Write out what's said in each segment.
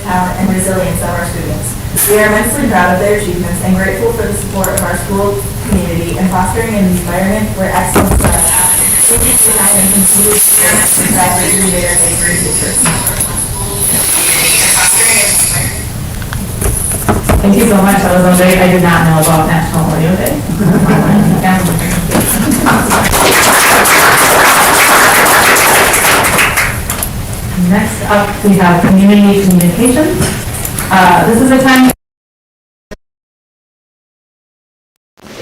town and resilience of our students. We are immensely proud of their achievements and grateful for the support of our school community in fostering an environment where excellence thrives. Thank you for your time and continued support and drive for your leader and your future. Thank you so much. That was great. I did not know about National Audio Day. Next up, we have community communications. This is a time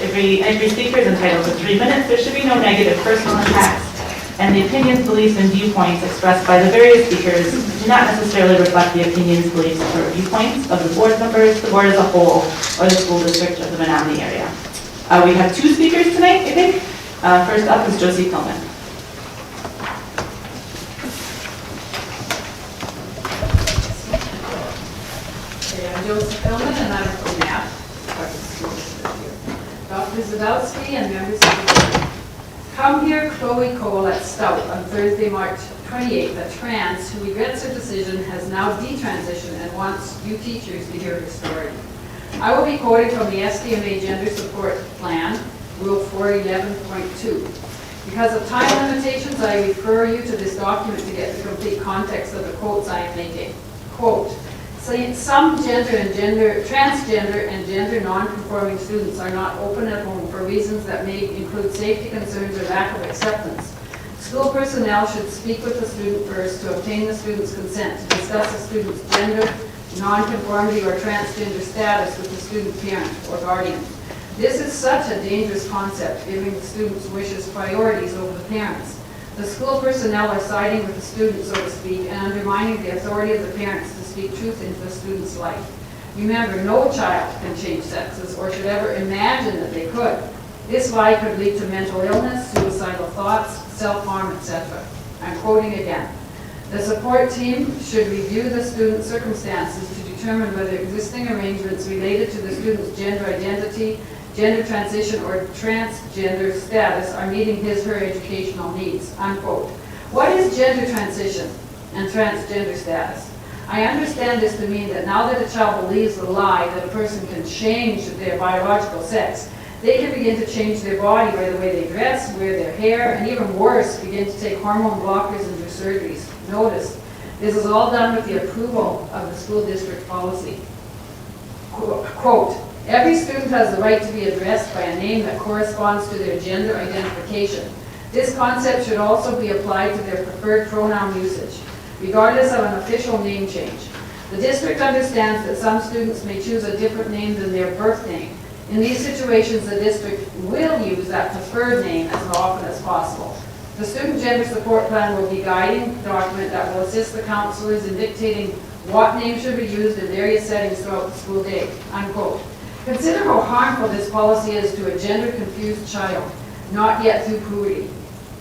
every speaker is entitled to 3 minutes. There should be no negative personal attacks, and the opinions, beliefs, and viewpoints expressed by the various speakers do not necessarily reflect the opinions, beliefs, or viewpoints of the board members, the board as a whole, or the school district of the Menomonie area. We have 2 speakers tonight, I think. First up is Josie Pillman. I'm Josie Pillman, and I'm from MAP. Dr. Zadowski and members of the board. Come here, Chloe Cole at Stout on Thursday, March 28th, a trans who regrets her decision, has now detransitioned and wants you teachers to hear her story. I will be quoting from the SDMA Gender Support Plan, Rule 411.2. Because of time limitations, I refer you to this document to get the complete context of the quotes I am making. Quote, some transgender and gender non-conforming students are not open at home for reasons that may include safety concerns or lack of acceptance. School personnel should speak with the student first to obtain the student's consent to discuss the student's gender, non-conformity, or transgender status with the student parent or guardian. This is such a dangerous concept, giving the student's wishes priorities over the parents. The school personnel are siding with the student, so to speak, and undermining the authority of the parents to speak truth into the student's life. Remember, no child can change sexes or should ever imagine that they could. This lie could lead to mental illness, suicidal thoughts, self-harm, etc. I'm quoting again. The support team should review the student's circumstances to determine whether existing arrangements related to the student's gender identity, gender transition, or transgender status are meeting his/her educational needs, unquote. What is gender transition and transgender status? I understand this to mean that now that a child believes the lie that a person can change their biological sex, they can begin to change their body by the way they dress, wear their hair, and even worse, begin to take hormone blockers and do surgeries. Notice, this is all done with the approval of the school district policy. Quote, every student has the right to be addressed by a name that corresponds to their gender identification. This concept should also be applied to their preferred pronoun usage, regardless of an official name change. The district understands that some students may choose a different name than their birth name. In these situations, the district will use that preferred name as often as possible. The Student Gender Support Plan will be a guiding document that will assist the counselors in dictating what name should be used in various settings throughout the school day, unquote. Consider how harmful this policy is to a gender-confused child, not yet through puberty.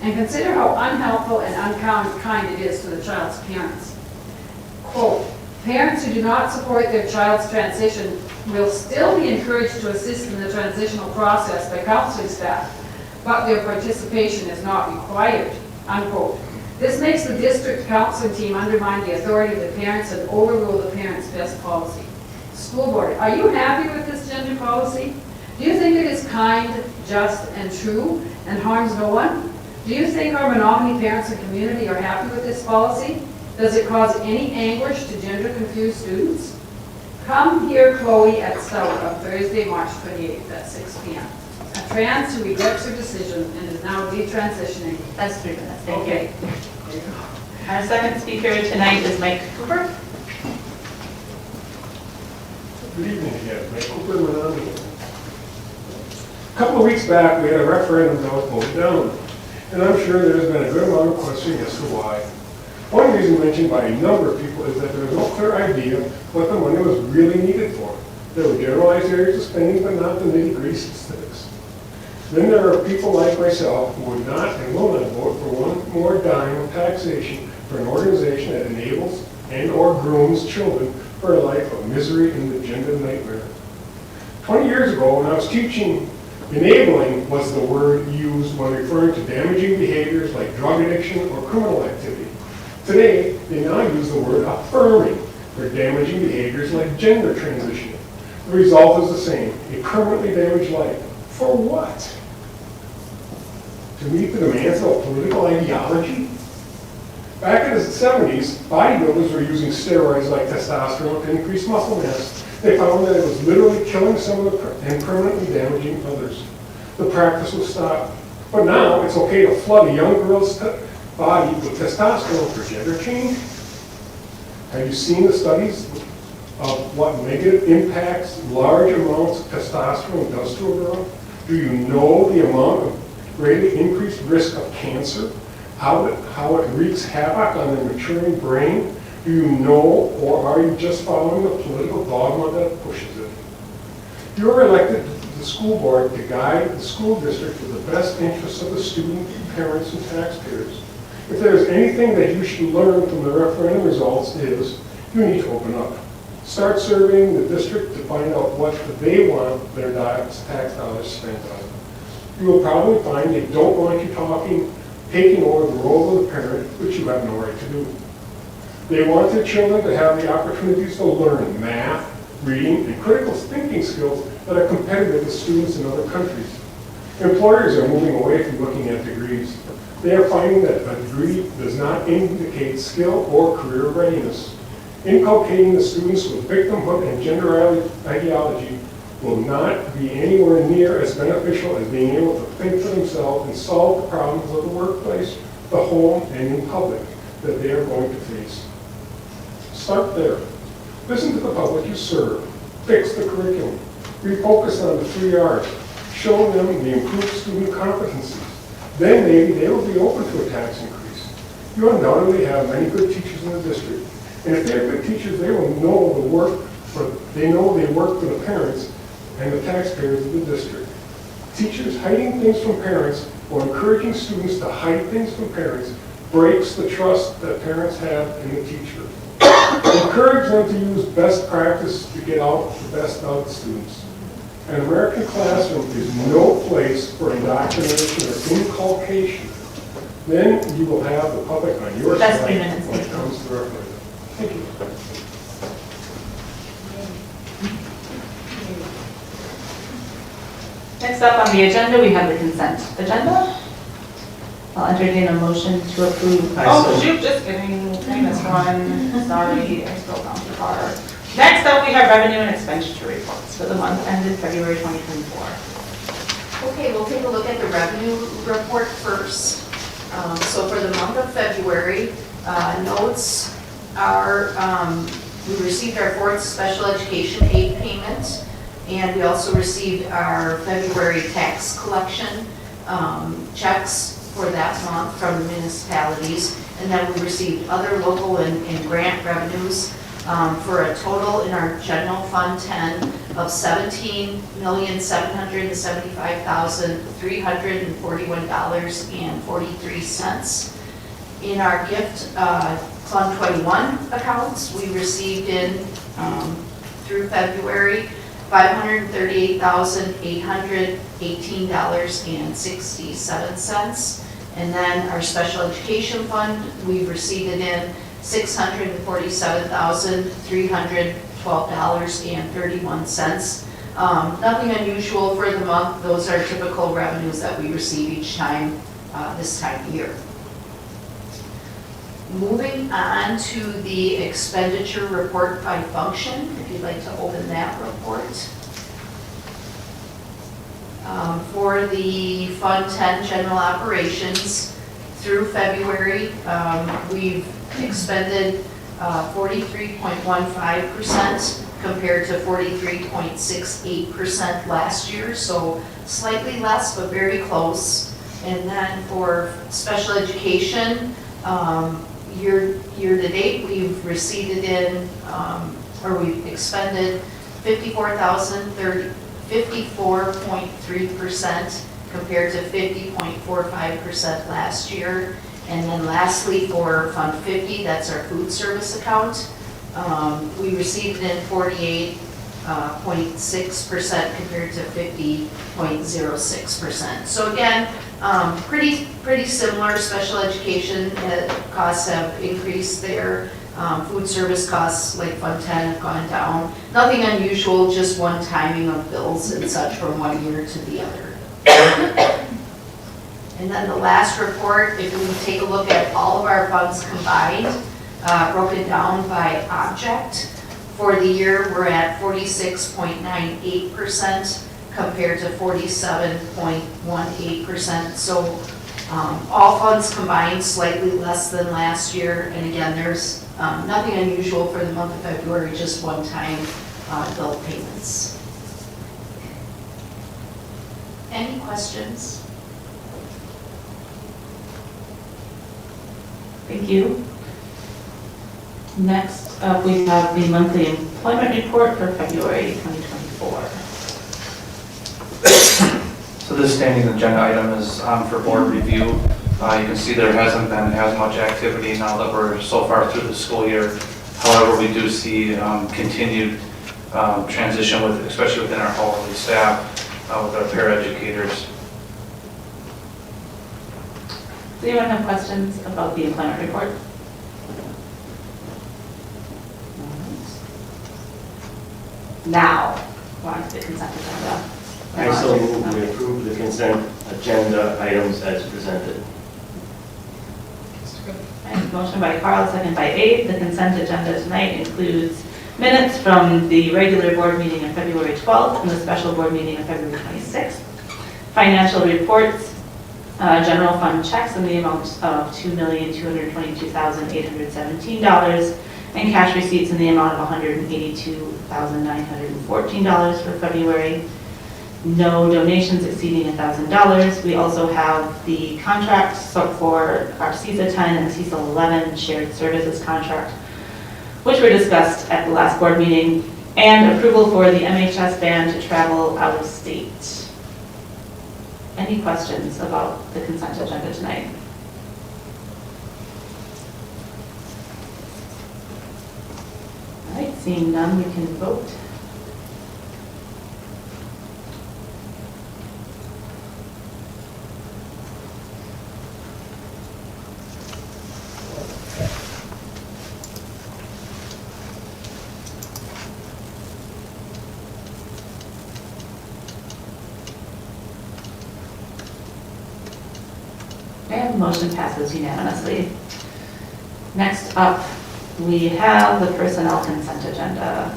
And consider how unhelpful and unkind it is to the child's parents. Quote, parents who do not support their child's transition will still be encouraged to assist in the transitional process by counseling staff, but their participation is not required, unquote. This makes the district counseling team undermine the authority of the parents and overrule the parents' best policy. School board, are you happy with this gender policy? Do you think it is kind, just, and true, and harms no one? Do you think our Menomonie parents and community are happy with this policy? Does it cause any anguish to gender-confused students? Come hear Chloe at Stout on Thursday, March 28th at 6 p.m. A trans who regrets her decision and is now detransitioning. That's 3 minutes. Thank Okay. you. Our second speaker tonight is Mike Cooper. Good evening again. Mike Cooper, Menomonie. A couple of weeks back, we had a referendum that was voted down, and I'm sure there's been a good amount of questioning as to why. One reason mentioned by a number of people is that there was no clear idea what the money was really needed for. There were generalized areas of spending, but not the nitty-gritty specifics. Then there are people like myself who would not and will not vote for one more dime of taxation for an organization that enables and or grooms children for a life of misery and the gender nightmare. 20 years ago, when I was teaching, enabling was the word used when referring to damaging behaviors like drug addiction or criminal activity. Today, they now use the word affirming for damaging behaviors like gender transitioning. The result is the same, a permanently damaged life. For what? To meet the demands of a political ideology? Back in the 70s, bodybuilders were using steroids like testosterone to increase muscle mass. They found that it was literally killing some of them and permanently damaging others. The practice was stopped. But now it's okay to flood a young girl's body with testosterone for gender change. Have you seen the studies of what negative impacts large amounts of testosterone does to a girl? Do you know the amount of greatly increased risk of cancer? How it wreaks havoc on their maturing brain? Do you know, or are you just following the political dogma that pushes it? You are elected to the school board to guide the school district to the best interests of the student, parents, and taxpayers. If there is anything that you should learn from the referendum results is, you need to open up. Start surveying the district to find out what they want their tax dollars spent on. You will probably find they don't want you taking over the role of the parent, which you have no right to do. They want their children to have the opportunities to learn math, reading, and critical thinking skills that are competitive with students in other countries. Employers are moving away from looking at degrees. They are finding that a degree does not indicate skill or career readiness. Inculcating the students with victimhood and gender ideology will not be anywhere near as beneficial as being able to think for themselves and solve the problems of the workplace, the home, and in public that they are going to face. Start there. Listen to the public you serve. Fix the curriculum. Refocus on the 3 R's. Show them the improved student competencies. Then maybe they will be open to a tax increase. You undoubtedly have many good teachers in the district. And if they're good teachers, they will know they work for the parents and the taxpayers of the district. Teachers hiding things from parents or encouraging students to hide things from parents breaks the trust that parents have in the teacher. Encourage them to use best practice to get out the best out of the students. An American classroom is no place for indoctrination or inculcation. Then you will have the public on your That's side 3 minutes. when it comes to referendum. Thank you. Next up on the agenda, we have the consent agenda. I'll entertain a motion to approve. Oh, shoot, just kidding. I missed one. Sorry, I scrolled down too far. Next up, we have revenue and expenditure reports for the month ended February 2024. Okay, we'll take a look at the revenue report first. So for the month of February, notes are, we received our 4th special education aid payment, and we also received our February tax collection checks for that month from the municipalities, and then we received other local and grant revenues for a total in our general fund 10 of $17,775,341.43. In our gift fund 21 accounts, we received in through February $538,818.67. And then our special education fund, we received it in $647,312.31. Nothing unusual for the month. Those are typical revenues that we receive each time this time of year. Moving on to the expenditure report by function, if you'd like to open that report. For the Fund 10 General Operations, through February, we've expended 43.15% compared to 43.68% last year, so slightly less, but very close. And then for special education, year to date, we've received in, or we've expended 54.3% compared to 50.45% last year. And then lastly, for Fund 50, that's our food service account, we received in 48.6% compared to 50.06%. So again, pretty similar. Special education costs have increased there. Food service costs like Fund 10 have gone down. Nothing unusual, just one timing of bills and such from one year to the other. And then the last report, if we take a look at all of our funds combined, broken down by object, for the year we're at 46.98% compared to 47.18%. So all funds combined slightly less than last year. And again, there's nothing unusual for the month of February, just one-time bill payments. Any questions? Thank you. Next up, we have the monthly employment report for February 2024. So this standing agenda item is for board review. You can see there hasn't been as much activity now that we're so far through the school year. However, we do see continued transition, especially within our hourly staff, with our paraeducators. Does anyone have questions about the employment report? Now, we're on to the consent agenda. I so move we approve the consent agenda items as presented. Motion by Carl, second by Abe. The consent agenda tonight includes minutes from the regular board meeting of February 12th and the special board meeting of February 26th. Financial reports, general fund checks in the amount of $2,222,817, and cash receipts in the amount of $182,914 for February. No donations exceeding $1,000. We also have the contracts for our CISA 10 and CISA 11 shared services contract, which were discussed at the last board meeting, and approval for the MHS band to travel out of state. Any questions about the consent agenda tonight? All right, seeing none, we can vote. And motion passes unanimously. Next up, we have the personnel consent agenda.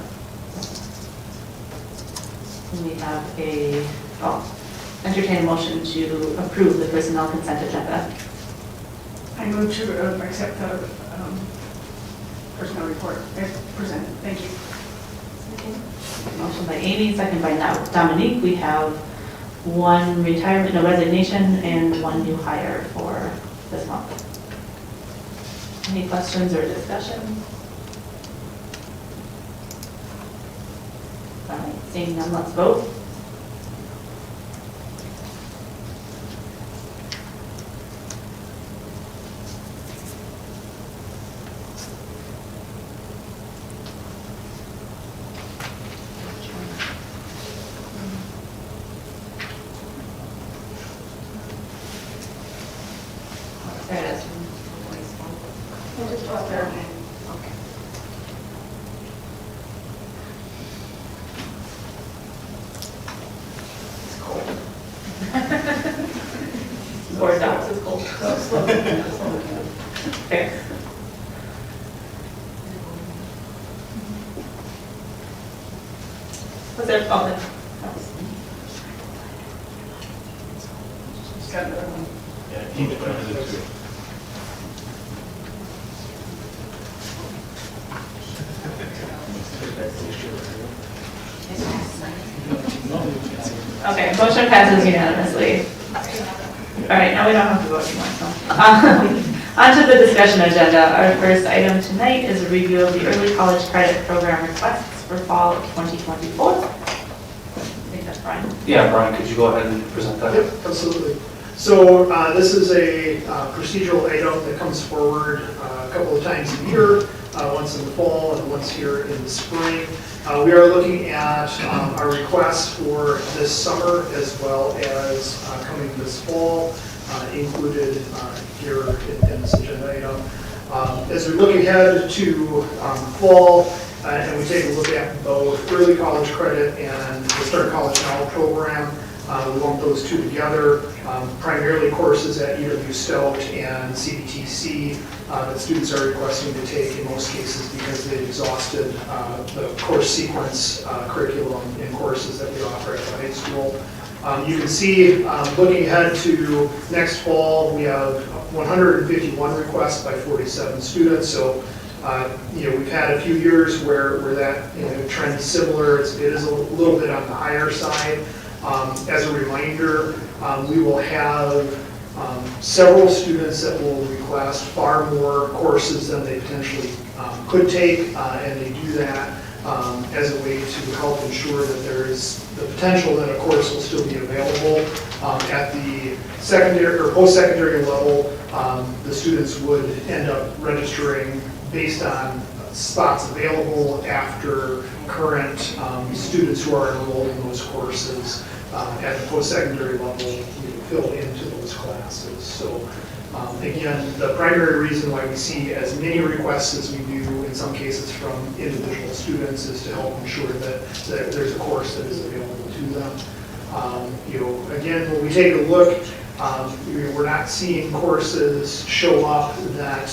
We have entertain a motion to approve the personnel consent agenda. I move to accept the personnel report as presented. Thank you. Motion by Amy, second by Dominique. We have one retirement, no resignation, and one new hire for this month. Any questions or discussion? All right, seeing none, let's vote. There it is. Board docs is cold. Fair. Was there, oh, Just got another one. Yeah, each one is a two. okay, motion passes unanimously. All right, now we don't have to vote anymore, so. On to the discussion agenda. Our first item tonight is a review of the early college credit program requests for fall of 2024. I think that's Brian. Yeah, Brian, could you go ahead and present that? Yep, absolutely. So this is a procedural item that comes forward a couple of times a year, once in the fall and once here in the spring. We are looking at our requests for this summer as well as coming this fall. included here in this agenda item. As we look ahead to fall, and we take a look at both early college credit and the Start College Now program, we lump those two together, primarily courses at UW Stout and CBTC that students are requesting to take in most cases because they've exhausted the course sequence curriculum in courses that we offer at the high school. You can see, looking ahead to next fall, we have 151 requests by 47 students. So, we've had a few years where that trend is similar. It is a little bit on the higher side. As a reminder, we will have several students that will request far more courses than they potentially could take, and they do that as a way to help ensure that there is the potential that a course will still be available. At the secondary or post-secondary level, the students would end up registering based on spots available after current students who are enrolled in those courses at the post-secondary level fill into those classes. So again, the primary reason why we see as many requests as we do in some cases from individual students is to help ensure that there's a course that is available to them. Again, when we take a look, we're not seeing courses show up that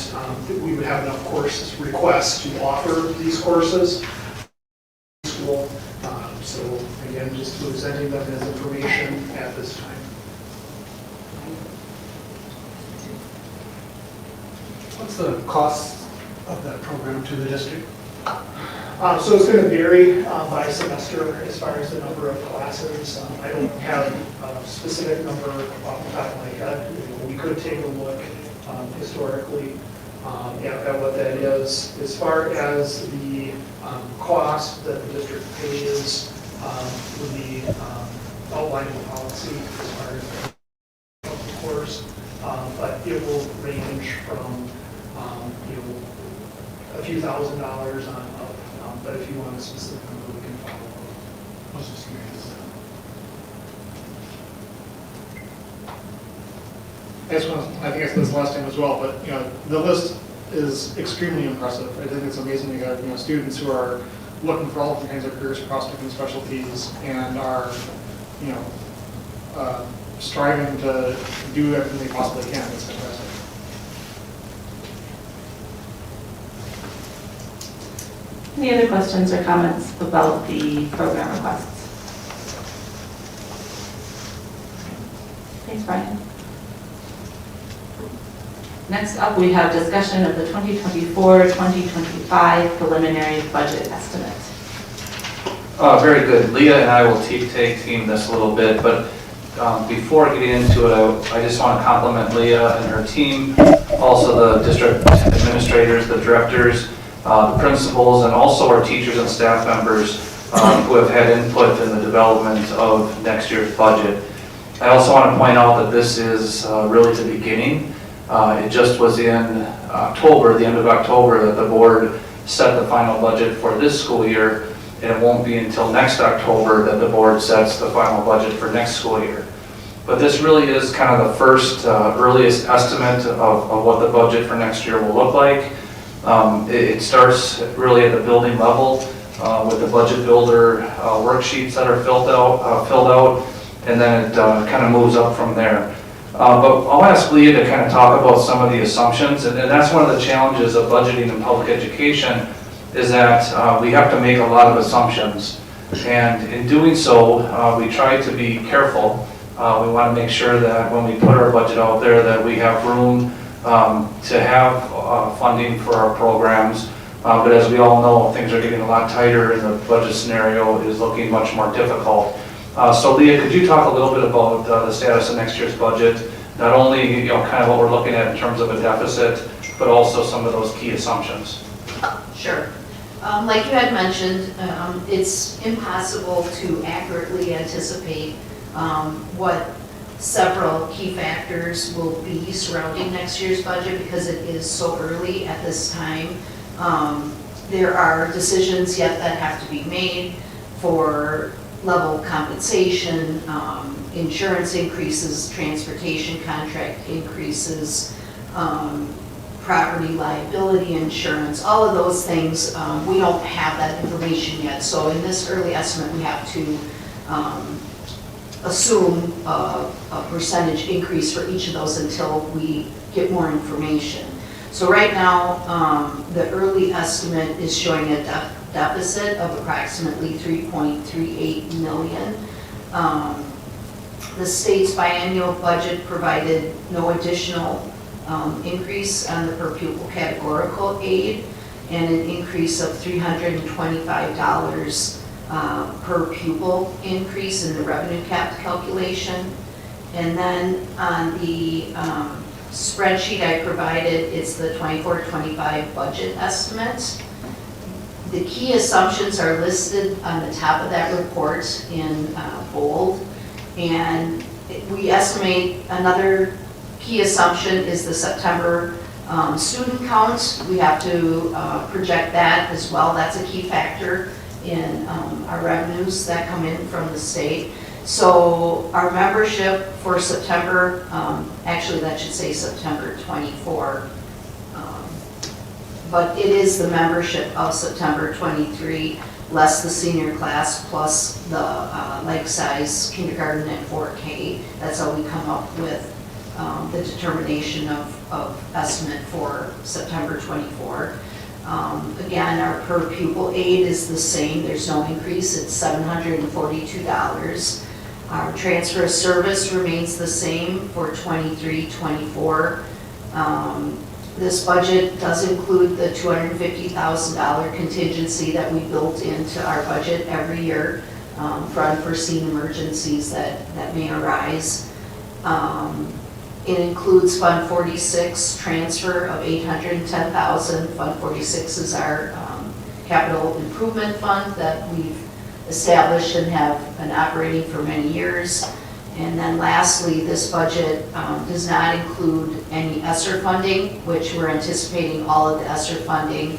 we would have enough course requests to offer these courses. So again, just presenting them as information at this time. What's the cost of that program to the district? So it's going to vary by semester as far as the number of classes. I don't have a specific number off the top of my head. We could take a look historically at what that is. As far as the cost that the district pays would be outlined in the policy as far as the course, but it will range from a few $1,000s on up, but if you want a specific number, we can follow up. I was just curious. I think I said this last time as well, but the list is extremely impressive. I think it's amazing we got students who are looking for all different kinds of careers across different specialties and are striving to do everything they possibly can. It's fantastic. Any other questions or comments about the program requests? Thanks, Brian. Next up, we have discussion of the 2024-2025 preliminary budget estimate. Very good. Leah and I will tag team this a little bit, but before getting into it, I just want to compliment Leah and her team, also the district administrators, the directors, the principals, and also our teachers and staff members who have had input in the development of next year's budget. I also want to point out that this is really the beginning. It just was in October, the end of October, that the board set the final budget for this school year, and it won't be until next October that the board sets the final budget for next school year. But this really is kind of the first earliest estimate of what the budget for next year will look like. It starts really at the building level with the budget builder worksheets that are filled out, and then it kind of moves up from there. But I'll ask Leah to kind of talk about some of the assumptions, and that's one of the challenges of budgeting in public education, is that we have to make a lot of assumptions. And in doing so, we try to be careful. We want to make sure that when we put our budget out there that we have room to have funding for our programs. But as we all know, things are getting a lot tighter and the budget scenario is looking much more difficult. So Leah, could you talk a little bit about the status of next year's budget? Not only kind of what we're looking at in terms of a deficit, but also some of those key assumptions. Sure. Like you had mentioned, it's impossible to accurately anticipate what several key factors will be surrounding next year's budget because it is so early at this time. There are decisions yet that have to be made for level compensation, insurance increases, transportation contract increases, property liability insurance, all of those things, we don't have that information yet. So in this early estimate, we have to assume a percentage increase for each of those until we get more information. So right now, the early estimate is showing a deficit of approximately 3.38 million. The state's biennial budget provided no additional increase on the per pupil categorical aid, and an increase of $325 per pupil increase in the revenue cap calculation. And then on the spreadsheet I provided, it's the 24-25 budget estimate. The key assumptions are listed on the top of that report in bold, and we estimate another key assumption is the September student count. We have to project that as well. That's a key factor in our revenues that come in from the state. So our membership for September, actually that should say September 24, but it is the membership of September 23, less the senior class, plus the like size kindergarten and 4K. That's how we come up with the determination of estimate for September 24. Again, our per pupil aid is the same. There's no increase. It's $742. Our transfer of service remains the same for 23-24. This budget does include the $250,000 contingency that we built into our budget every year for unforeseen emergencies that may arise. It includes Fund 46 transfer of $810,000. Fund 46 is our capital improvement fund that we've established and have been operating for many years. And then lastly, this budget does not include any ESSER funding, which we're anticipating all of the ESSER funding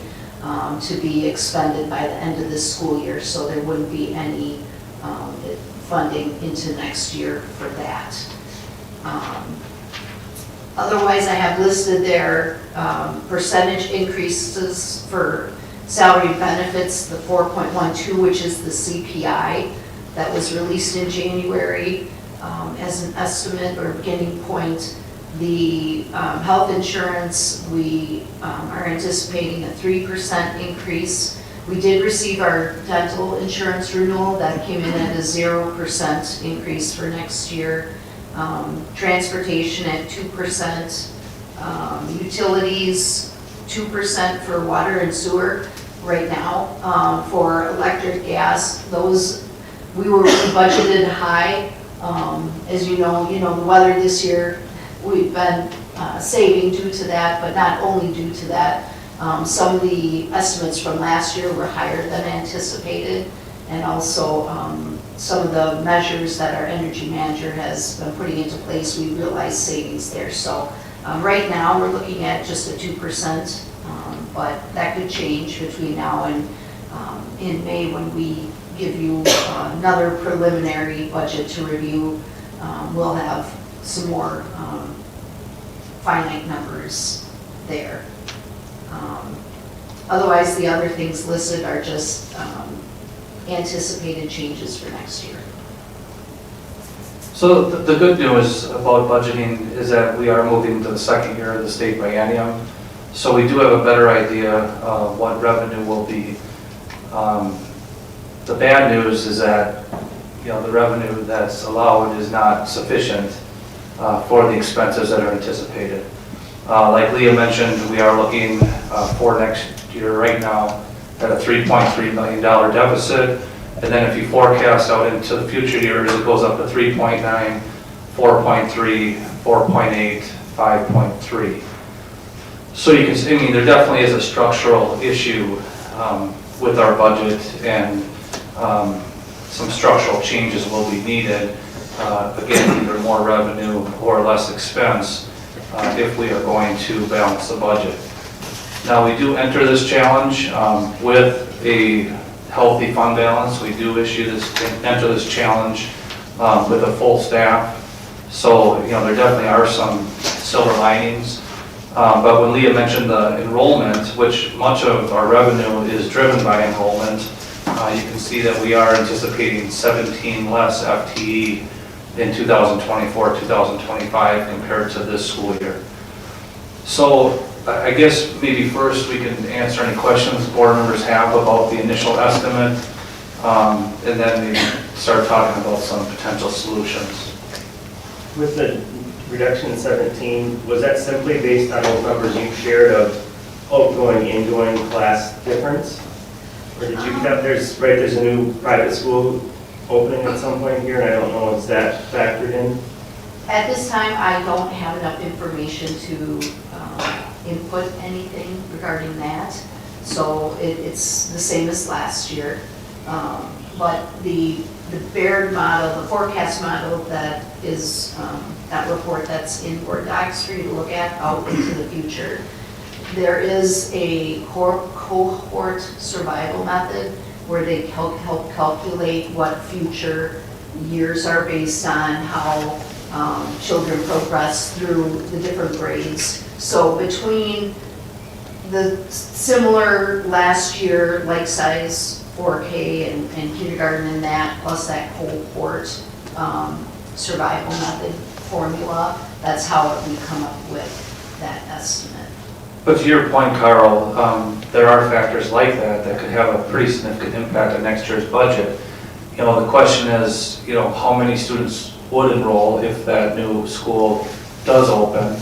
to be expended by the end of this school year. So there wouldn't be any funding into next year for that. Otherwise, I have listed there percentage increases for salary and benefits, the 4.12, which is the CPI that was released in January as an estimate or beginning point. The health insurance, we are anticipating a 3% increase. We did receive our dental insurance renewal that came in at a 0% increase for next year. Transportation at 2%, utilities 2% for water and sewer right now. For electric, gas, those we were budgeted high. As you know, the weather this year, we've been saving due to that, but not only due to that. Some of the estimates from last year were higher than anticipated, and also some of the measures that our energy manager has been putting into place, we realized savings there. So right now we're looking at just a 2%, but that could change between now and in May when we give you another preliminary budget to review. We'll have some more finite numbers there. Otherwise, the other things listed are just anticipated changes for next year. So the good news about budgeting is that we are moving to the second year of the state biennium. So we do have a better idea of what revenue will be. The bad news is that the revenue that's allowed is not sufficient for the expenses that are anticipated. Like Leah mentioned, we are looking for next year right now at a $3.3 million deficit. And then if you forecast out into the future years, it goes up to 3.9, 4.3, 4.8, 5.3. So you can see, there definitely is a structural issue with our budget, and some structural changes will be needed. Again, either more revenue or less expense if we are going to balance the budget. Now, we do enter this challenge with a healthy fund balance. We do enter this challenge with a full staff. So, there definitely are some silver linings. But when Leah mentioned the enrollment, which much of our revenue is driven by enrollment, you can see that we are anticipating 17 less FTE in 2024, 2025 compared to this school year. So I guess maybe first we can answer any questions board members have about the initial estimate, and then maybe start talking about some potential solutions. With the reduction in 17, was that simply based on those numbers you shared of outgoing, ingoing class difference? Or did you have, there's a new private school opening at some point here, and I don't know, is that factored in? At this time, I don't have enough information to input anything regarding that. So it's the same as last year. But the Baird model, the forecast model that is, that report that's in Board Docs for you to look at out into the future, there is a cohort survival method where they help calculate what future years are based on how children progress through the different grades. So between the similar last year, like size 4K and kindergarten and that, plus that cohort survival method formula, that's how we come up with that estimate. But to your point, Carl, there are factors like that could have a pretty significant impact on next year's budget. The question is, how many students would enroll if that new school does open?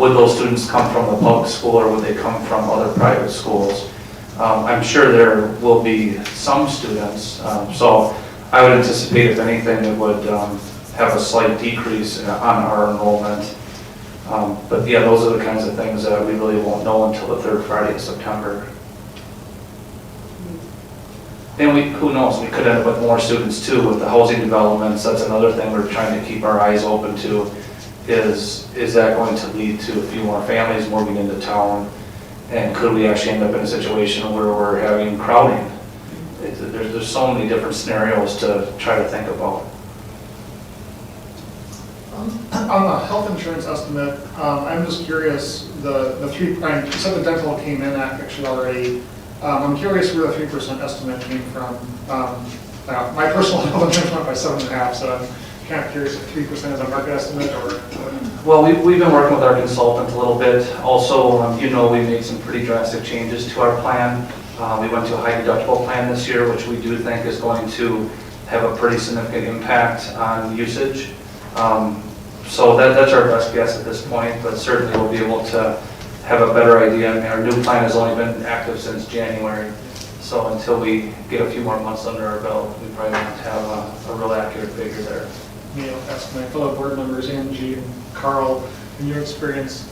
Would those students come from the public school or would they come from other private schools? I'm sure there will be some students, so I would anticipate, if anything, it would have a slight decrease on our enrollment. But yeah, those are the kinds of things that we really won't know until the third Friday of September. And who knows, we could end up with more students too with the housing developments. That's another thing we're trying to keep our eyes open to, is that going to lead to a few more families moving into town? And could we actually end up in a situation where we're having crowding? There's so many different scenarios to try to think about. On the health insurance estimate, I'm just curious, the 3, you said the dental came in actually already. I'm curious where the 3% estimate came from. My personal health insurance went by 7.5, so I'm kind of curious if 3% is a market estimate or. Well, we've been working with our consultant a little bit. Also, we made some pretty drastic changes to our plan. We went to a high deductible plan this year, which we do think is going to have a pretty significant impact on usage. So that's our best guess at this point, but certainly we'll be able to have a better idea. I mean, our new plan has only been active since January, so until we get a few more months under our belt, we probably won't have a real accurate figure there. Ask my fellow board members, Angie and Carl, in your experience,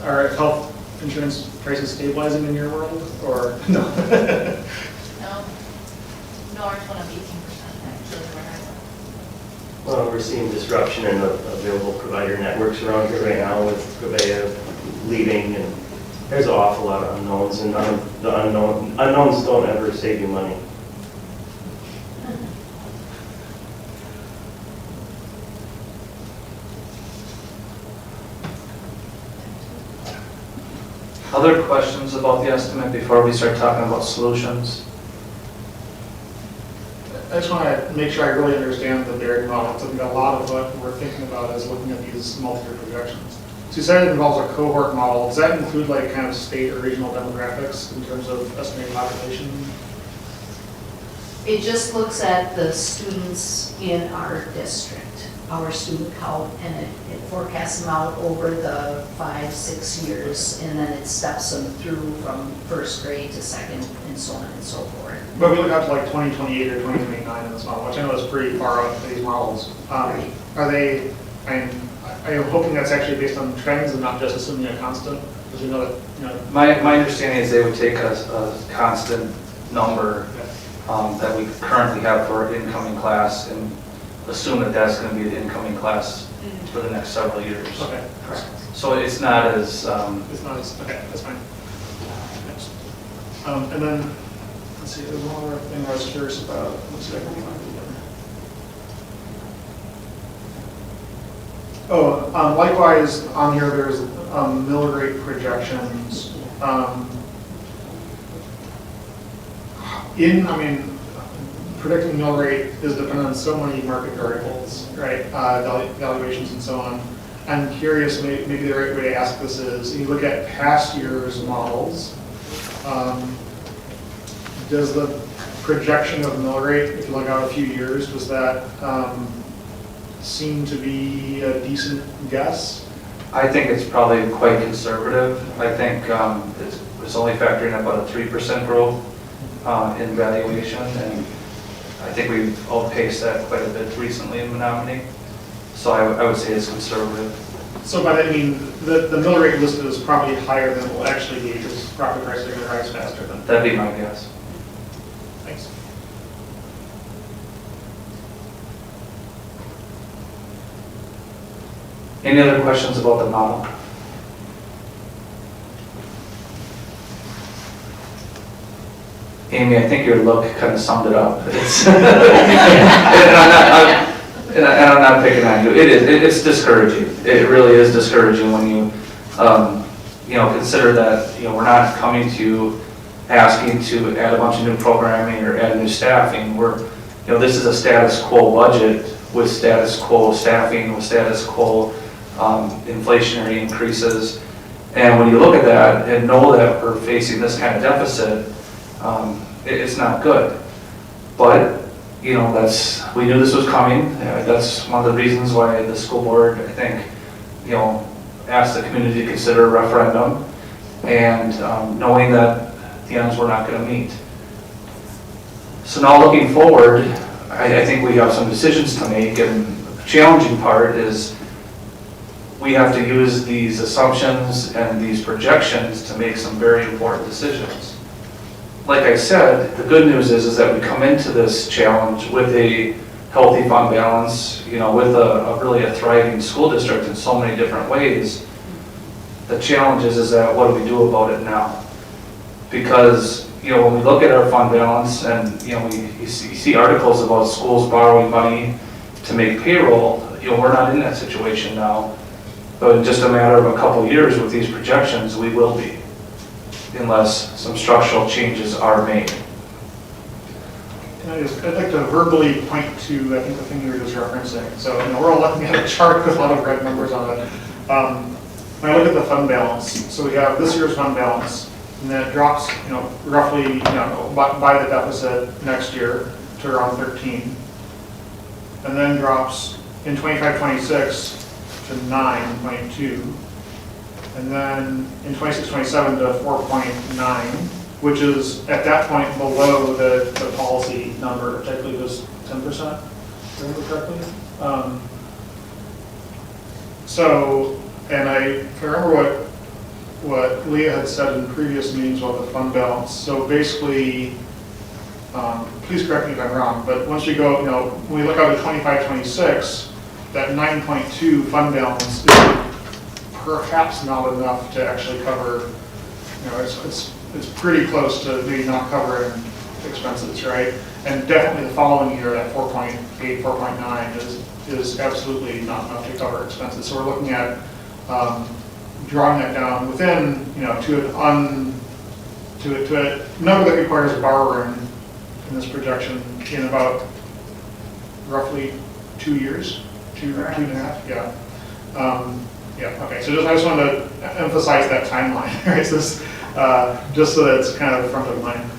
are health insurance prices stabilizing in your world, or no? No, ours went up 18% actually. Well, we're seeing disruption in the available provider networks around here right now with Prevea leaving, and there's an awful lot of unknowns, and none of the unknowns don't ever save you money. Other questions about the estimate before we start talking about solutions? I just want to make sure I really understand the Baird model. I think a lot of what we're thinking about is looking at these multi-year projections. So you said it involves a cohort model. Does that include like kind of state or regional demographics in terms of estimating population? It just looks at the students in our district, our student count, and it forecasts them out over the 5-6 years, and then it steps them through from first grade to second, and so on and so forth. But we look out to like 2028 or 2029 in this model, which I know is pretty far out for these models. Right. Are you hoping that's actually based on trends and not just assuming a constant? Because we know that, My understanding is they would take a constant number that we currently have for incoming class and assume that that's going to be the incoming class for the next several years. Okay. Correct. So it's not as... It's not as, okay, that's fine. And then, let's see, there's one other thing I was curious about. Let's see if I can find it again. Likewise, on here, there's mill rate projections. Predicting mill rate is dependent on so many market variables, right? Valuations and so on. I'm curious, maybe the right way to ask this is, you look at past year's models, does the projection of mill rate, if you look out a few years, does that seem to be a decent guess? I think it's probably quite conservative. I think it's only factoring about a 3% growth in valuation, and I think we've outpaced that quite a bit recently in Menomonie. So I would say it's conservative. So by that I mean, the mill rate listed is probably higher than it will actually be, because property prices are going to rise faster than. That'd be my guess. Thanks. Any other questions about the model? Amy, I think your look kind of summed it up. It's and I'm not picking on you. It's discouraging. It really is discouraging when you consider that we're not coming to you asking to add a bunch of new programming or add new staffing. This is a status quo budget with status quo staffing, with status quo inflationary increases. And when you look at that and know that we're facing this kind of deficit, it's not good. But we knew this was coming. That's one of the reasons why the school board, I think, asked the community to consider a referendum, and knowing that the ends were not going to meet. So now looking forward, I think we have some decisions to make, and the challenging part is we have to use these assumptions and these projections to make some very important decisions. Like I said, the good news is that we come into this challenge with a healthy fund balance, with a really thriving school district in so many different ways. The challenge is that what do we do about it now? Because when we look at our fund balance and you see articles about schools borrowing money to make payroll, we're not in that situation now. But in just a matter of a couple of years with these projections, we will be, unless some structural changes are made. I'd like to verbally point to, I think, the thing you were just referencing. So, we're all looking at a chart with a lot of red numbers on it. When I look at the fund balance, so we have this year's fund balance, and then it drops, roughly, by the deficit next year to around 13, and then drops in 25-26 to 9.2. And then in 26-27 to 4.9, which is at that point below the policy number, which I believe was 10%, if I remember correctly. And I remember what Leah had said in previous meetings about the fund balance. So basically, please correct me if I'm wrong, but once we go, when we look out at 25-26, that 9.2 fund balance is perhaps not enough to actually cover, it's pretty close to maybe not covering expenses, right? And definitely the following year, that 4.8, 4.9 is absolutely not enough to cover expenses. So we're looking at drawing that down within, to a number that requires borrowing in this projection in about roughly 2 years, two and a half, yeah. Okay, so I just wanted to emphasize that timeline, right? So this, just so that it's kind of front of mind.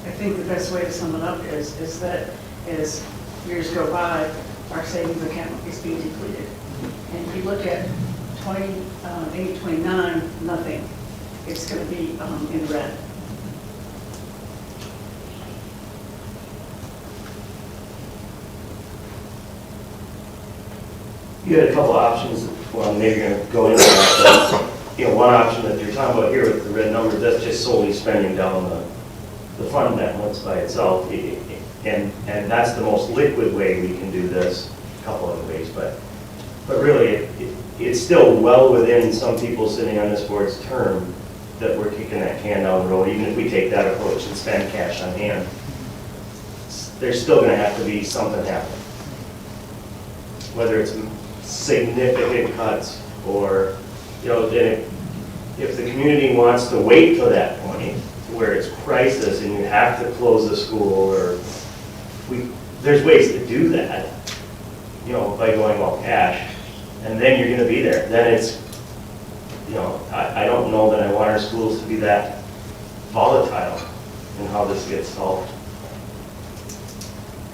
I think the best way to sum it up is that as years go by, our savings account is being depleted. And if you look at 28, 29, nothing. It's going to be in red. You had a couple options, well, maybe you're going to go into that, but, one option that you're talking about here with the red numbers, that's just solely spending down the fund balance by itself, and that's the most liquid way we can do this, a couple other ways, but really, it's still well within some people sitting on this board's term that we're kicking that can down the road, even if we take that approach and spend cash on hand. There's still gonna have to be something happening. Whether it's significant cuts or, you know, if the community wants to wait till that point where it's crisis and you have to close the school, or there's ways to do that, you know, by going all cash, and then you're gonna be there. Then it's, you know, I don't know that I want our schools to be that volatile in how this gets solved.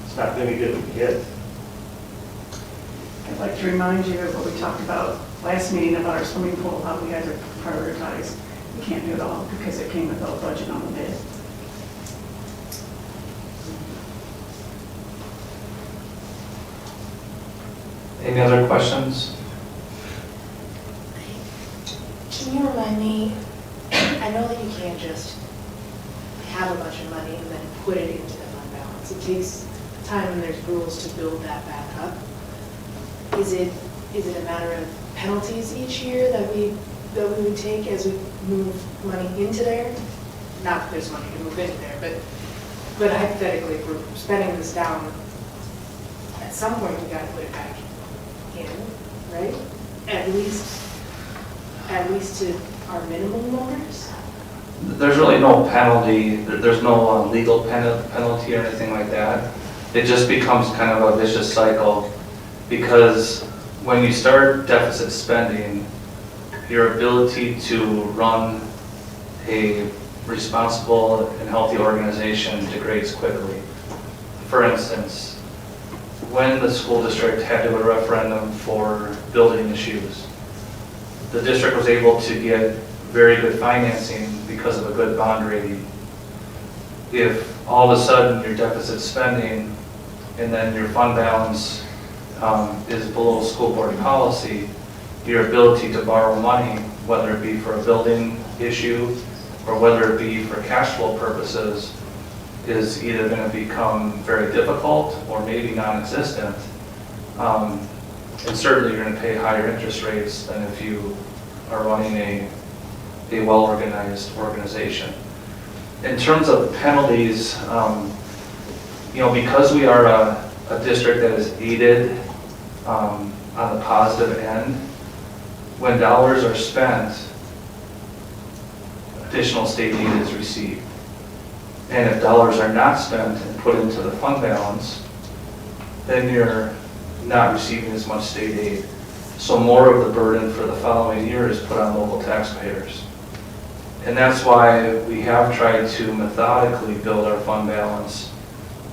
It's not gonna be good for kids. I'd like to remind you of what we talked about last meeting about our swimming pool, how we had to prioritize. We can't do it all because it came without budget on the bid. Any other questions? Can you remind me, I know that you can't just have a bunch of money and then put it into the fund balance. It takes time and there's rules to build that back up. Is it a matter of penalties each year that we would take as we move money into there? Not that there's money to move into there, but hypothetically, if we're spending this down, at some point we gotta put it back in, right? At least to our minimum numbers? There's really no penalty, there's no legal penalty or anything like that. It just becomes kind of a vicious cycle, because when you start deficit spending, your ability to run a responsible and healthy organization degrades quickly. For instance, when the school district had to do a referendum for building issues, the district was able to get very good financing because of a good bond rating. If all of a sudden your deficit spending and then your fund balance is below school board policy, your ability to borrow money, whether it be for a building issue or whether it be for cash flow purposes, is either going to become very difficult or maybe non-existent. And certainly you're going to pay higher interest rates than if you are running a well-organized organization. In terms of penalties, you know, because we are a district that is aided on the positive end, when dollars are spent, additional state aid is received. And if dollars are not spent and put into the fund balance, then you're not receiving as much state aid. So more of the burden for the following year is put on local taxpayers. And that's why we have tried to methodically build our fund balance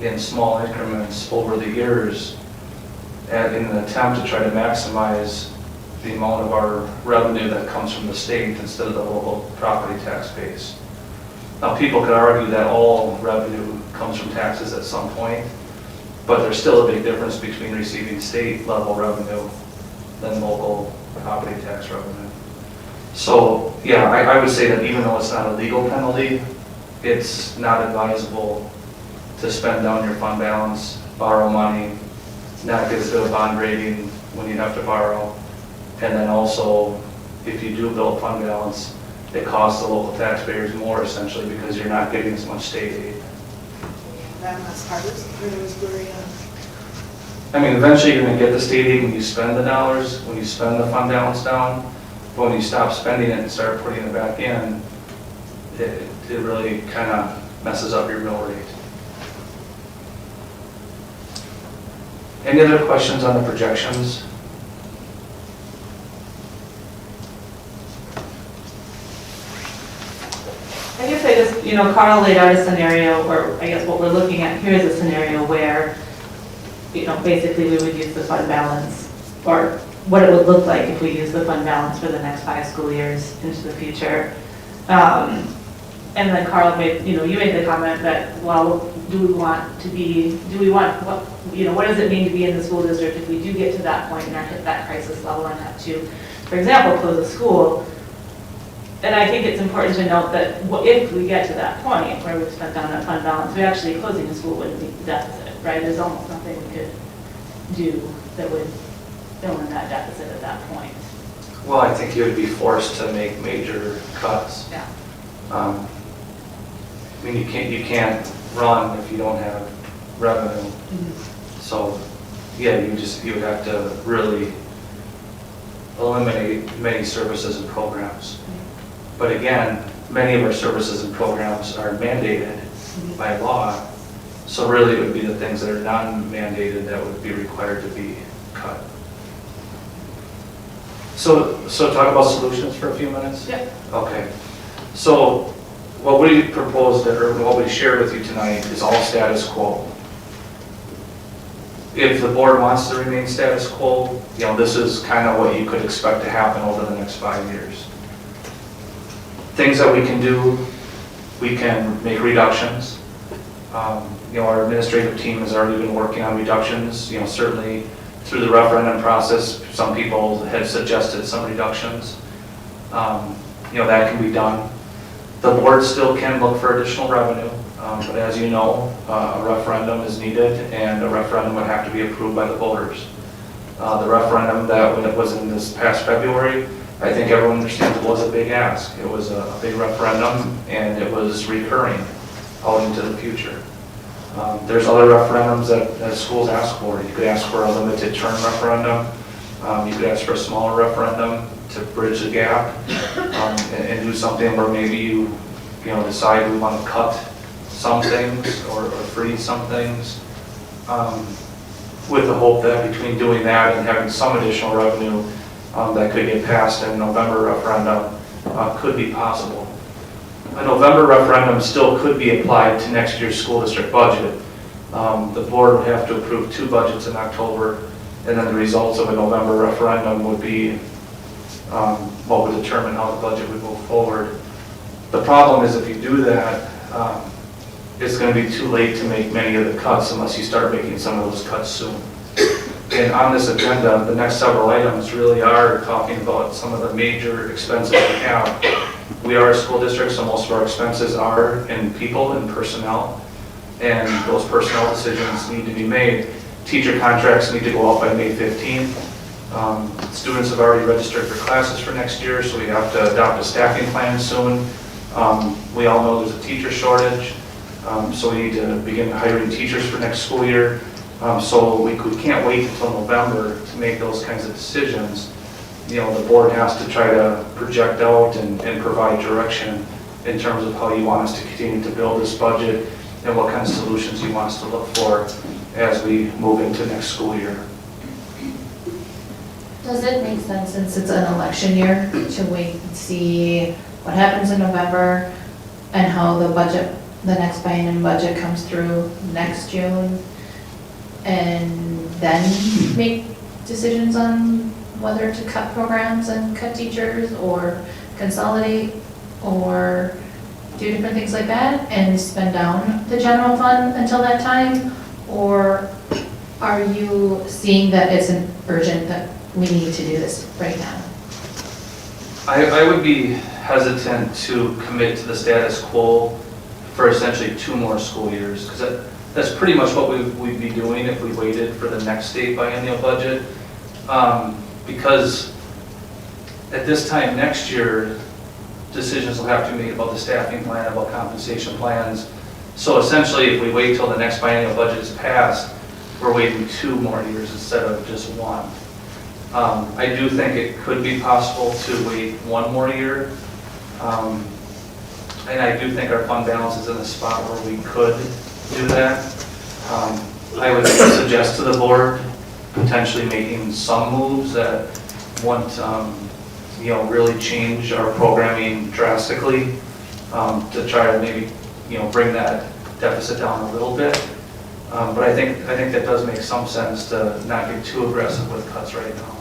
in small increments over the years in an attempt to try to maximize the amount of our revenue that comes from the state instead of the local property tax base. Now, people could argue that all revenue comes from taxes at some point, but there's still a big difference between receiving state level revenue than local property tax revenue. So, yeah, I would say that even though it's not a legal penalty, it's not advisable to spend down your fund balance, borrow money, not get a bond rating when you have to borrow, and then also, if you do build fund balance, it costs the local taxpayers more essentially because you're not getting as much state aid. That must hurt us. I mean, eventually you're going to get the state aid when you spend the dollars, when you spend the fund balance down, but when you stop spending it and start putting it back in, it really kind of messes up your mill rate. Any other questions on the projections? I guess I just, you know, Carl laid out a scenario, or I guess what we're looking at here is a scenario where, you know, basically we would use the fund balance, or what it would look like if we use the fund balance for the next 5 school years into the future. And then Carl made, you know, you made the comment that, well, what does it mean to be in the school district if we do get to that point and are hit that crisis level and have to, for example, close a school? And I think it's important to note that if we get to that point where we've spent down that fund balance, we actually closing the school wouldn't meet the deficit, right? There's almost nothing we could do that would fill in that deficit at that point. Well, I think you would be forced to make major cuts. Yeah. I mean, you can't run if you don't have revenue. So, yeah, you would have to really eliminate many services and programs. But again, many of our services and programs are mandated by law. So really it would be the things that are non-mandated that would be required to be cut. So talk about solutions for a few minutes? Yeah. Okay. So what we proposed, or what we shared with you tonight is all status quo. If the board wants to remain status quo, this is kind of what you could expect to happen over the next 5 years. Things that we can do, we can make reductions. Our administrative team has already been working on reductions, certainly through the referendum process, some people had suggested some reductions. That can be done. The board still can look for additional revenue, but as you know, a referendum is needed, and a referendum would have to be approved by the voters. The referendum that was in this past February, I think everyone understands it was a big ask. It was a big referendum, and it was recurring out into the future. There's other referendums that schools ask for. You could ask for a limited term referendum. You could ask for a smaller referendum to bridge the gap, and do something where maybe you decide we want to cut some things or freeze some things, with the hope that between doing that and having some additional revenue that could get passed in November referendum could be possible. A November referendum still could be applied to next year's school district budget. The board would have to approve 2 budgets in October, and then the results of a November referendum would be what would determine how the budget would move forward. The problem is if you do that, it's going to be too late to make many of the cuts unless you start making some of those cuts soon. And on this agenda, the next several items really are talking about some of the major expenses we have. We are a school district, so most of our expenses are in people and personnel, and those personnel decisions need to be made. Teacher contracts need to go out by May 15th. Students have already registered for classes for next year, so we have to adopt a staffing plan soon. We all know there's a teacher shortage, so we need to begin hiring teachers for next school year. So we can't wait until November to make those kinds of decisions. The board has to try to project out and provide direction in terms of how you want us to continue to build this budget and what kind of solutions you want us to look for as we move into next school year. Does it make sense, since it's an election year, to wait and see what happens in November and how the next biennium budget comes through next June, and then make decisions on whether to cut programs and cut teachers, or consolidate, or do different things like that, and spend down the general fund until that time? Or are you seeing that it's an urgent, that we need to do this right now? I would be hesitant to commit to the status quo for essentially 2 more school years, because that's pretty much what we'd be doing if we waited for the next state biennial budget. Because at this time next year, decisions will have to be made about the staffing plan, about compensation plans. So essentially, if we wait till the next biennial budget is passed, we're waiting 2 more years instead of just 1. I do think it could be possible to wait 1 more year. And I do think our fund balance is in a spot where we could do that. I would suggest to the board potentially making some moves that won't, really change our programming drastically, to try to maybe, bring that deficit down a little bit. But I think that does make some sense to not get too aggressive with cuts right now.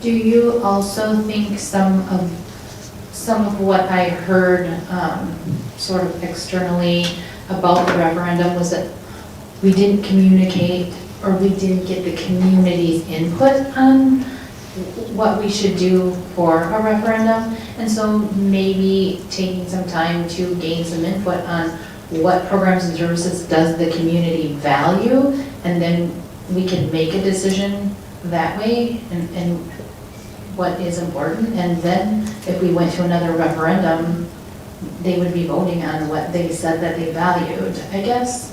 Do you also think some of what I heard sort of externally about the referendum was that we didn't communicate, or we didn't get the community's input on what we should do for a referendum? And so maybe taking some time to gain some input on what programs and services does the community value, and then we can make a decision that way, and what is important, and then if we went to another referendum, they would be voting on what they said that they valued. I guess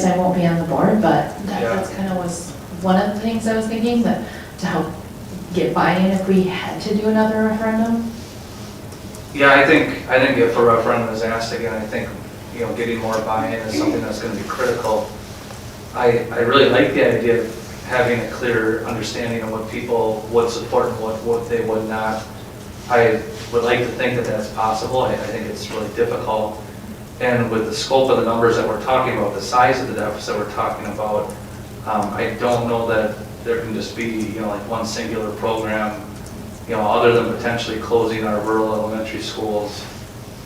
I won't be on the board, but that's kind of was one of the things I was thinking, that to help get buy-in if we had to do another referendum. Yeah, I think if a referendum is asked again, I think, getting more buy-in is something that's going to be critical. I really like the idea of having a clear understanding of what people would support and what they would not. I would like to think that that's possible. I think it's really difficult. And with the scope of the numbers that we're talking about, the size of the deficit we're talking about, I don't know that there can just be, like one singular program, other than potentially closing our rural elementary schools.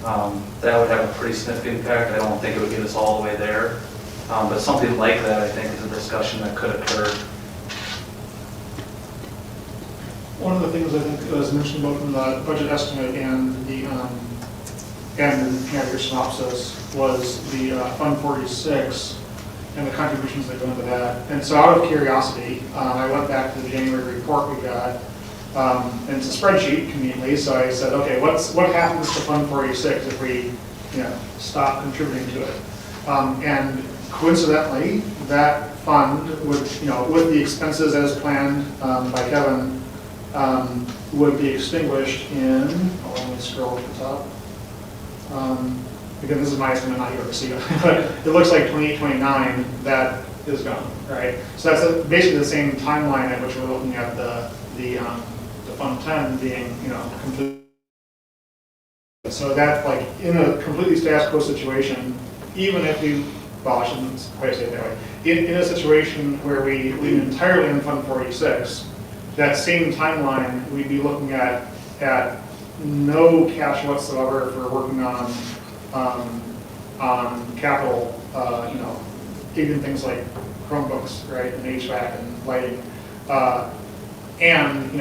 That would have a pretty significant impact. I don't think it would get us all the way there. But something like that, I think, is a discussion that could occur. One of the things I think was mentioned both in the budget estimate and your synopsis was the Fund 46 and the contributions that go into that. And so out of curiosity, I went back to the January report we got, and it's a spreadsheet conveniently, so I said, okay, what happens to Fund 46 if we stop contributing to it? And coincidentally, that fund would, with the expenses as planned by Kevin, would be extinguished in, let me scroll to the top. Again, this is my estimate, not yours, but it looks like 28-29, that is gone, right? So that's basically the same timeline at which we're looking at the Fund 10 being, complete. So that, like, in a completely status quo situation, even if we, well, I shouldn't quite say it that way, in a situation where we lean entirely on Fund 46, that same timeline, we'd be looking at no cash whatsoever for working on capital, even things like Chromebooks, right, and HVAC and lighting, and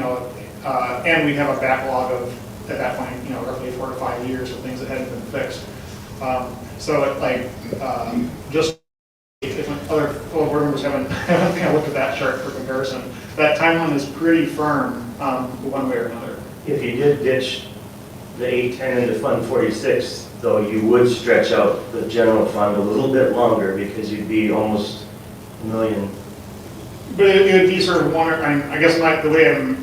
we have a backlog of, at that point, roughly 4 to 5 years of things that hadn't been fixed. Just if other fellow board members haven't kind of looked at that chart for comparison, that timeline is pretty firm one way or another. If you did ditch the 810 into Fund 46, though, you would stretch out the general fund a little bit longer because you'd be almost $1 million. But it would be sort of one, I guess the way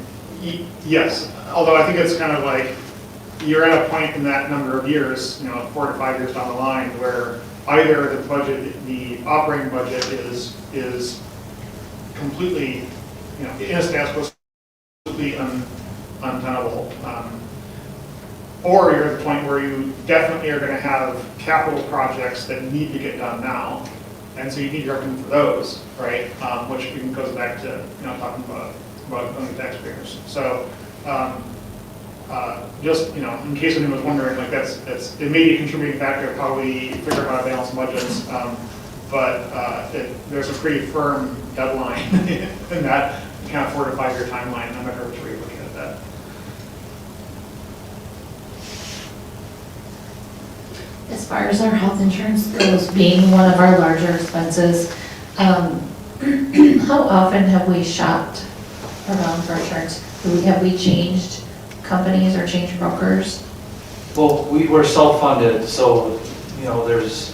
yes, although I think it's kind of like, you're at a point in that number of years, 4 to 5 years down the line, where either the operating budget is completely, in a status quo, completely untenable, or you're at the point where you definitely are going to have capital projects that need to get done now, and so you need revenue for those, right? Which even goes back to talking about owning taxpayers. So. Just in case anyone was wondering, like it may be a contributing factor of how we figure out how to balance budgets, but there's a pretty firm deadline in that kind of 4 to 5 year timeline, no matter which way you're looking at that. As far as our health insurance goes, being one of our larger expenses, how often have we shopped around for insurance? Have we changed companies or changed brokers? Well, we're self-funded, so there's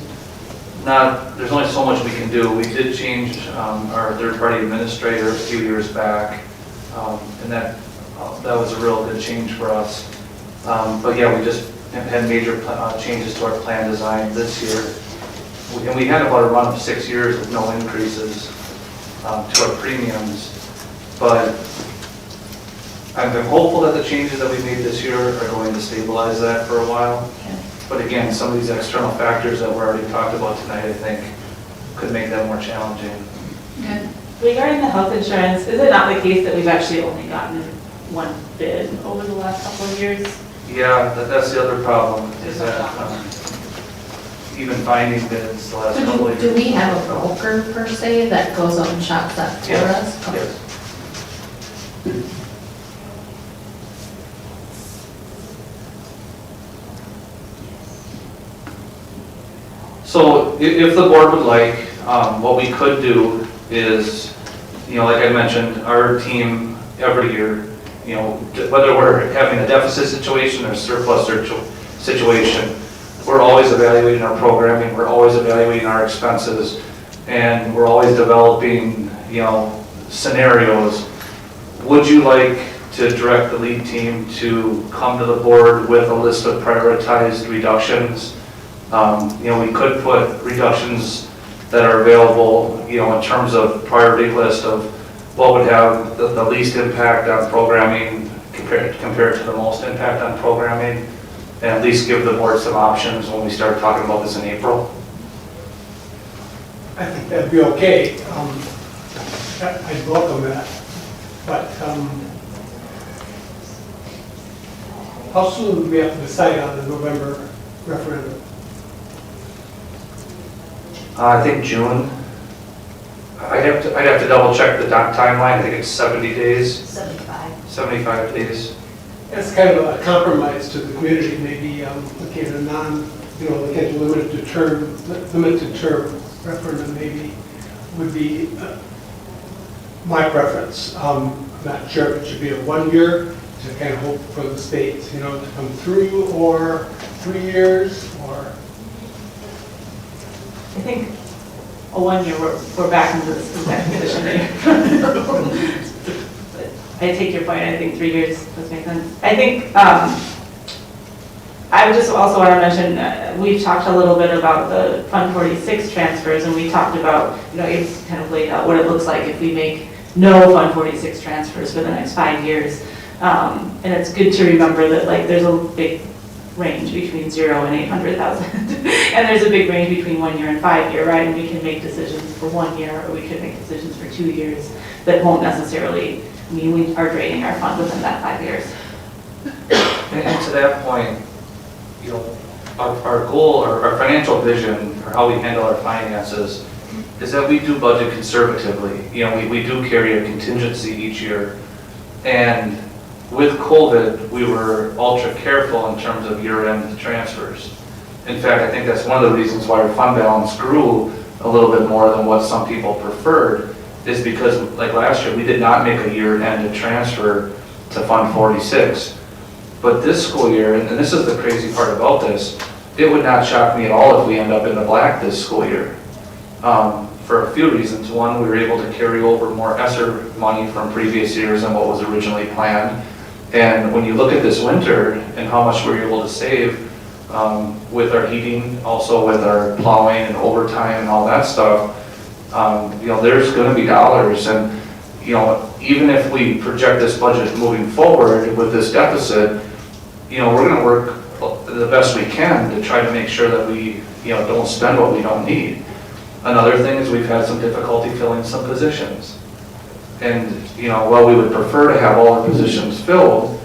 only so much we can do. We did change our third-party administrator a few years back, and that was a real good change for us. But yeah, we just have had major changes to our plan design this year, and we had about a run of 6 years with no increases to our premiums. But I'm hopeful that the changes that we made this year are going to stabilize that for a while. Okay. But again, some of these external factors that we're already talked about tonight, I think, could make that more challenging. Okay. Regarding the health insurance, is it not the case that we've actually only gotten one bid over the last couple of years? Yeah, that's the other problem, is that even finding bids the last couple of years. Do we have a broker per se that goes out and shops that for us? Okay. Yes. So if the board would like, what we could do is, like I mentioned, our team every year whether we're having a deficit situation or surplus situation, we're always evaluating our programming, we're always evaluating our expenses, and we're always developing, scenarios. Would you like to direct the lead team to come to the board with a list of prioritized reductions? We could put reductions that are available, in terms of priority list of what would have the least impact on programming compared to the most impact on programming, and at least give the board some options when we start talking about this in April. I think that'd be okay. I'd welcome that. But how soon do we have to decide on the November referendum? I think June. I'd have to double check the timeline. I think it's 70 days. 75 days. It's kind of a compromise to the community, maybe looking at a looking at limited term referendum maybe would be my preference. I'm not sure if it should be a 1 year to kind of hope for the state, to come through, or 3 years, or. I think a 1 year, we're back into this exact position there. I take your point. I think 3 years does make sense. I think I would just also want to mention, we've talked a little bit about the Fund 46 transfers, and we talked about, it's kind of laid out what it looks like if we make no Fund 46 transfers for the next 5 years. And it's good to remember that there's a big range between 0 and 800,000. And there's a big range between 1 year and 5 year, right? And we can make decisions for 1 year, or we could make decisions for 2 years that won't necessarily mean we are draining our fund within that 5 years. And to that point, our goal, or our financial vision, or how we handle our finances, is that we do budget conservatively. We do carry a contingency each year. And with COVID, we were ultra careful in terms of year-end transfers. In fact, I think that's one of the reasons why our fund balance grew a little bit more than what some people preferred, is because, like last year, we did not make a year-end transfer to Fund 46. But this school year, and this is the crazy part about this, it would not shock me at all if we end up in the black this school year. For a few reasons. One, we were able to carry over more ESSER money from previous years than what was originally planned. And when you look at this winter and how much we were able to save with our heating, also with our plowing and overtime and all that stuff, there's going to be dollars. And even if we project this budget moving forward with this deficit, we're going to work the best we can to try to make sure that we don't spend what we don't need. Another thing is we've had some difficulty filling some positions. And, while we would prefer to have all our positions filled,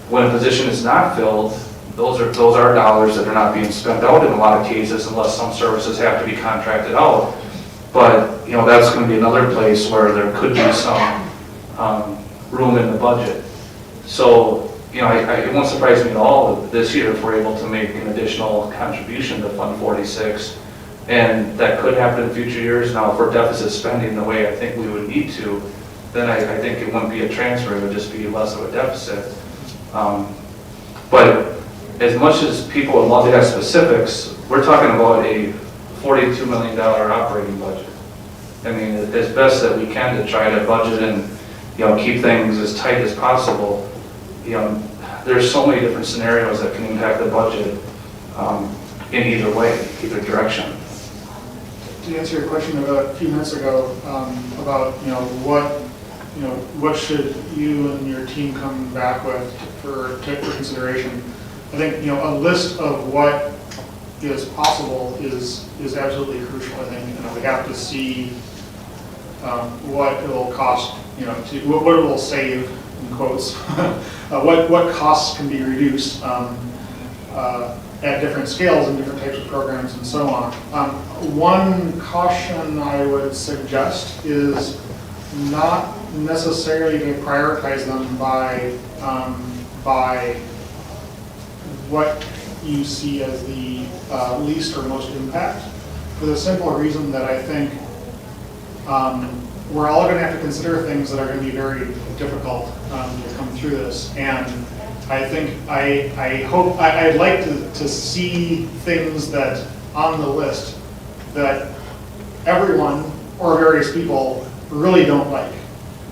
when a position is not filled, those are dollars that are not being spent out in a lot of cases unless some services have to be contracted out. But, that's going to be another place where there could be some room in the budget. So, it won't surprise me at all this year if we're able to make an additional contribution to Fund 46. And that could happen in future years. Now, if we're deficit spending the way I think we would need to, then I think it wouldn't be a transfer, it would just be less of a deficit. But as much as people would love to have specifics, we're talking about a $42 million operating budget. I mean, as best that we can to try to budget and keep things as tight as possible. There's so many different scenarios that can impact the budget in either way, either direction. To answer your question about a few minutes ago, about what should you and your team come back with for consideration, I think a list of what is possible is absolutely crucial. I think we have to see what it will cost, what it will save in quotes, what costs can be reduced at different scales and different types of programs and so on. One caution I would suggest is not necessarily to prioritize them by what you see as the least or most impact, for the simple reason that I think we're all going to have to consider things that are going to be very difficult to come through this. And I think, I'd like to see things that on the list that everyone or various people really don't like.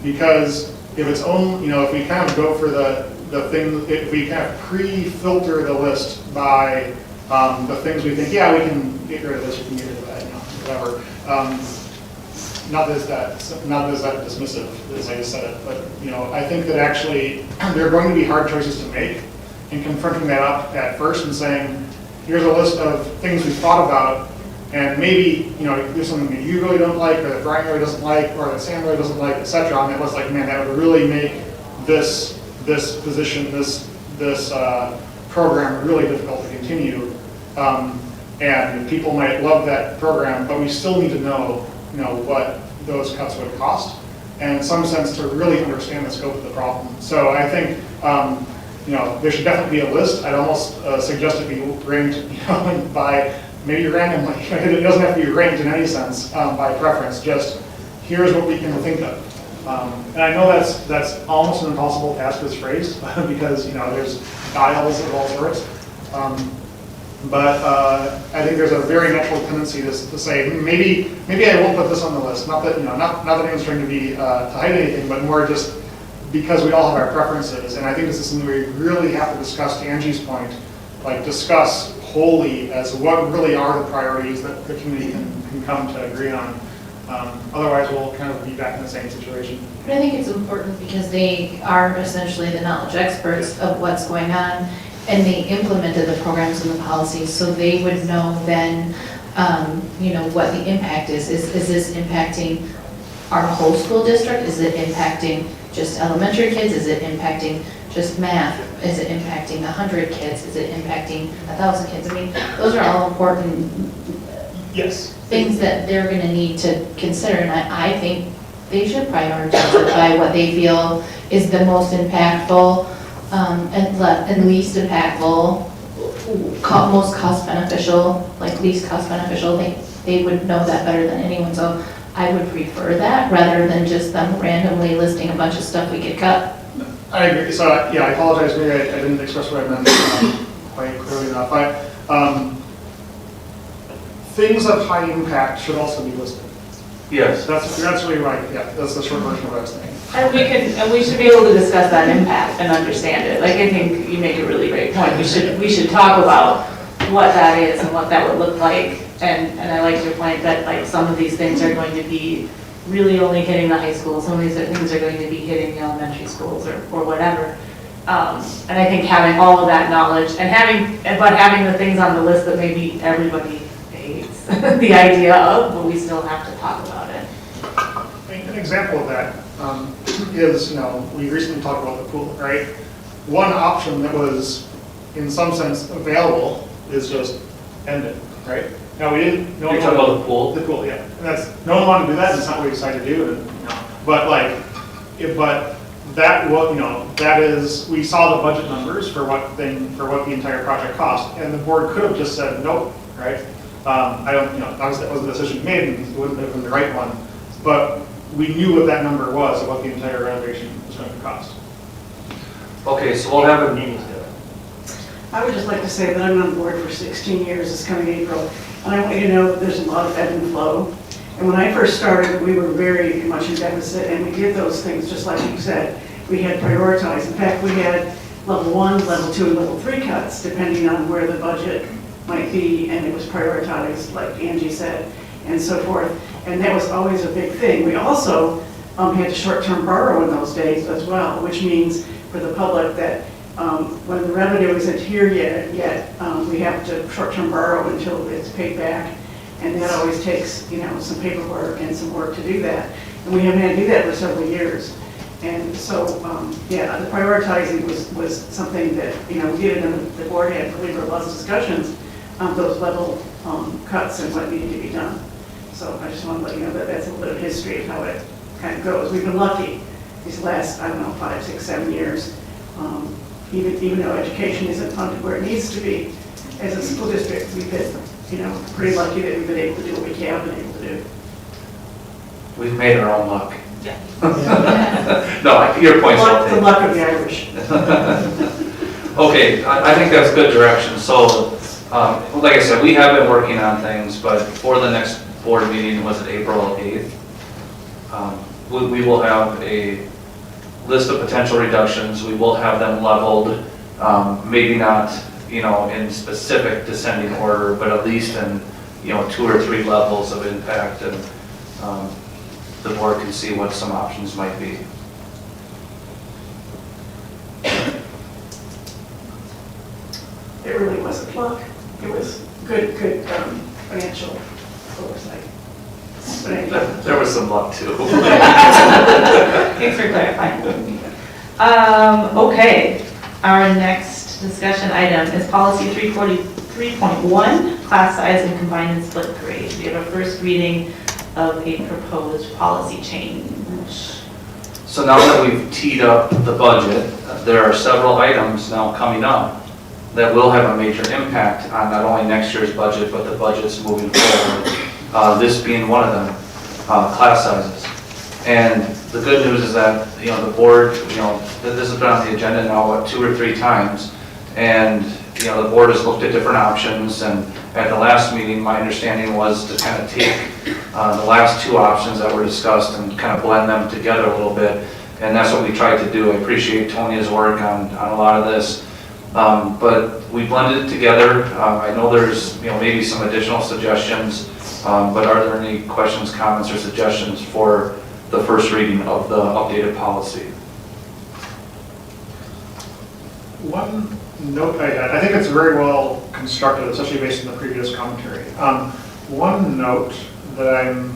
Because if it's only, if we kind of go for the thing, if we kind of pre-filter the list by the things we think, yeah, we can get rid of this, we can get rid of that, whatever. Not that dismissive, as I just said it, but I think that actually there are going to be hard choices to make, and confronting that up at first and saying, here's a list of things we've thought about, and maybe there's something that you really don't like, or that Brian really doesn't like, or that Sam really doesn't like, etc. And it was like, man, that would really make this position, this program really difficult to continue. And people might love that program, but we still need to know what those cuts would cost, and in some sense to really understand the scope of the problem. So I think there should definitely be a list. I'd almost suggest it be ranked by maybe randomly. It doesn't have to be ranked in any sense by preference. Just here's what we can think of. And I know that's almost an impossible task as phrased because there's dials of all sorts. But I think there's a very natural tendency to say maybe I won't put this on the list. Not that not that anyone's trying to be to hide anything, but more just because we all have our preferences. And I think this is something we really have to discuss. To Angie's point, like discuss wholly as what really are the priorities that the community can come to agree on. Otherwise, we'll kind of be back in the same situation. But I think it's important because they are essentially the knowledge experts of what's going on. And they implemented the programs and the policies, so they would know then, what the impact is. Is this impacting our whole school district? Is it impacting just elementary kids? Is it impacting just math? Is it impacting 100 kids? Is it impacting 1,000 kids? I mean, those are all important things that they're going to need to consider, and I think they should prioritize it by what they feel is the most impactful. And least impactful, most cost beneficial, least cost beneficial, they would know that better than anyone. So I would prefer that rather than just them randomly listing a bunch of stuff we could cut. I agree. So yeah, I apologize. Maybe I didn't express what I meant quite clearly enough. Things of high impact should also be listed. Yes. That's really right. Yeah, that's the short version of what I was saying. And we should be able to discuss that impact and understand it. I think you make a really great point. We should talk about what that is and what that would look like. And I like your point that some of these things are going to be really only hitting the high school. Some of these things are going to be hitting the elementary schools or whatever. And I think having all of that knowledge and having the things on the list that maybe everybody hates the idea of, but we still have to talk about it. An example of that is, we recently talked about the pool, right? One option that was, in some sense, available is just end it, right? Now we didn't. You're talking about the pool? The pool, yeah. And no one wanted to do that. And it's not what we decided to do. But that was, that is, we saw the budget numbers for what the entire project cost, and the board could have just said nope, right? Obviously that wasn't the decision made, and it wouldn't have been the right one. But we knew what that number was and what the entire renovation was going to cost. Okay, so we'll have a meeting. I would just like to say that I'm on board for 16 years this coming April, and I want you to know that there's a lot of ebb and flow. And when I first started, we were very much in deficit, and we did those things just like you said. We had prioritized. In fact, we had level 1, level 2, and level 3 cuts, depending on where the budget might be, and it was prioritized, like Angie said, and so forth. And that was always a big thing. We also had to short-term borrow in those days as well, which means for the public that when the revenue isn't here yet, we have to short-term borrow until it's paid back. And that always takes, some paperwork and some work to do that. And we haven't had to do that for several years. And so, the prioritizing was something that, we did, and the board had really robust discussions on those level cuts and what needed to be done. So I just want to let you know that that's a little bit of history of how it kind of goes. We've been lucky these last, 5, 6, 7 years, even though education isn't funded where it needs to be. As a school district, we've been, pretty lucky that we've been able to do what we have been able to do. We've made our own luck. Yeah. No, your point's well The taken. luck of the Irish. Okay, I think that's good direction. So, like I said, we have been working on things, but for the next board meeting, was it April 8th? We will have a list of potential reductions. We will have them leveled, maybe not, in specific descending order, but at least in, 2 or 3 levels of impact, and the board can see what some options might be. It really wasn't luck. It was good financial oversight. But anyway. There was some luck too. Thanks for clarifying. Okay, our next discussion item is policy 343.1, class size and combined and split grade. We have a first reading of a proposed policy change. So now that we've teed up the budget, there are several items now coming up that will have a major impact on not only next year's budget, but the budgets moving forward. This being one of them, class sizes. And the good news is that, the board, this has been on the agenda now, 2 or 3 times. And, the board has looked at different options. And at the last meeting, my understanding was to kind of take the last 2 options that were discussed and kind of blend them together a little bit. And that's what we tried to do. I appreciate Tonia's work on a lot of this. But we blended it together. I know there's, maybe some additional suggestions, but are there any questions, comments, or suggestions for the first reading of the updated policy? One note I had, I think it's very well constructed, especially based on the previous commentary. One note that I'm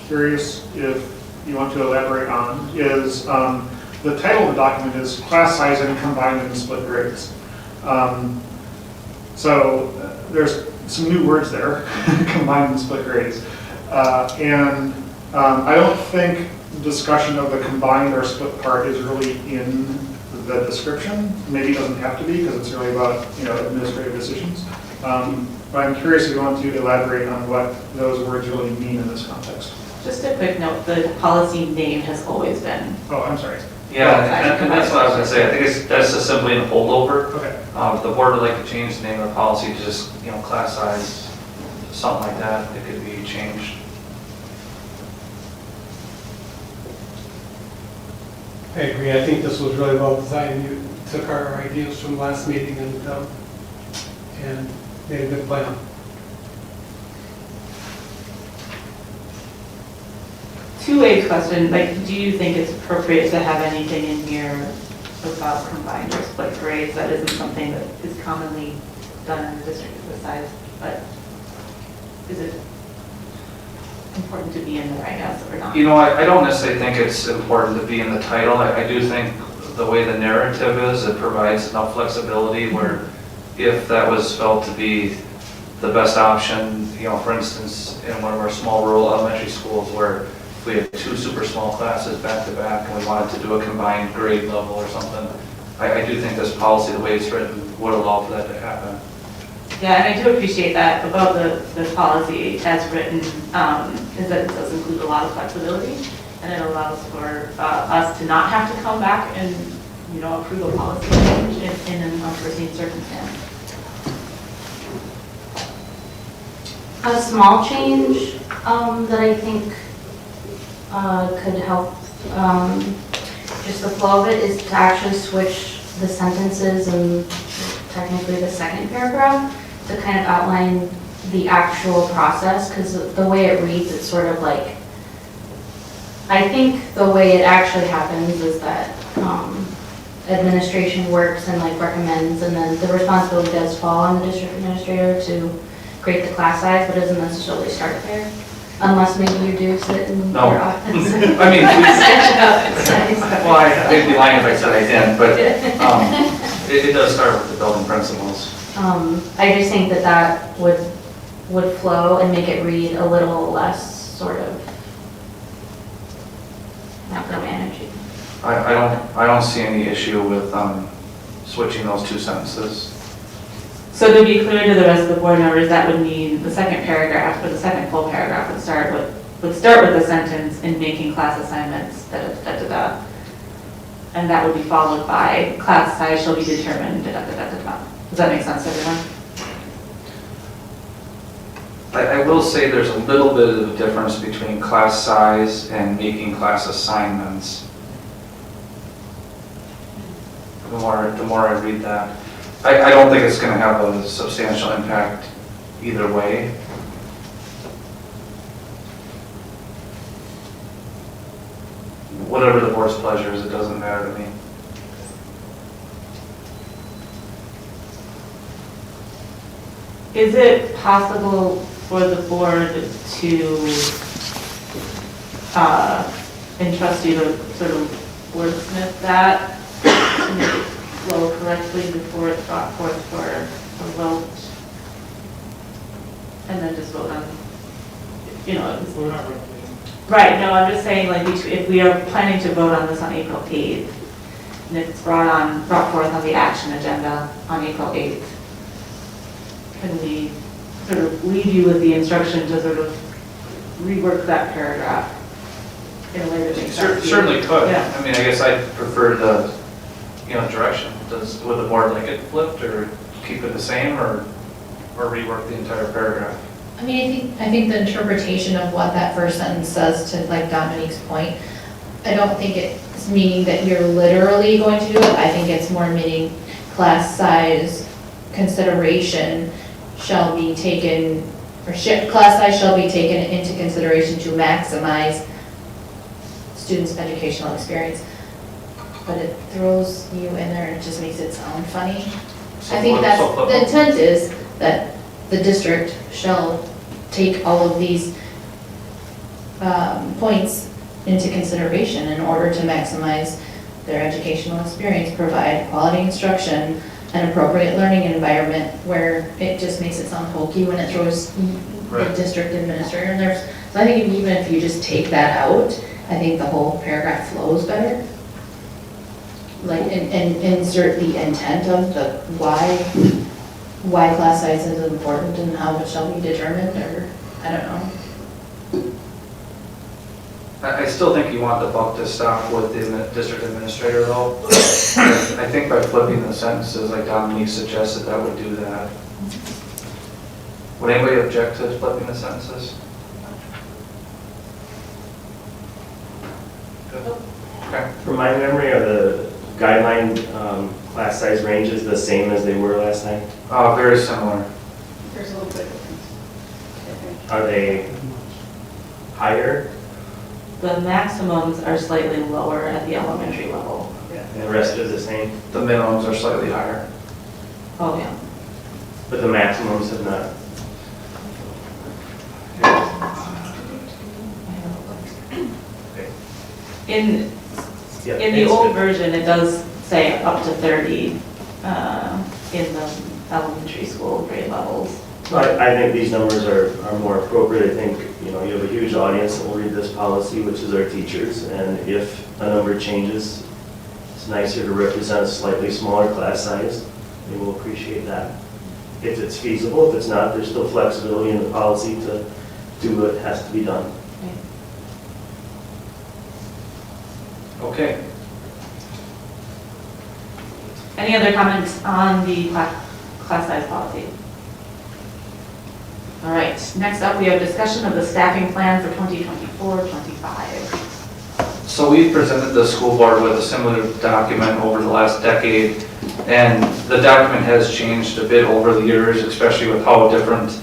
curious if you want to elaborate on is the title of the document is Class Size and Combined and Split Grades. So there's some new words there, combined and split grades. And I don't think discussion of the combined or split part is really in the description. Maybe it doesn't have to be because it's really about administrative decisions. But I'm curious if you want to elaborate on what those words really mean in this context. Just a quick note, the policy name has always been. Oh, I'm sorry. Yeah, and that's what I was going to say. I think that's just simply an holdover. Okay. If the board would like to change the name of the policy to just, class size, something like that, it could be changed. I agree. I think this was really well designed. You took our ideas from last meeting and made a good plan. Two-way question, do you think it's appropriate to have anything in here about combined or split grades? That isn't something that is commonly done in a district of this size, but is it important to be in there, I guess, or not? I don't necessarily think it's important to be in the title. I do think the way the narrative is, it provides enough flexibility where if that was felt to be the best option, for instance, in one of our small rural elementary schools where we had 2 super small classes back to back and we wanted to do a combined grade level or something, I do think this policy, the way it's written, would allow for that to happen. Yeah, and I do appreciate that about the policy as written, is that it does include a lot of flexibility, and it allows for us to not have to come back and, approve a policy change in an unforeseen circumstance. A small change that I think could help just the flow of it is to actually switch the sentences and technically the second paragraph to kind of outline the actual process, because the way it reads, it's sort of like, I think the way it actually happens is that administration works and recommends, and then the responsibility does fall on the district administrator to create the class size, but doesn't necessarily start there. Unless maybe you do sit in No. your office. I mean, well, I'd be lying if I said I didn't, but it does start with the building principles. I just think that would flow and make it read a little less sort of micromanaging. I don't see any issue with switching those 2 sentences. So to be clear to the rest of the board members, that would mean the second paragraph, or the second full paragraph would start with would start with the sentence, "in making class assignments, da, da, da, da, da." And that would be followed by, "class size shall be determined, da, da, da, da, da." Does that make sense to everyone? I will say there's a little bit of a difference between class size and making class assignments. The more I read that. I don't think it's going to have a substantial impact either way. Whatever the board's pleasure is, it doesn't matter to me. Is it possible for the board to entrust you to sort of wordsmith that to make it flow correctly before it's brought forth for a vote? And then just vote on, you know, We're not really. right, no, I'm just saying, like, if we are planning to vote on this on April 8th, and if it's brought forth on the action agenda on April 8th, can we sort of leave you with the instruction to sort of rework that paragraph in a way that makes sense? Certainly could. Yeah. I mean, I guess I'd prefer the, direction. Would the board like it flipped, or keep it the same, or rework the entire paragraph? I mean, I think the interpretation of what that first sentence says, to like Dominique's point, I don't think it's meaning that you're literally going to do it. I think it's more meaning class size consideration shall be taken, or class size shall be taken into consideration to maximize students' educational experience. But it throws you in there and it just makes it sound funny. I think that's, the intent is that the district shall take all of these points into consideration in order to maximize their educational experience, provide quality instruction, an appropriate learning environment, where it just makes it sound hokey when it throws the district administrator in there. So I think even if you just take that out, I think the whole paragraph flows better. Like, and insert the intent of the why class size is important and how it shall be determined, or, I don't know. I still think you want the buck to stop with the district administrator, though. I think by flipping the sentences, like Dominique suggested, that would do that. Would anybody object to flipping the sentences? Good. Okay. From my memory, are the guideline class size ranges the same as they were last time? Very similar. There's a little bit of difference. Are they higher? The maximums are slightly lower at the elementary level. And the rest are the same? The minimums are slightly higher. Oh, yeah. But the maximums have not? In Yeah, In the thanks. old version, it does say up to 30 in the elementary school grade levels. I think these numbers are more appropriate. I think, you have a huge audience that will read this policy, which is our teachers, and if a number changes, it's nicer to represent a slightly smaller class size. They will appreciate that. If it's feasible, if it's not, there's still flexibility in the policy to do what has to be done. Okay. Any other comments on the class size policy? All right, next up, we have discussion of the staffing plan for 2024-25. So we presented the school board with a similar document over the last decade, and the document has changed a bit over the years, especially with how different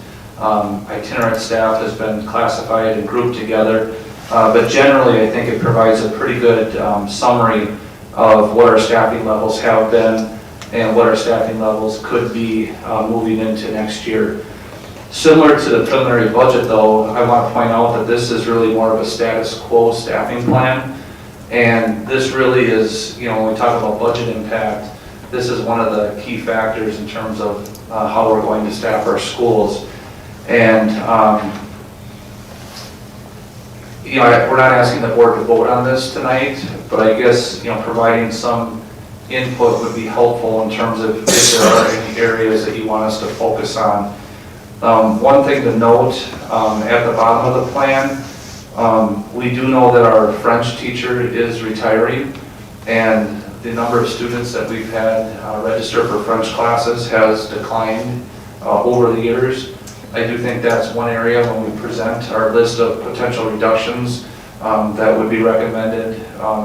itinerant staff has been classified and grouped together. But generally, I think it provides a pretty good summary of what our staffing levels have been and what our staffing levels could be moving into next year. Similar to the preliminary budget, though, I want to point out that this is really more of a status quo staffing plan. And this really is, when we talk about budget impact, this is one of the key factors in terms of how we're going to staff our schools. And we're not asking the board to vote on this tonight, but I guess, providing some input would be helpful in terms of if there are any areas that you want us to focus on. One thing to note, at the bottom of the plan, We do know that our French teacher is retiring, and the number of students that we've had register for French classes has declined over the years. I do think that's one area when we present our list of potential reductions that would be recommended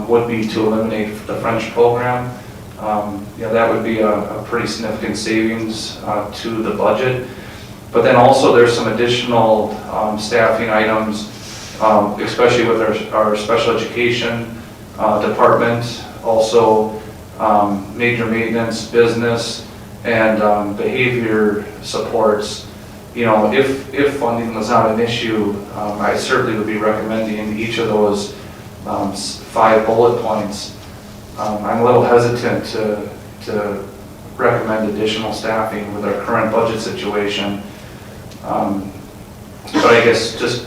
would be to eliminate the French program. That would be a pretty significant savings to the budget. But then also there's some additional staffing items, especially with our special education department, also major maintenance, business, and behavior supports. If funding was not an issue, I certainly would be recommending each of those 5 bullet points. I'm a little hesitant to recommend additional staffing with our current budget situation. But I guess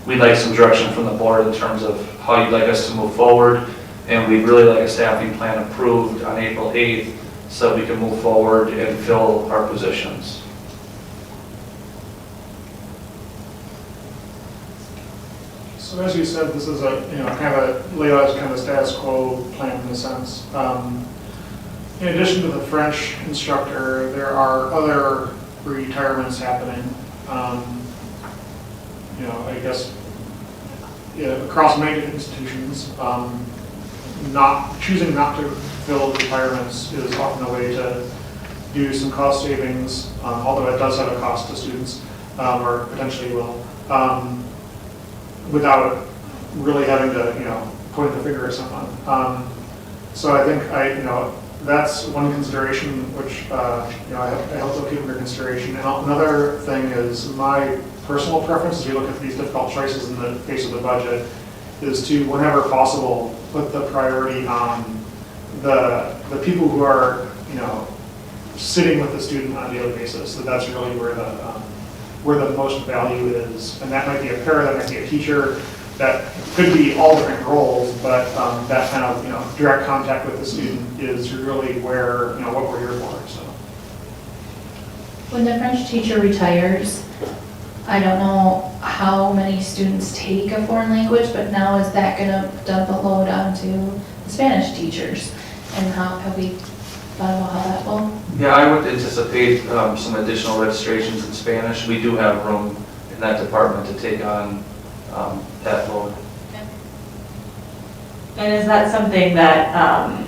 we'd like some direction from the board in terms of how you'd like us to move forward, and we'd really like a staffing plan approved on April 8th so we can move forward and fill our positions. So as you said, this is kind of laid out as kind of a status quo plan in a sense. In addition to the French instructor, there are other retirements happening. I guess across many institutions, choosing not to fill retirements is often a way to do some cost savings, although it does have a cost to students, or potentially will, without really having to, point the finger at someone. So I think that's one consideration which I hope they'll keep under consideration. And another thing is my personal preference as we look at these difficult choices in the face of the budget is to, whenever possible, put the priority on the people who are sitting with the student on a daily basis. So that's really where the most value is, and that might be a para, that might be a teacher, that could be all different roles, but that kind of direct contact with the student is really where what we're here for. So When the French teacher retires, I don't know how many students take a foreign language, but now is that going to dump a load onto the Spanish teachers? And how have we thought about how that will? Yeah, I would anticipate some additional registrations in Spanish. We do have room in that department to take on that load. And is that something that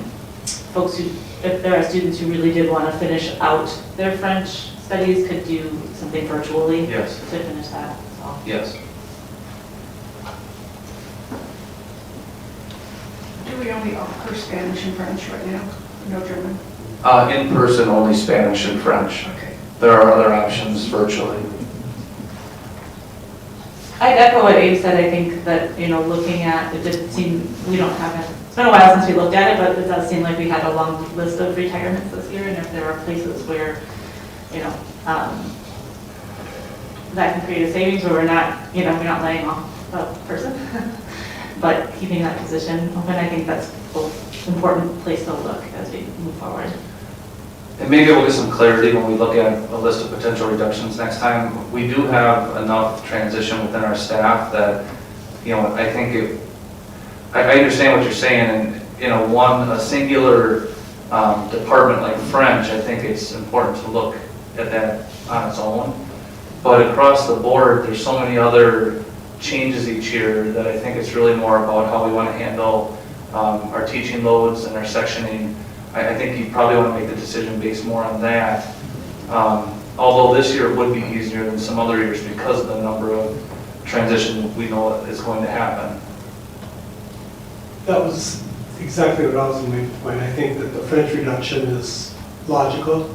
folks who, if there are students who really did want to finish out their French studies, could do something virtually? Yes. To finish that, so. Yes. Do we only offer Spanish and French right now? No German? In person, only Spanish and French. Okay. There are other options virtually. I'd echo what Abe said. I think that, looking at, it did seem, we don't have it. It's been a while since we looked at it, but it does seem like we had a long list of retirements this year, and if there are places where, that can create a savings where we're not, we're not laying off a person, but keeping that position open, I think that's both an important place to look as we move forward. And maybe we'll get some clarity when we look at a list of potential reductions next time. We do have enough transition within our staff that, I think I understand what you're saying, and a singular department like French, I think it's important to look at that on its own. But across the board, there's so many other changes each year that I think it's really more about how we want to handle our teaching loads and our sectioning. I think you probably want to make the decision based more on that. Although this year would be easier than some other years because of the number of transition we know is going to happen. That was exactly what I was going to make the point. I think that the French reduction is logical.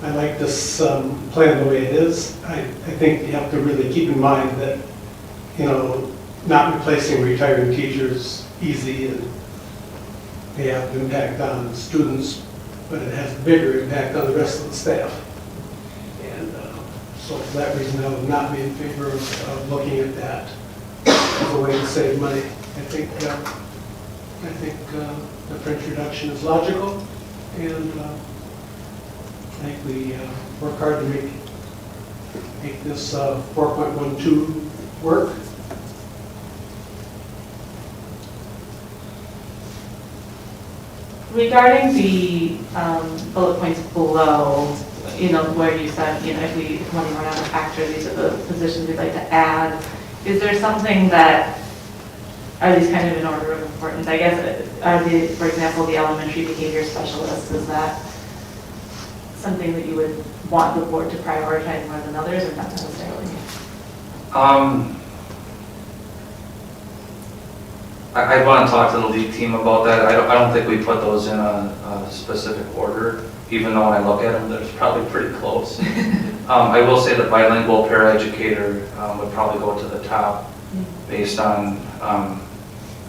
I like this plan the way it is. I think you have to really keep in mind that, not replacing retiring teachers easy and may have an impact on students, but it has a bigger impact on the rest of the staff. And so for that reason, I would not be in favor of looking at that as a way to save money. I think the French reduction is logical, and I think we work hard to make this 4.12 work. Regarding the bullet points below, where you said, if money were not a factor, these are the positions we'd like to add. Is there something that, are these kind of in order of importance? I guess, for example, the elementary behavior specialist, is that something that you would want the board to prioritize more than others, or not necessarily? I'd want to talk to the league team about that. I don't think we put those in a specific order, even though when I look at them, they're probably pretty close. I will say the bilingual paraeducator would probably go to the top based on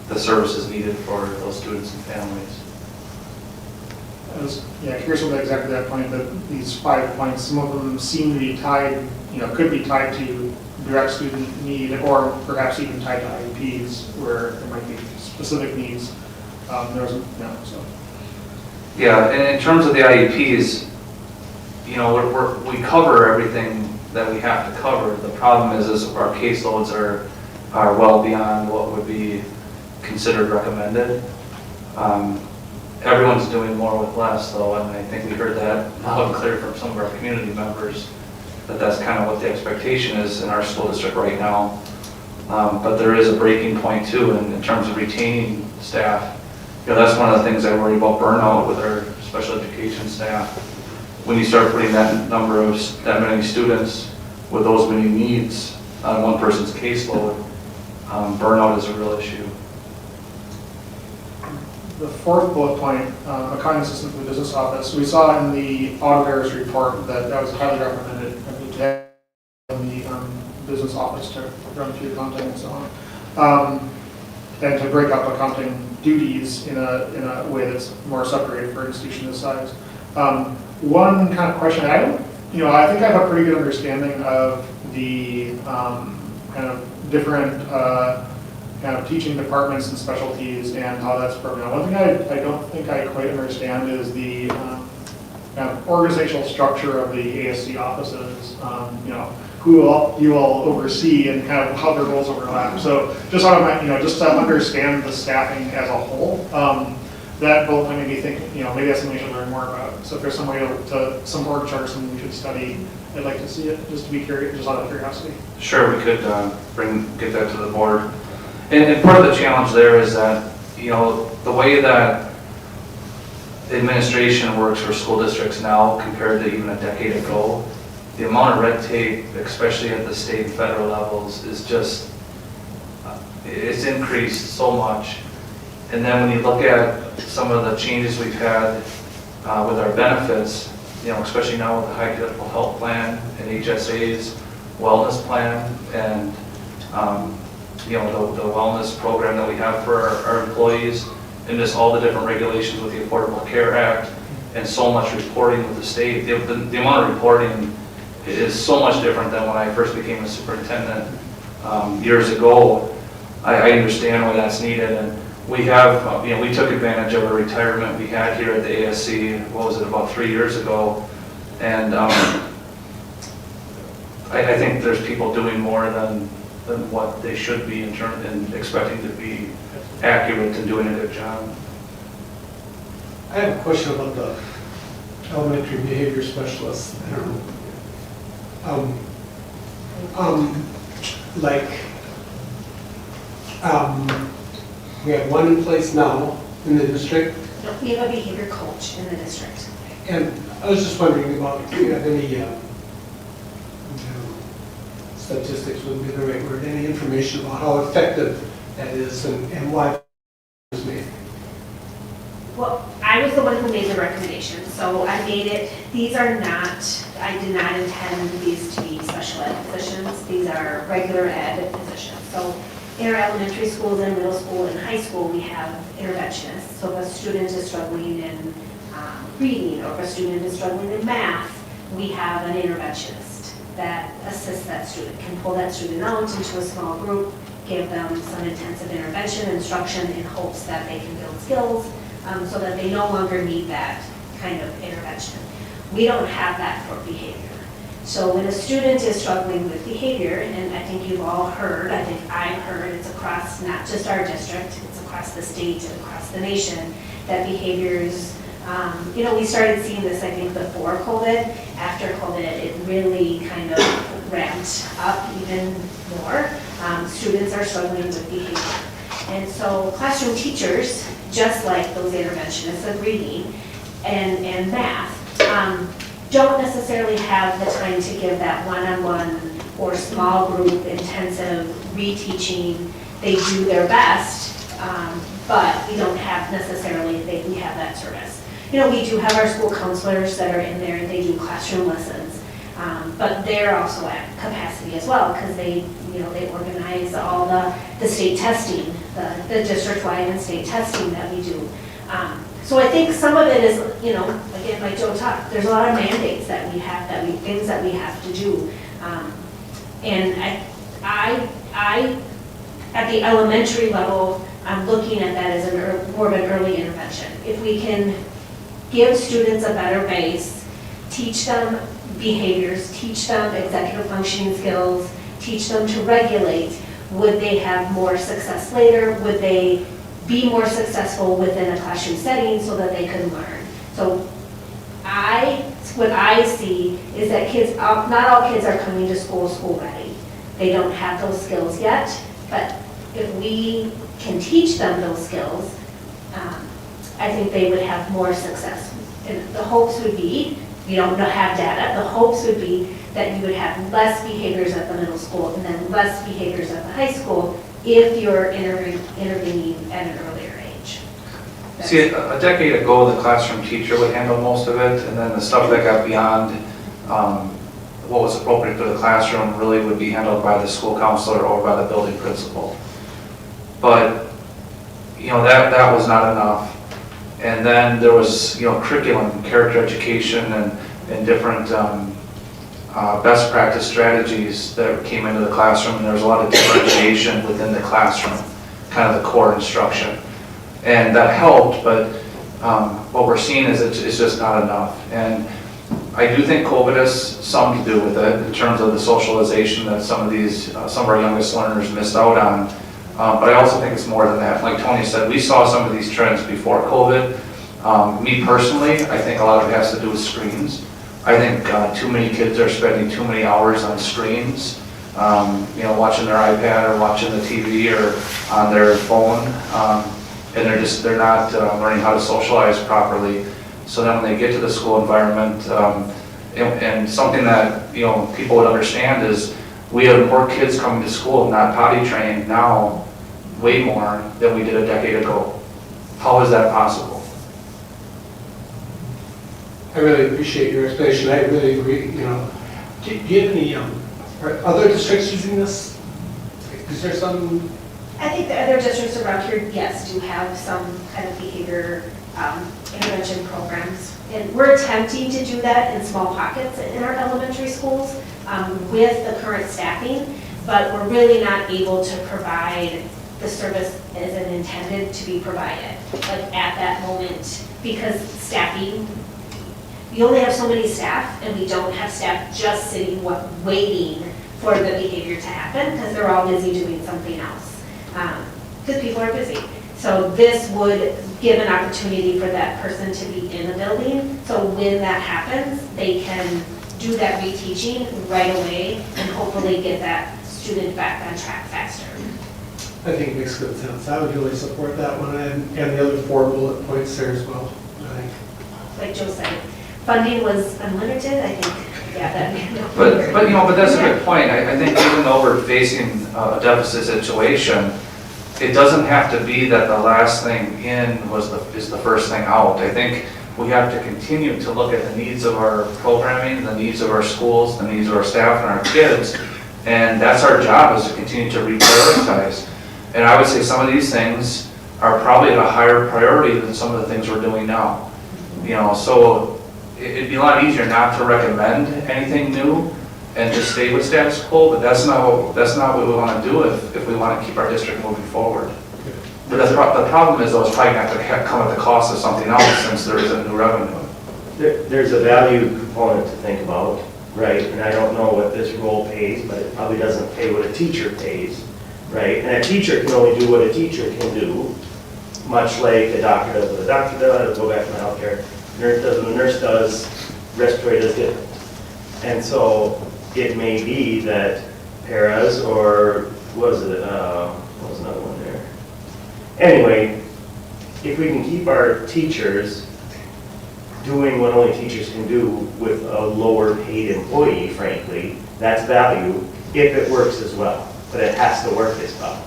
the services needed for those students and families. I was, curious about exactly that point, that these 5 points, some of them seem to be tied, could be tied to direct student need, or perhaps even tied to IEPs, where there might be specific needs. There was, so. Yeah, and in terms of the IEPs, we cover everything that we have to cover. The problem is our caseloads are well beyond what would be considered recommended. Everyone's doing more with less, though, and I think we heard that loud and clear from some of our community members, that that's kind of what the expectation is in our school district right now. But there is a breaking point, too, in terms of retaining staff. That's one of the things I worry about burnout with our special education staff. When you start putting that many students with those many needs on one person's caseload, burnout is a real issue. The fourth bullet point, accounting assistant for the business office, we saw in the auditor's report that was highly recommended to have in the business office to run through accounting and so on, and to break up accounting duties in a way that's more separated for an institution this size. One kind of question, I think I have a pretty good understanding of the kind of different kind of teaching departments and specialties and how that's broken down. One thing I don't think I quite understand is the kind of organizational structure of the ASC offices, who you all oversee and kind of how their roles overlap. So just just to understand the staffing as a whole, that both made me think, maybe that's something we should learn more about. So if there's some way some org chart, something we should study, I'd like to see it, just to be curious, just out of curiosity. Sure, we could get that to the board. And part of the challenge there is that, the way that administration works for school districts now compared to even a decade ago, the amount of red tape, especially at the state and federal levels, is just, it's increased so much. And then when you look at some of the changes we've had with our benefits, especially now with the high deductible health plan and HSA's wellness plan, and the wellness program that we have for our employees, and just all the different regulations with the Affordable Care Act, and so much reporting with the state. The amount of reporting is so much different than when I first became a superintendent years ago. I understand why that's needed, and we have, we took advantage of a retirement we had here at the ASC, about 3 years ago, and I think there's people doing more than what they should be in expecting to be accurate and doing a good job. I have a question about the elementary behavior specialist. We have one in place now in the district. We have a behavior coach in the district. And I was just wondering about if you have any statistics wouldn't be the right word, any information about how effective that is and why it was made. Well, I was the one who made the recommendation, so I made it. These are not, I did not intend these to be special ed positions. These are regular ed positions. So in our elementary schools and middle school and high school, we have interventionists. So if a student is struggling in reading, or if a student is struggling in math, we have an interventionist that assists that student, can pull that student out into a small group, give them some intensive intervention instruction in hopes that they can build skills so that they no longer need that kind of intervention. We don't have that for behavior. So when a student is struggling with behavior, and I think you've all heard, I think I've heard, it's across not just our district, it's across the state and across the nation, that behaviors, we started seeing this, I think, before COVID. After COVID, it really kind of ramped up even more. Students are struggling with behavior. And so classroom teachers, just like those interventionists of reading and math, don't necessarily have the time to give that one-on-one or small group intensive reteaching. They do their best, but we don't have necessarily, we have that service. We do have our school counselors that are in there and they do classroom lessons, but they're also at capacity as well because they organize all the state testing, the district-wide and state testing that we do. So I think some of it is, again, like Joe talked, there's a lot of mandates that we have, things that we have to do. And I, at the elementary level, I'm looking at that as more of an early intervention. If we can give students a better base, teach them behaviors, teach them executive functioning skills, teach them to regulate, would they have more success later? Would they be more successful within a classroom setting so that they could learn? So what I see is that kids, not all kids are coming to school ready. They don't have those skills yet, but if we can teach them those skills, I think they would have more success. And the hopes would be, we don't have data, the hopes would be that you would have less behaviors at the middle school and then less behaviors at the high school if you're intervening at an earlier age. See, a decade ago, the classroom teacher would handle most of it, and then the stuff that got beyond what was appropriate for the classroom really would be handled by the school counselor or by the building principal. But, that was not enough. And then there was, curriculum, character education, and different best practice strategies that came into the classroom, and there was a lot of differentiation within the classroom, kind of the core instruction. And that helped, but what we're seeing is it's just not enough. And I do think COVID has something to do with it in terms of the socialization that some of our youngest learners missed out on. But I also think it's more than that. Like Tony said, we saw some of these trends before COVID. Me personally, I think a lot of it has to do with screens. I think too many kids are spending too many hours on screens, watching their iPad or watching the TV or on their phone, and they're not learning how to socialize properly. So then when they get to the school environment, and something that people would understand is we have more kids coming to school not potty trained now, way more than we did a decade ago. How is that possible? I really appreciate your explanation. I really agree. Do you have any are other districts using this? Is there some? I think the other districts around here, yes, do have some kind of behavior intervention programs. And we're attempting to do that in small pockets in our elementary schools with the current staffing, but we're really not able to provide the service as it intended to be provided, like at that moment, because staffing, we only have so many staff, and we don't have staff just sitting waiting for the behavior to happen, because they're all busy doing something else, because people are busy. So this would give an opportunity for that person to be in the building, so when that happens, they can do that reteaching right away and hopefully get that student back on track faster. I think it makes good sense. I would really support that one and the other 4 bullet points there as well, I think. Like Joe said, funding was unlimited, I think, yeah, that. But that's a good point. I think even though we're facing a deficit situation, it doesn't have to be that the last thing in is the first thing out. I think we have to continue to look at the needs of our programming, the needs of our schools, the needs of our staff and our kids, and that's our job, is to continue to reprioritize. And I would say some of these things are probably at a higher priority than some of the things we're doing now. So it'd be a lot easier not to recommend anything new and just stay with status quo, but that's not what we want to do if we want to keep our district moving forward. But the problem is, though, it's probably not going to come at the cost of something else, since there is a new revenue. There's a value component to think about, right? And I don't know what this role pays, but it probably doesn't pay what a teacher pays, right? And a teacher can only do what a teacher can do, much like a doctor does what a doctor does, go back to my healthcare, nurse does what a nurse does, respiratory does different. And so it may be that paras or, what was another one there? Anyway, if we can keep our teachers doing what only teachers can do with a lower paid employee, frankly, that's value if it works as well. But it has to work as well.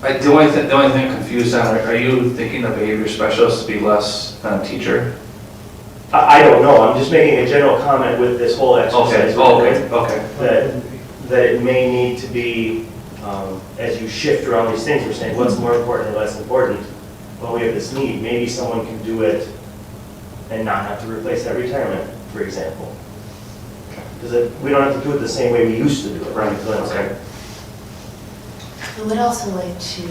The only thing I'm confused on, are you thinking the behavior specialist to be less than a teacher? I don't know, I'm just making a general comment with this whole exercise. Okay. That it may need to be, as you shift around these things, we're saying what's more important and less important. Well, we have this need, maybe someone can do it and not have to replace that retirement, for example. Because we don't have to do it the same way we used to do it, right? Okay. I would also like to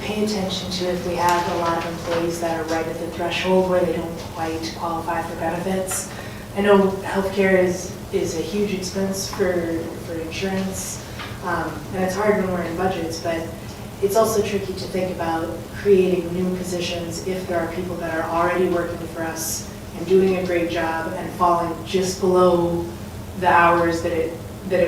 pay attention to if we have a lot of employees that are right at the threshold where they don't quite qualify for benefits. I know healthcare is a huge expense for insurance, and it's hard when we're in budgets, but it's also tricky to think about creating new positions if there are people that are already working for us and doing a great job and falling just below the hours that it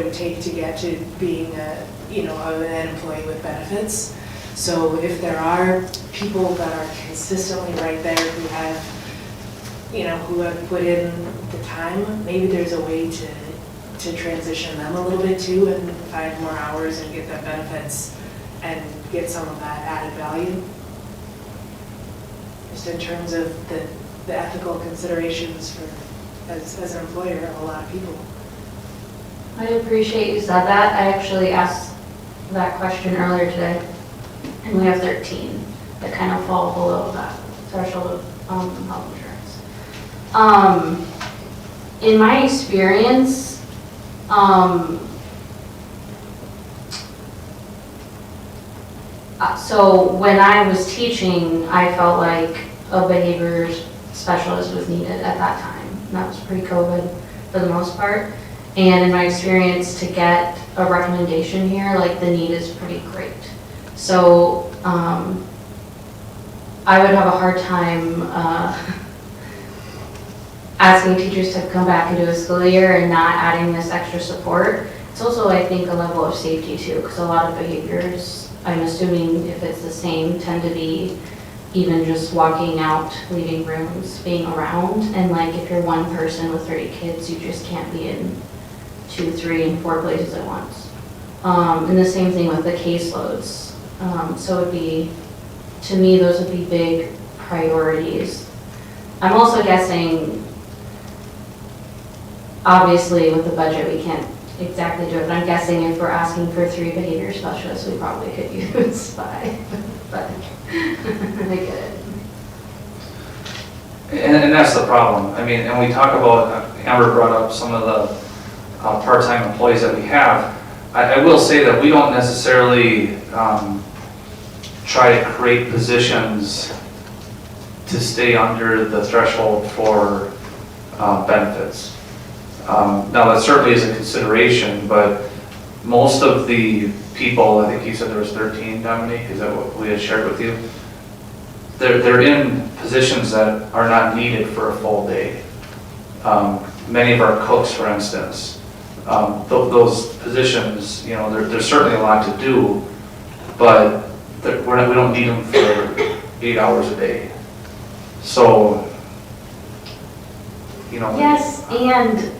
would take to get to being an employee with benefits. So if there are people that are consistently right there who have put in the time, maybe there's a way to transition them a little bit too and find more hours and get them benefits and get some of that added value. Just in terms of the ethical considerations for, as an employer, of a lot of people. I appreciate you said that. I actually asked that question earlier today, and we have 13 that kind of fall below that threshold of health insurance. In my experience, so when I was teaching, I felt like a behavior specialist was needed at that time. And that was pre-COVID for the most part. And in my experience, to get a recommendation here, like the need is pretty great. So I would have a hard time asking teachers to come back and do a school year and not adding this extra support. It's also, I think, a level of safety too, because a lot of behaviors, I'm assuming if it's the same, tend to be even just walking out, leaving rooms, being around. And like if you're one person with 30 kids, you just can't be in 2, 3, and 4 places at once. And the same thing with the caseloads. So it'd be, to me, those would be big priorities. I'm also guessing, obviously with the budget we can't exactly do it, but I'm guessing if we're asking for 3 behavior specialists, we probably could use 5, but I get it. And that's the problem. I mean, and we talk about, Amber brought up some of the part-time employees that we have. I will say that we don't necessarily try to create positions to stay under the threshold for benefits. Now that certainly is a consideration, but most of the people, I think you said there was 13, Dominique, is that what we had shared with you? They're in positions that are not needed for a full day. Many of our cooks, for instance, those positions, there's certainly a lot to do, but we don't need them for 8 hours a day. So, Yes, and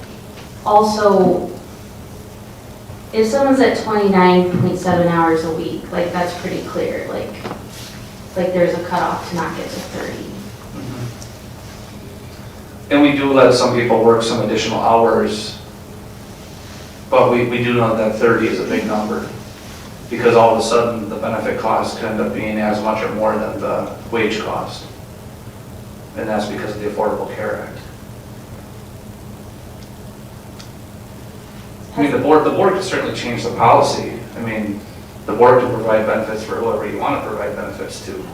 also, if someone's at 29.7 hours a week, like that's pretty clear, like there's a cutoff to not get to 30. and we do let some people work some additional hours, but we do know that 30 is a big number, because all of a sudden the benefit cost could end up being as much or more than the wage cost. And that's because of the Affordable Care Act. I mean, the board can certainly change the policy. I mean, the board can provide benefits for whoever you want to provide benefits to.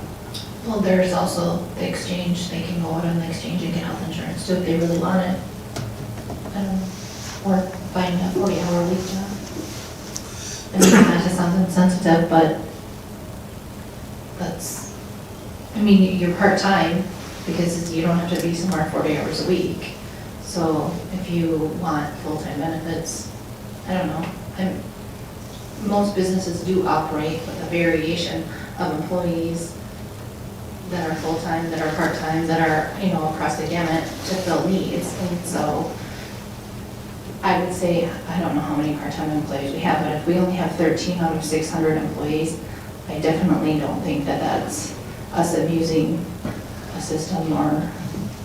Well, there's also the exchange, they can go out on the exchange and get health insurance too if they really want it. Or find a 40-hour week job. and it kind of sounds insensitive, but that's, I mean, you're part-time because you don't have to be somewhere 40 hours a week. So if you want full-time benefits, I don't know. Most businesses do operate with a variation of employees that are full-time, that are part-time, that are, you know, across the gamut to fill needs. And so I would say, I don't know how many part-time employees we have, but if we only have 13 out of 600 employees, I definitely don't think that that's us abusing a system or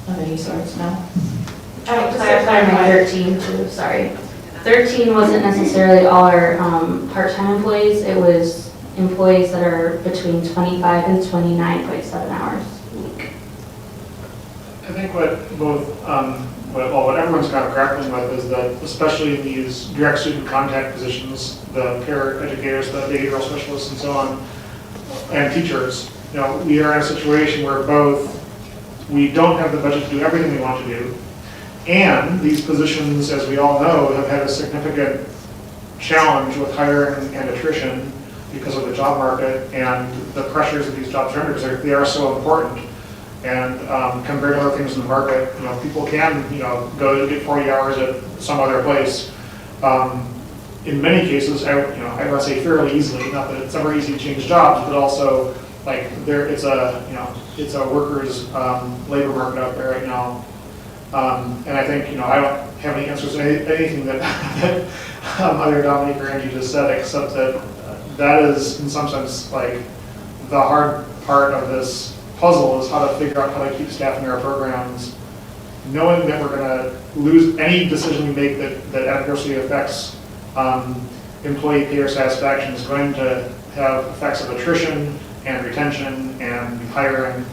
of any sorts, no. Just to clarify my 13 too, sorry. 13 wasn't necessarily all our part-time employees, it was employees that are between 25 and 29.7 hours a week. I think what both, what everyone's kind of grappling with is that, especially in these direct student contact positions, the peer educators, the behavioral specialists and so on, and teachers, you know, we are in a situation where both we don't have the budget to do everything we want to do, and these positions, as we all know, have had a significant challenge with hiring and attrition because of the job market and the pressures that these jobs are under, because they are so important and compared to other things in the market, you know, people can, you know, go to get 40 hours at some other place. In many cases, I want to say fairly easily, not that it's ever easy to change jobs, but also like it's a workers' labor market out there right now. And I think, you know, I don't have any answers to anything that either Dominique or Angie just said, except that that is, in some sense, like the hard part of this puzzle is how to figure out how to keep staffing our programs, knowing that we're going to lose any decision we make that adversely affects employee payer satisfaction is going to have effects of attrition and retention and hiring.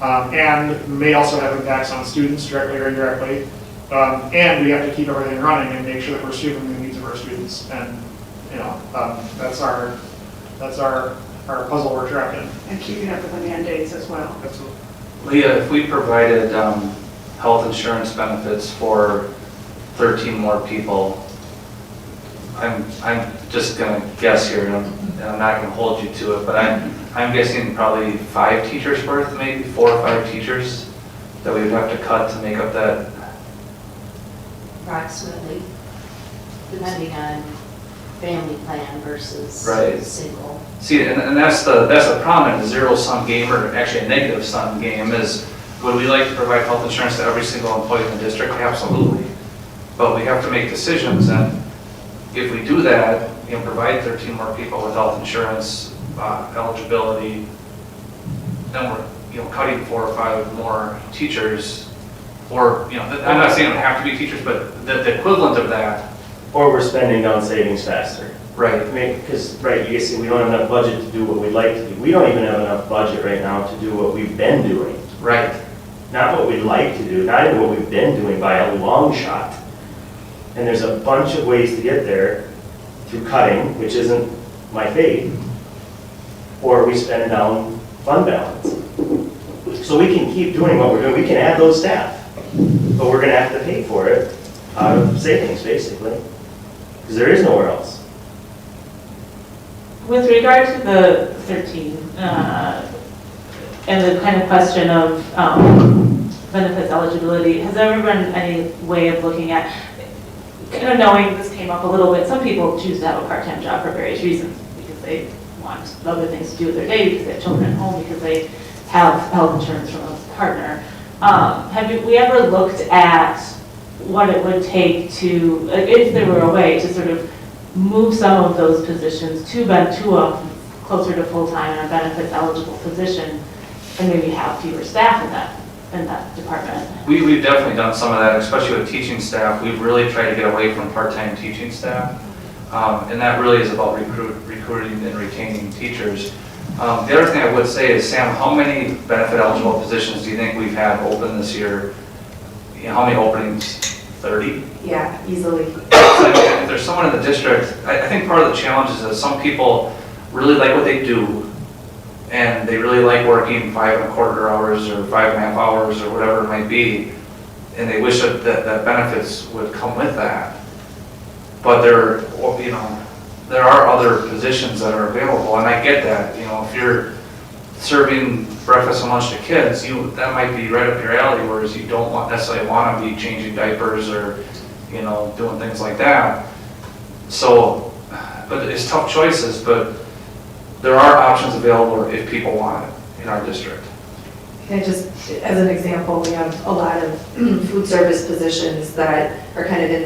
And may also have impacts on students directly or indirectly. And we have to keep everything running and make sure that we're serving the needs of our students. And you know, that's our puzzle we're trapped in. And keeping up with the mandates as well. Absolutely. Leah, if we provided health insurance benefits for 13 more people, I'm just gonna guess here, and I'm not gonna hold you to it, but I'm guessing probably 5 teachers worth, maybe 4 or 5 teachers that we would have to cut to make up that. Approximately, depending on family plan versus Right. single. See, and that's the problem in a zero-sum game, or actually a negative-sum game, is would we like to provide health insurance to every single employee in the district? Absolutely. But we have to make decisions, and if we do that, you know, provide 13 more people with health insurance eligibility, then we're, you know, cutting 4 or 5 more teachers, or, you know, I'm not saying it would have to be teachers, but the equivalent of that. Or we're spending down savings faster. Right. I mean, because, right, you see, we don't have enough budget to do what we'd like to do. We don't even have enough budget right now to do what we've been doing. Right. Not what we'd like to do, not even what we've been doing by a long shot. And there's a bunch of ways to get there through cutting, which isn't my fate, or we spend down fund balance. So we can keep doing what we're doing. We can add those staff, but we're going to have to pay for it out of savings, basically, because there is nowhere else. With regard to the 13, and the kind of question of benefits eligibility, has there ever been any way of looking at, kind of knowing this came up a little bit, some people choose to have a part-time job for various reasons, because they want other things to do with their day, because they have children at home, because they have health insurance from a partner. Have we ever looked at what it would take to, if there were a way to sort of move some of those positions to a closer to full-time and a benefits eligible position, and maybe have fewer staff in that department? We've definitely done some of that, especially with teaching staff. We've really tried to get away from part-time teaching staff, and that really is about recruiting and retaining teachers. The other thing I would say is, Sam, how many benefit eligible positions do you think we've had open this year? You know, how many openings? 30? Yeah, easily. If there's someone in the district, I think part of the challenge is that some people really like what they do, and they really like working 5.25 hours or 5.5 hours or whatever it might be, and they wish that benefits would come with that. But they're there are other positions that are available, and I get that, you know, if you're serving breakfast and lunch to kids, that might be right up your alley, whereas you don't necessarily want to be changing diapers or, you know, doing things like that. So, but it's tough choices, but there are options available if people want it in our district. And just as an example, we have a lot of food service positions that are kind of in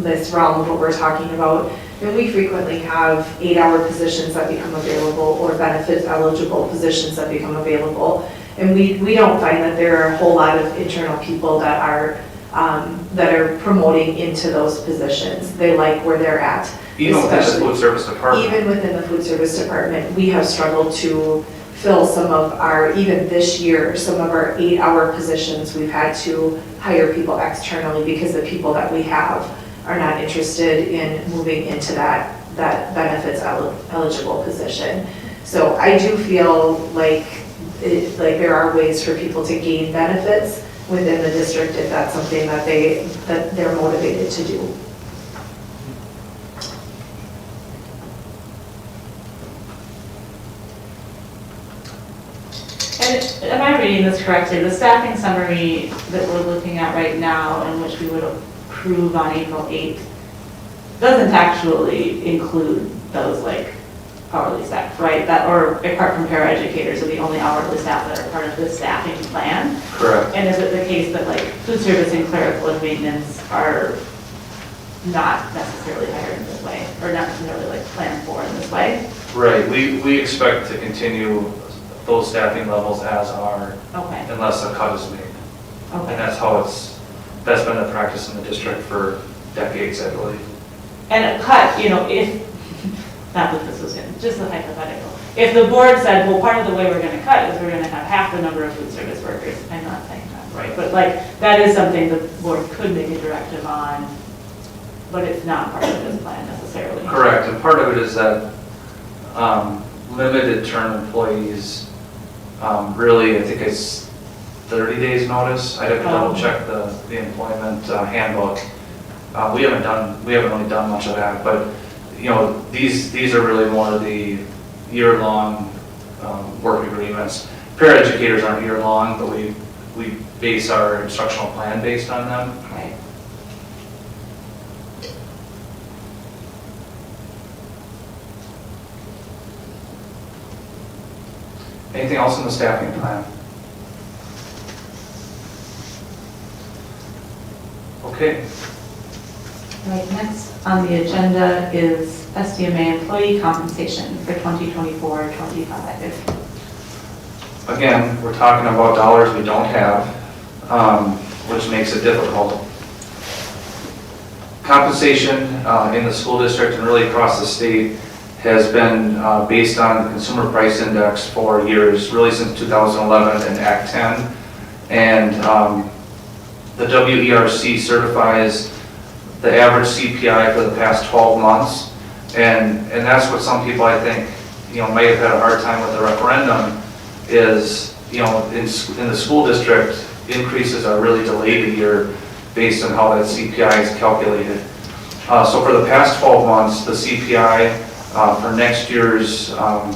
this realm of what we're talking about. And we frequently have 8-hour positions that become available or benefits eligible positions that become available. And we don't find that there are a whole lot of internal people that are promoting into those positions. They like where they're at. Even within the food service department. Even within the food service department, we have struggled to fill some of our, even this year, some of our 8-hour positions. We've had to hire people externally because the people that we have are not interested in moving into that benefits eligible position. So I do feel like there are ways for people to gain benefits within the district if that's something that they're motivated to do. And am I reading this correctly? The staffing summary that we're looking at right now, and which we would approve on April 8th, doesn't actually include those like hourly staff, right? That, or apart from paraeducators, are the only hourly staff that are part of the staffing plan? Correct. And is it the case that like food service and clerical and maintenance are not necessarily hired in this way, or not necessarily like planned for in this way? Right, we expect to continue those staffing levels as are, Okay. unless a cut is made. Okay. And that's been the practice in the district for decades, I believe. And a cut, you know, if, not that this was in, just a hypothetical. If the board said, well, part of the way we're gonna cut is we're gonna have half the number of food service workers, I'm not saying that, right? But like, that is something the board could make a directive on, but it's not part of this plan necessarily. Correct, and part of it is that limited term employees, really, I think it's 30 days notice. I'd have to double check the employment handbook. We haven't really done much of that, but you know, these are really more of the year-long work agreements. Paraeducators aren't year-long, but we base our instructional plan based on them. Right. Anything else in the staffing plan? Okay. Right, next on the agenda is SDMA employee compensation for 2024-25. Again, we're talking about dollars we don't have, which makes it difficult. Compensation in the school district and really across the state has been based on the Consumer Price Index for years, really since 2011 and Act 10. And the WERC certifies the average CPI for the past 12 months. And that's what some people, I think, you know, might have had a hard time with the referendum is, you know, in the school district, increases are really delayed a year based on how that CPI is calculated. So for the past 12 months, the CPI for next year's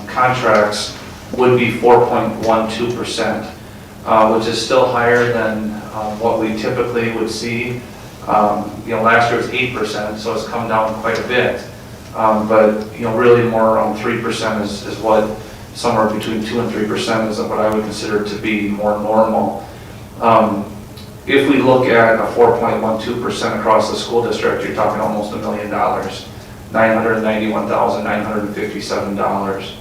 contracts would be 4.12%, which is still higher than what we typically would see. You know, last year was 8%, so it's come down quite a bit. But you know, really more around 3% is what, somewhere between 2 and 3% is what I would consider to be more normal. If we look at a 4.12% across the school district, you're talking almost $1 million, $991,957.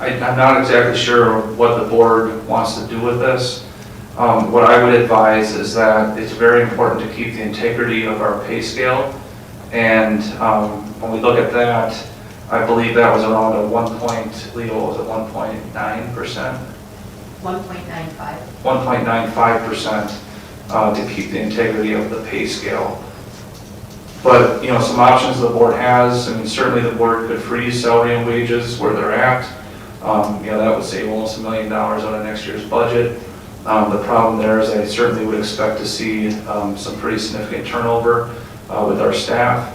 I'm not exactly sure what the board wants to do with this. What I would advise is that it's very important to keep the integrity of our pay scale. And when we look at that, I believe that was around a 1.9%? 1.95. 1.95% to keep the integrity of the pay scale. But, you know, some options the board has, I mean, certainly the board could freeze salary and wages where they're at. You know, that would save almost $1 million out of next year's budget. The problem there is I certainly would expect to see some pretty significant turnover with our staff.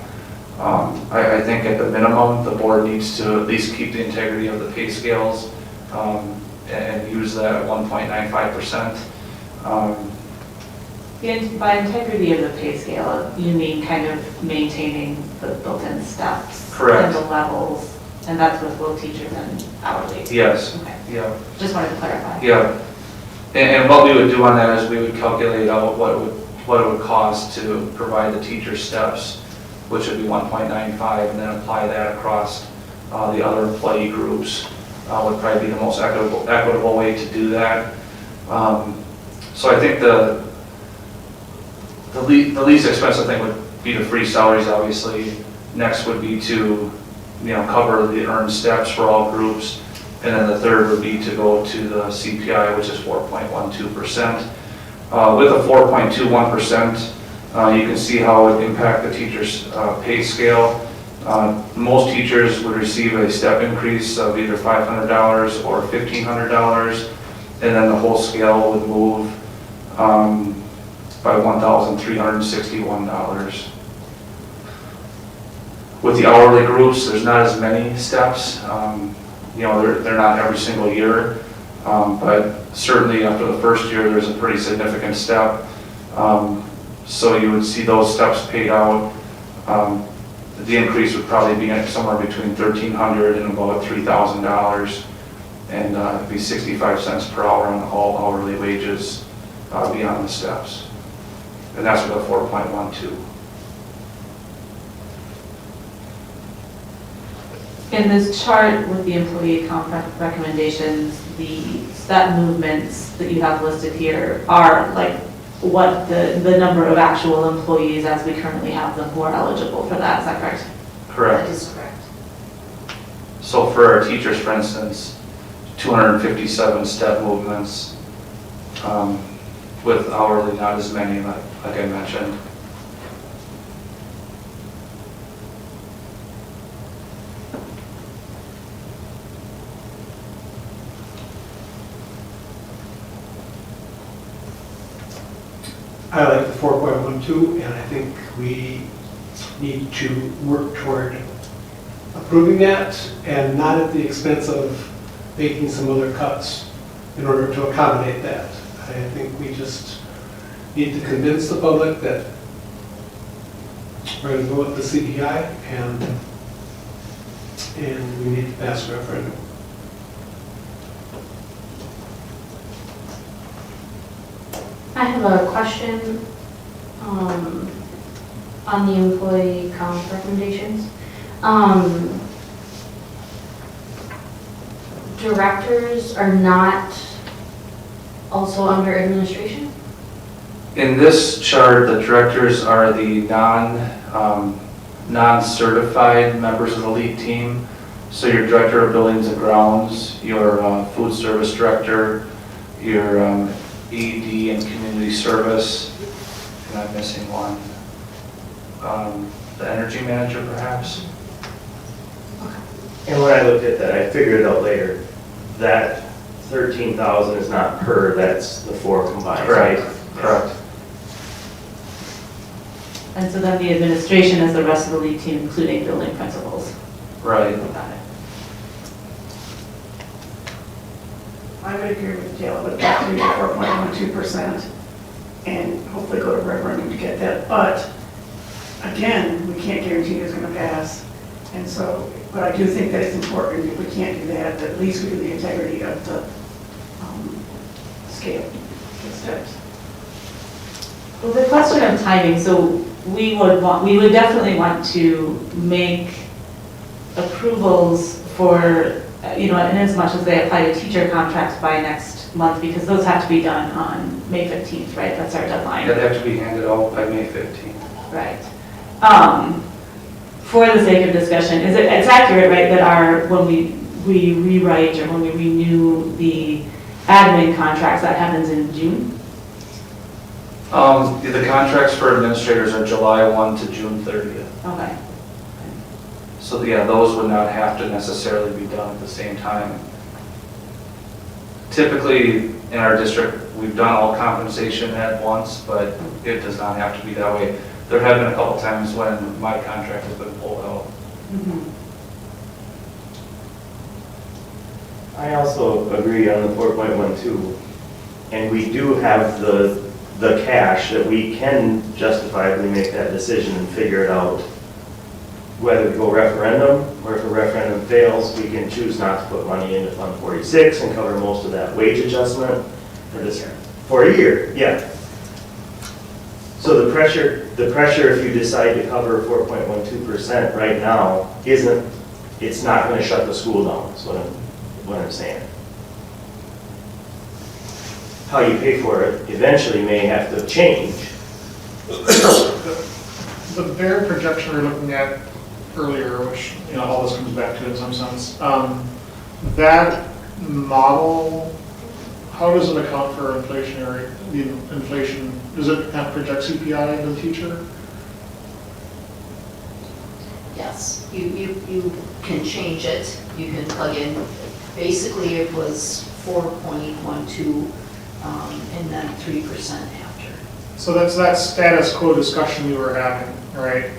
I think at the minimum, the board needs to at least keep the integrity of the pay scales and use that at 1.95%. By integrity of the pay scale, you mean kind of maintaining the built-in steps? Correct. And the levels, and that's with both teachers and hourly? Yes. Okay. Yeah. Just wanted to clarify. Yeah. And what we would do on that is we would calculate out what it would cost to provide the teacher steps, which would be 1.95, and then apply that across the other employee groups. Would probably be the most equitable way to do that. So I think the least expensive thing would be to freeze salaries, obviously. Next would be to, cover the earned steps for all groups. And then the third would be to go to the CPI, which is 4.12%. With a 4.21%, you can see how it would impact the teacher's pay scale. Most teachers would receive a step increase of either $500 or $1,500, and then the whole scale would move by $1,361. With the hourly groups, there's not as many steps. They're not every single year, but certainly after the first year, there's a pretty significant step. So you would see those steps paid out. The increase would probably be somewhere between $1,300 and about $3,000, and it'd be 65 cents per hour on all hourly wages beyond the steps. And that's with a 4.12. In this chart with the employee account recommendations, the step movements that you have listed here are like what the number of actual employees as we currently have them who are eligible for that. Is that correct? Correct. That is correct. So for our teachers, for instance, 257 step movements, with hourly not as many, like I mentioned. I like the 4.12, and I think we need to work toward approving that, and not at the expense of making some other cuts in order to accommodate that. I think we just need to convince the public that we're going to go with the CPI, and we need to pass a referendum. I have a question on the employee count recommendations. Directors are not also under administration? In this chart, the directors are the non-certified members of the lead team. So your director of buildings and grounds, your food service director, your ED and community service, and I'm missing one. The energy manager, perhaps. And when I looked at that, I figured it out later. That 13,000 is not per, that's the four combined, Correct. right? Correct. And so then the administration is the rest of the lead team, including building principals. Right. Got it. I would agree with Jill, I would like to do 4.12% and hopefully go to referendum to get that. But again, we can't guarantee it's going to pass. And so, but I do think that it's important, if we can't do that, that at least we do the integrity of the scale, the steps. Well, the question of timing, so we would definitely want to make approvals for, in as much as they apply to teacher contracts by next month, because those have to be done on May 15th, right? That's our deadline. They have to be handed out by May 15th. Right. For the sake of discussion, it's accurate, right, that when we rewrite or when we renew the admin contracts, that happens in June? The contracts for administrators are July 1 to June 30th. Okay. So yeah, those would not have to necessarily be done at the same time. Typically, in our district, we've done all compensation at once, but it does not have to be that way. There have been a couple times when my contract has been pulled I also agree on the 4.12, and we do have the cash that we can justifiably make that decision and figure it out. Whether to go referendum, or if a referendum fails, we can choose not to put money into Fund 46 and cover most of that wage adjustment for this year. For a year, yeah. So the pressure if you decide to cover 4.12% right now it's not going to shut the school down, is what I'm saying. How you pay for it eventually may have to change. The bare projection we were looking at earlier, which, all this comes back to in some sense, that model, how does it account for the inflation? Does it kind of project CPI into the future? Yes, you can change it. You can plug in, basically it was 4.12 and then 3% after. So that's that status quo discussion we were having, right?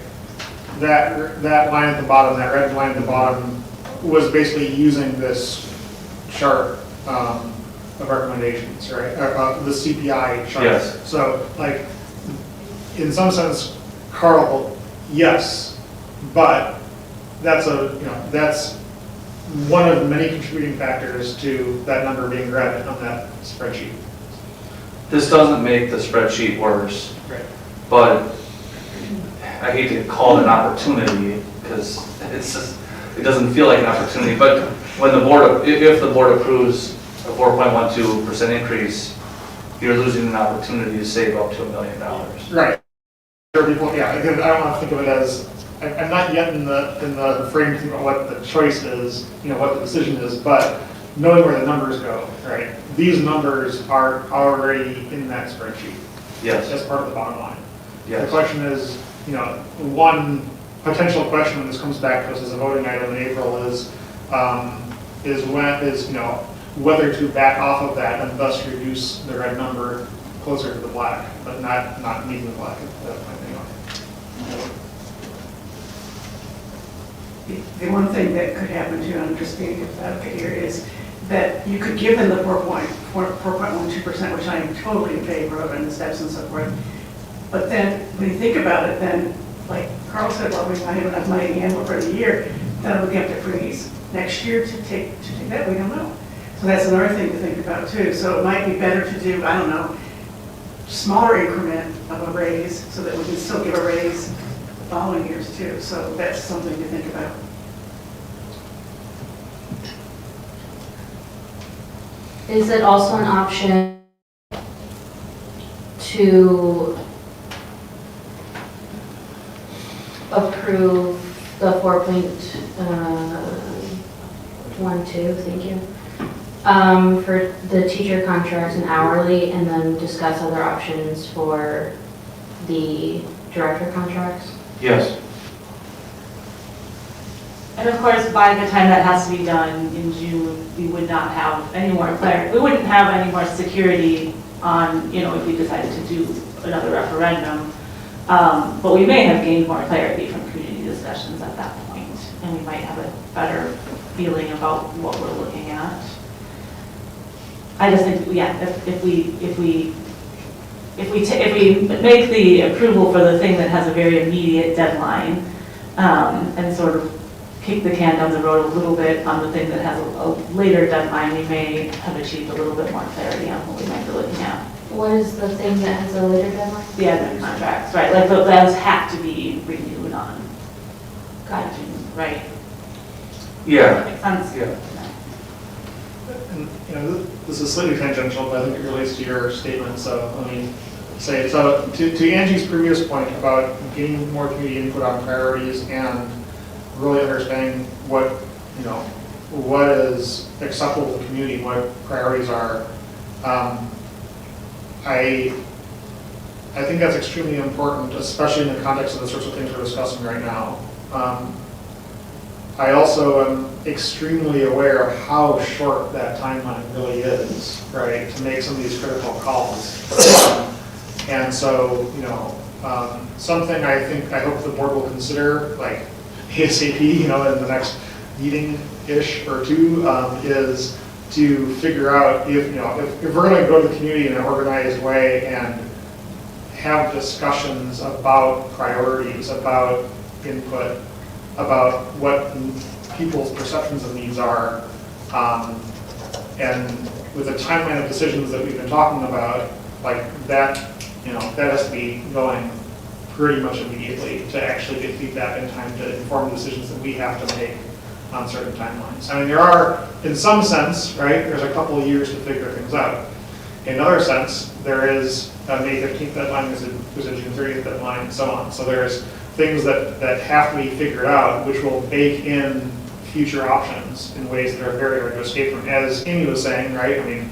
That line at the bottom, that red line at the bottom, was basically using this chart of recommendations, right? The CPI chart. Yes. So, in some sense, Carl, yes, but that's one of many contributing factors to that number being red on that spreadsheet. This doesn't make the spreadsheet worse, Right. but I hate to call it an opportunity because it doesn't feel like an opportunity, but when if the board approves a 4.12% increase, you're losing an opportunity to save up to $1 million. Right. Yeah, I don't want to think of it as, I'm not yet in the frame to think about what the choice is, what the decision is, but knowing where the numbers go, right? These numbers are already in that spreadsheet. Yes. As part of the bottom line. Yes. The question is, one potential question when this comes back to us as a voting item in April is whether to back off of that and thus reduce the red number closer to the black, but not meeting the black at that point anyway. The one thing that could happen too, I'm just being advocate here, is that you could give them the 4.12%, which I am totally in favor of, and the steps and so forth. But then, when you think about it, then, like Carl said, well, we might have enough money in hand for the year, then we have to freeze next year to take that, we don't know. So that's another thing to think about too. So it might be better to do, I don't know, smaller increment of a raise so that we can still give a raise the following years too. So that's something to think about. Is it also an option to approve the 4.12, thank you, for the teacher contracts and hourly, and then discuss other options for the director contracts? Yes. And of course, by the time that has to be done in June, we would not have any more clarity. We wouldn't have any more security on, if we decided to do another referendum. But we may have gained more clarity from community discussions at that point, and we might have a better feeling about what we're looking at. I just think, if we make the approval for the thing that has a very immediate deadline, and sort of kick the can down the road a little bit on the thing that has a later deadline, we may have achieved a little bit more clarity on what we might be looking at. What is the thing that has a later deadline? The admin contracts, right, like those have to be renewed on. Got it. Right? Yeah. Makes sense? Yeah. And, this is slightly tangential, but I think it relates to your statement, so let me say it. So to Angie's previous point about getting more community input on priorities and really understanding what is acceptable to the community, what priorities are, I think that's extremely important, especially in the context of the sorts of things we're discussing right now. I also am extremely aware of how short that timeline really is, right, to make some of these critical calls. And so, something I hope the board will consider, ASAP, in the next meeting-ish or two, is to figure out if we're going to go to the community in an organized way and have discussions about priorities, about input, about what people's perceptions of needs are, and with a timeline of decisions that we've been talking about, like that, that has to be going pretty much immediately to actually get feedback in time to inform the decisions that we have to make on certain timelines. I mean, there are, in some sense, right, there's a couple of years to figure things out. In another sense, there is a May 15th deadline, there's a June 30th deadline, and so on. So there's things that have to be figured out, which will bake in future options in ways that are very hard to escape from. As Amy was saying, right, I mean,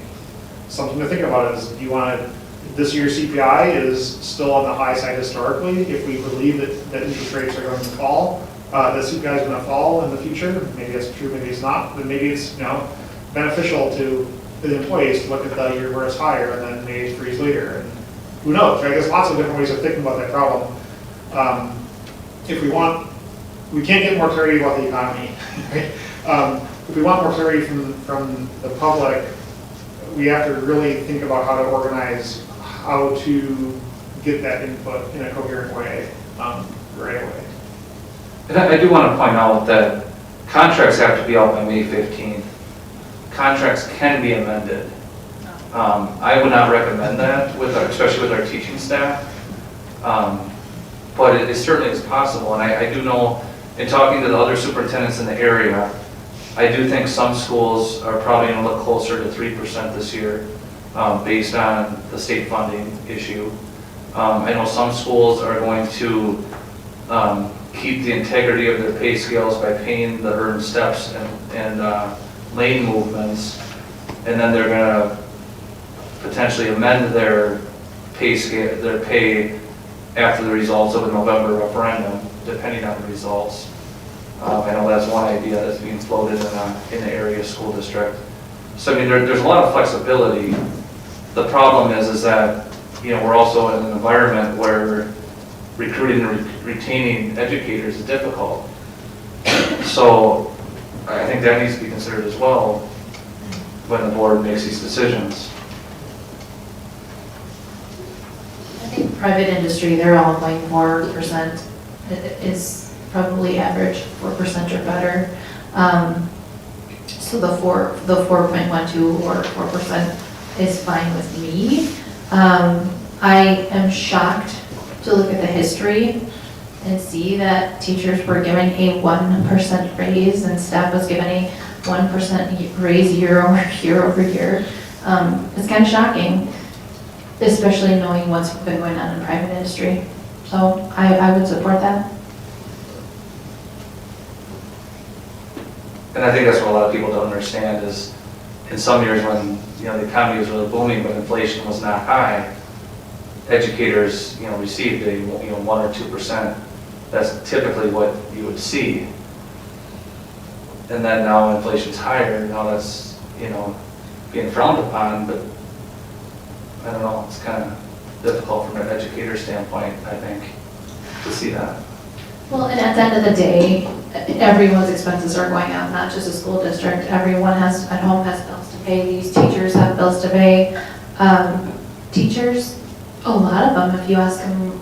something to think about is, do you want to, this year's CPI is still on the high side historically. If we believe that interest rates are going to fall, the CPI is going to fall in the future. Maybe that's true, maybe it's not. But maybe it's beneficial to the employees to look at the year where it's higher and then maybe freeze later. And who knows? Right? There's lots of different ways of thinking about that problem. If we can't get more clarity about the economy. Right? If we want more clarity from the public, we have to really think about how to organize, how to get that input in a coherent way right away. And I do want to point out that contracts have to be out by May 15th. Contracts can be amended. I would not recommend that, especially with our teaching staff. But it certainly is possible. And I do know, in talking to the other superintendents in the area, I do think some schools are probably going to look closer to 3% this year based on the state funding issue. I know some schools are going to keep the integrity of their pay scales by paying the earned steps and lane movements, and then they're going to potentially amend their pay scale, their pay after the results of the November referendum, depending on the results. I know that's one idea that's being floated in the area school district. So I mean, there's a lot of flexibility. The problem is that we're also in an environment where recruiting and retaining educators is difficult. So I think that needs to be considered as well when the board makes these decisions. I think private industry, they're all going 4% is probably average, 4% or better. So the 4.12 or 4% is fine with me. I am shocked to look at the history and see that teachers were given a 1% raise and staff was given a 1% raise year over year. It's kind of shocking, especially knowing what's been going on in private industry. So I would support that. And I think that's what a lot of people don't understand is in some years when the economy was really booming but inflation was not high, educators received a 1 or 2%. That's typically what you would see. And then now inflation's higher. Now that's being frowned upon. But I don't know. It's kind of difficult from an educator standpoint, I think, to see that. Well, and at the end of the day, everyone's expenses are going up, not just the school district. Everyone at home has bills to pay. These teachers have bills to pay. Teachers, a lot of them, if you ask them,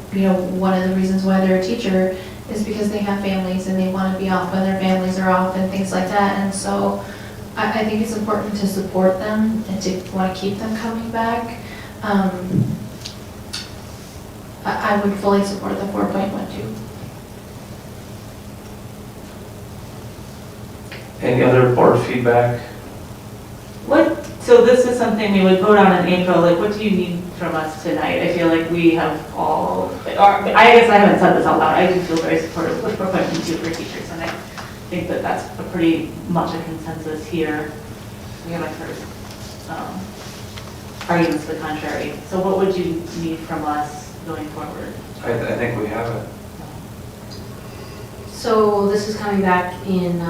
one of the reasons why they're a teacher is because they have families and they want to be off when their families are off and things like that. And so I think it's important to support them and to want to keep them coming back. I would fully support the 4.12. Any other board feedback? So this is something we would vote on in April. Like, what do you need from us tonight? I feel like we have all, I guess I haven't said this out loud. I do feel very supportive of 4.12 for teachers, and I think that that's a pretty much a consensus here. We haven't heard arguments to the contrary. So what would you need from us going forward? I think we have it. So this is coming back in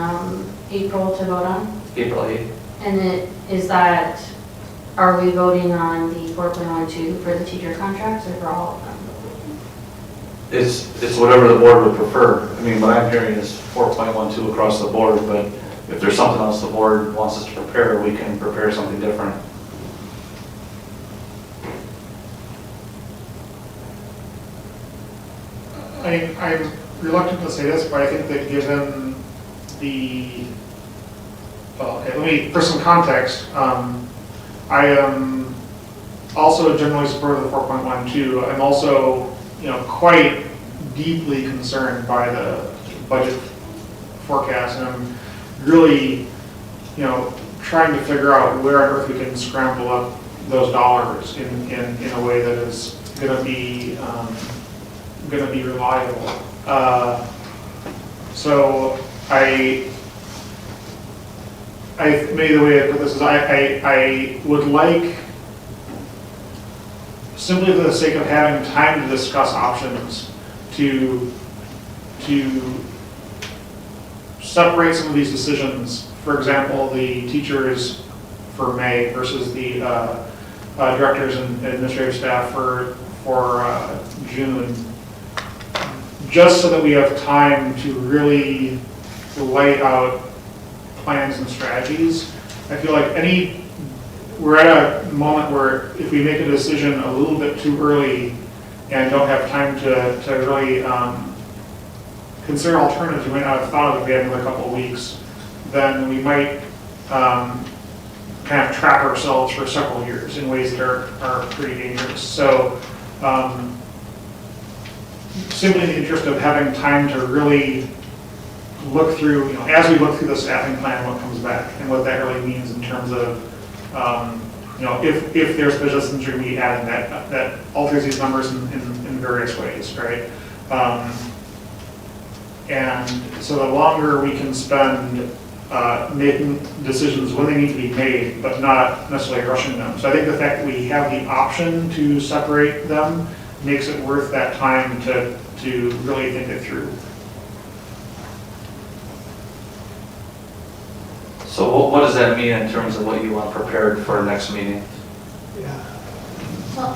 April to vote on? April 8th. And are we voting on the 4.12 for the teacher contracts or for all of them? It's whatever the board would prefer. I mean, what I'm hearing is 4.12 across the board, but if there's something else the board wants us to prepare, we can prepare something different. I'm reluctant to say this, but I think that given the, well, okay, for some context, I am also generally supportive of the 4.12. I'm also, quite deeply concerned by the budget forecast, and I'm really, trying to figure out where on earth we can scramble up those dollars in a way that is going to be reliable. So maybe the way I put this is I would like, simply for the sake of having time to discuss options, to separate some of these decisions. For example, the teachers for May versus the directors and administrative staff for June, just so that we have time to really lay out plans and strategies. I feel like we're at a moment where if we make a decision a little bit too early and don't have time to really consider alternatives we might not have thought of if we had another couple of weeks, then we might kind of trap ourselves for several years in ways that are pretty dangerous. So simply in the interest of having time to really look through, as we look through the staffing plan, what comes back and what that really means in terms of, if there's positions that are going to be added that alters these numbers in various ways, right? And so the longer we can spend making decisions when they need to be made, but not necessarily rushing them. So I think the fact that we have the option to separate them makes it worth that time to really think it through. So what does that mean in terms of what you want prepared for next meeting? Well,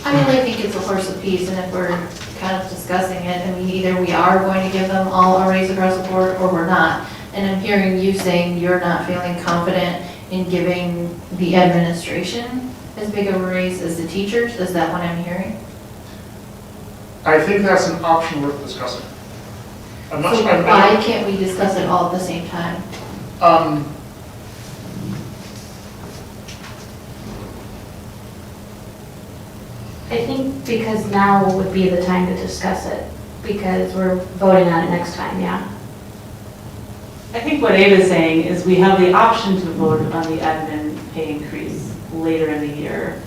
I think it's a horse apiece, and if we're kind of discussing it, either we are going to give them all a raise across the board or we're not. And I'm hearing you saying you're not feeling confident in giving the administration as big of a raise as the teachers. Is that what I'm hearing? I think that's an option worth discussing. I'm not So sure. why can't we discuss it all at the same time? I think because now would be the time to discuss it, because we're voting on it next time, yeah. I think what Ava's saying is we have the option to vote on the admin pay increase later in the year,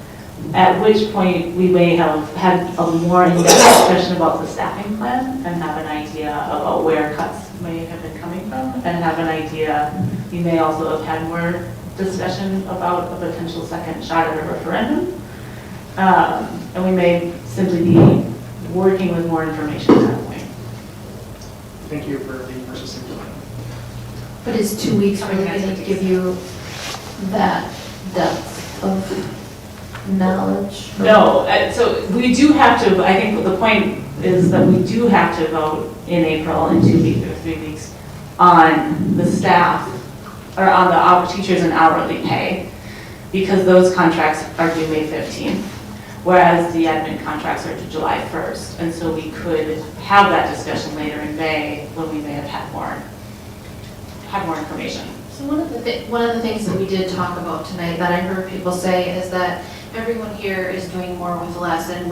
at which point we may have had a more in-depth discussion about the staffing plan and have an idea about where cuts may have been coming from, and have an idea, you may also have had more discussion about a potential second shot at a referendum. And we may simply be working with more information at that point. Thank you for being persistent. But is 2 weeks really going to give you that depth of knowledge? No, so we do have to, I think the point is that we do have to vote in April in 2 weeks or 3 weeks on the staff, or on the teachers and hourly pay, because those contracts are due May 15th. Whereas the admin contracts are due July 1st. And so we could have that discussion later in May when we may have had more information. So one of the things that we did talk about tonight that I heard people say is that everyone here is doing more with less, and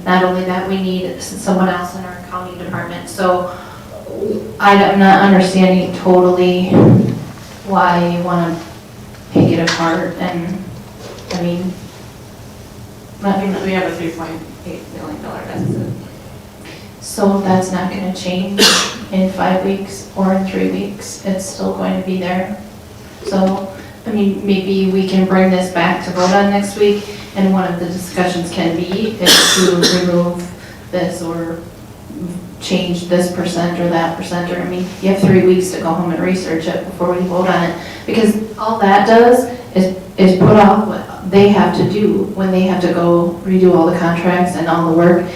not only that, we need someone else in our county department. So I'm not understanding totally why you want to pick it apart, and We have a $3.8 million deficit. so that's not going to change in 5 weeks or in 3 weeks. It's still going to be there. So, maybe we can bring this back to vote on next week, and one of the discussions can be is to remove this or change this percent or that percent, or, you have 3 weeks to go home and research it before we vote on it. Because all that does is put off what they have to do when they have to go redo all the contracts and all the work.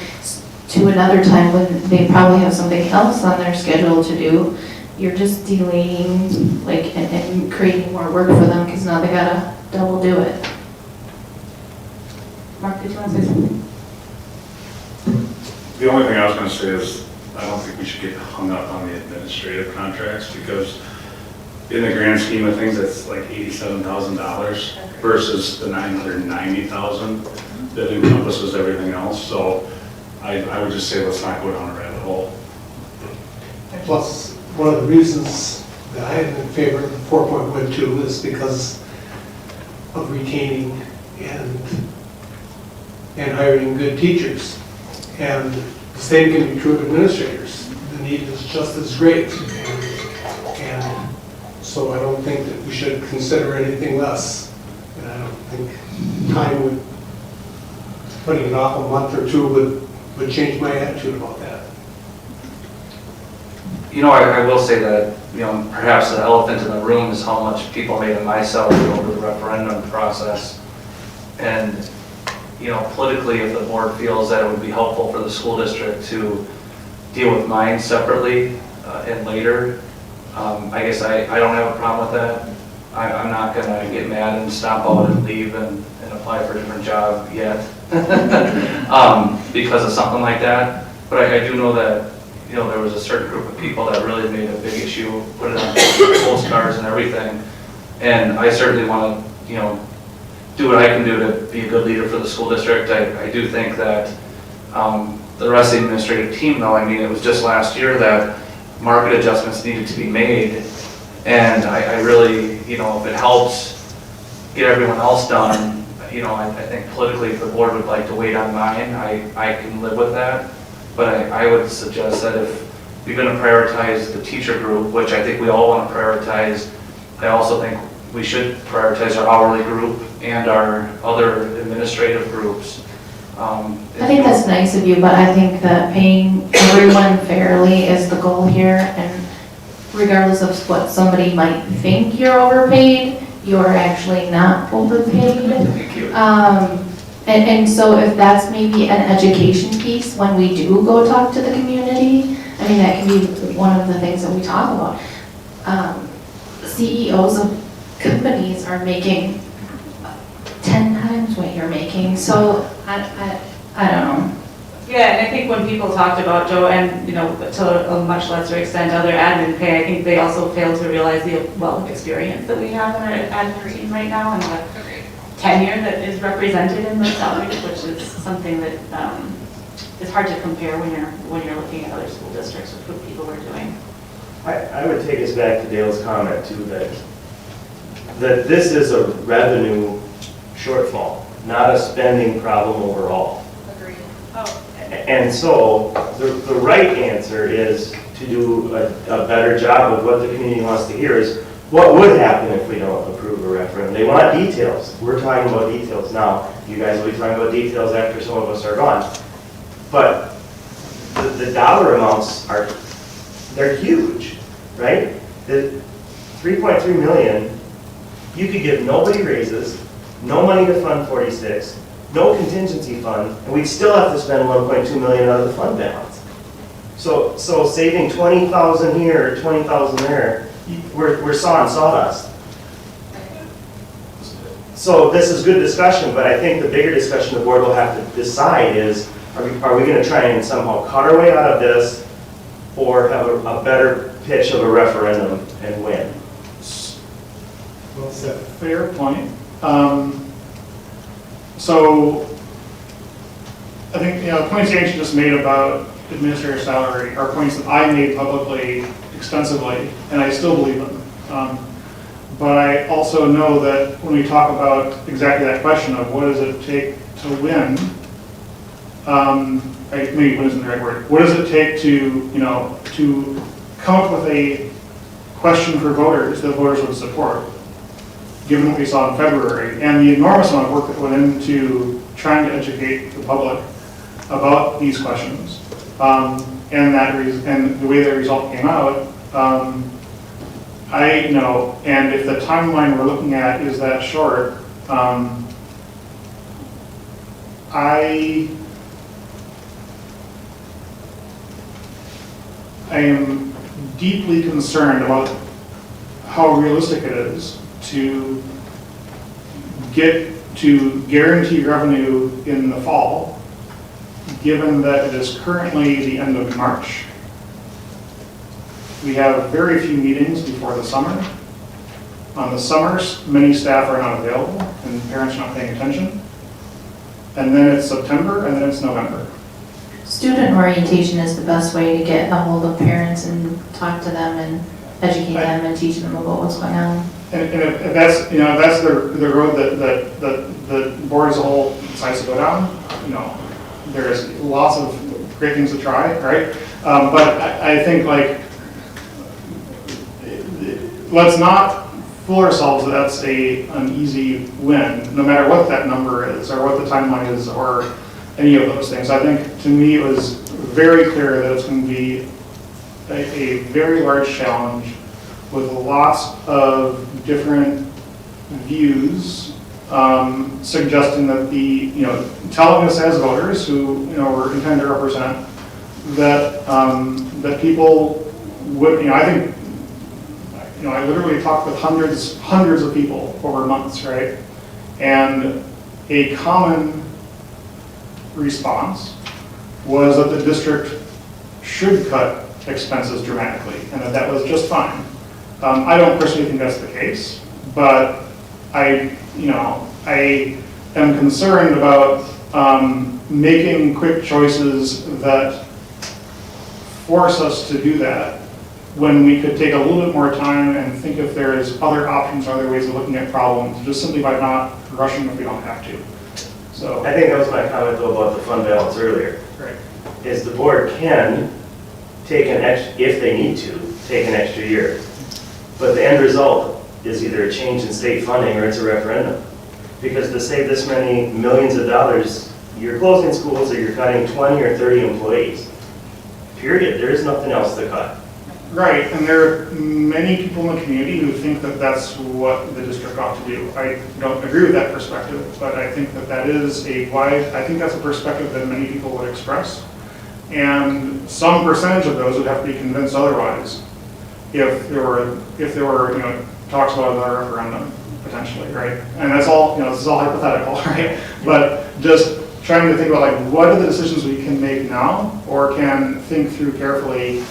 to another time when they probably have something else on their schedule to do, you're just delaying, like, and creating more work for them, because now they gotta double do it. Mark, did you want to say something? The only thing I was going to say is, I don't think we should get hung up on the administrative contracts, because in the grand scheme of things, it's like $87,000 versus the $990,000 that encompasses everything else. So I would just say, let's not go down a rabbit hole. Plus, one of the reasons that I am in favor of 4.12 is because of retaining and hiring good teachers. And the same can be true of administrators. The need is just as great. And so I don't think that we should consider anything less. And I don't think time would, putting it off a month or two would change my attitude about that. You know, I will say that, you know, perhaps the elephant in the room is how much people made of my salary over the referendum process. And, you know, politically, if the board feels that it would be helpful for the school district to deal with mine separately and later, I guess I don't have a problem with that. I'm not gonna get mad and stomp out and leave and apply for a different job yet because of something like that. But I do know that, you know, there was a certain group of people that really made a big issue, put it on postcards and everything. And I certainly want to, you know, do what I can do to be a good leader for the school district. I do think that the rest of the administrative team, though, I mean, it was just last year that market adjustments needed to be made. And I really, you know, if it helps get everyone else done, you know, I think politically if the board would like to wait on mine, I can live with that. But I would suggest that if we're going to prioritize the teacher group, which I think we all want to prioritize, I also think we should prioritize our hourly group and our other administrative groups. I think that's nice of you, but I think that paying everyone fairly is the goal here, and regardless of what somebody might think you're overpaid, you're actually not overpaid. Thank you. And so if that's maybe an education piece, when we do go talk to the community, I mean, that can be one of the things that we talk about. CEOs of companies are making 10 times what you're making, so I don't know. Yeah, and I think when people talked about Joe and, you know, to a much lesser extent, other admin pay, I think they also failed to realize the wealth of experience that we have in our admin team right now and the tenure that is represented in those salaries, which is something that is hard to compare when you're looking at other school districts with what people are doing. I would take us back to Dale's comment too, that this is a revenue shortfall, not a spending problem overall. Agreed. And so the right answer is to do a better job of what the community wants to hear is, what would happen if we don't approve a referendum? They want details. We're talking about details now. You guys will be talking about details after some of us are gone. But the dollar amounts they're huge, right? The 3.3 million, you could give nobody raises, no money to Fund 46, no contingency fund, and we'd still have to spend 1.2 million out of the fund balance. So saving 20,000 here, 20,000 there, we're sawing sawdust. So this is good discussion, but I think the bigger discussion the board will have to decide is, are we going to try and somehow cut our way out of this, or have a better pitch of a referendum and win? Well, it's a fair point. So I think, you know, the points Angie just made about administrator salary are points that I made publicly extensively, and I still believe them. But I also know that when we talk about exactly that question of what does it take to win, maybe win isn't the right word. What does it take to, you know, to come up with a question for voters that voters would support, given what we saw in February, and the enormous amount of work that went into trying to educate the public about these questions, and the way the result came out. I know, and if the timeline we're looking at is that short, I am deeply concerned about how realistic it is to get to guarantee revenue in the fall, given that it is currently the end of March. We have very few meetings before the summer. On the summers, many staff are not available and parents are not paying attention. And then it's September and then it's November. Student orientation is the best way to get a hold of parents and talk to them and educate them and teach them about what's going on. And if that's, you know, if that's the road that the board as a whole decides to go down, you know, there's lots of great things to try, right? But I think, like, let's not fool ourselves that that's an easy win, no matter what that number is or what the timeline is or any of those things. I think, to me, it was very clear that it's going to be a very large challenge with lots of different views, suggesting that telling us as voters who, we're intended to represent, that that people would, I think, I literally talked with hundreds of people over months, right? And a common response was that the district should cut expenses dramatically and that was just fine. I don't personally think that's the case, but I am concerned about making quick choices that force us to do that when we could take a little bit more time and think if there's other options, other ways of looking at problems, just simply by not rushing if we don't have to. So I think that was my comment though about the fund balance earlier. Right. Is the board can take an extra, if they need to, take an extra year. But the end result is either a change in state funding or it's a referendum. Because to save this many millions of dollars, you're closing schools or you're cutting 20 or 30 employees. Period. There is nothing else to cut. Right, and there are many people in the community who think that that's what the district ought to do. I don't agree with that perspective, but I think that is I think that's a perspective that many people would express. And some percentage of those would have to be convinced otherwise if there were talks about another referendum, potentially, right? And that's all, this is all hypothetical, right? But just trying to think about, like, what are the decisions we can make now or can think through carefully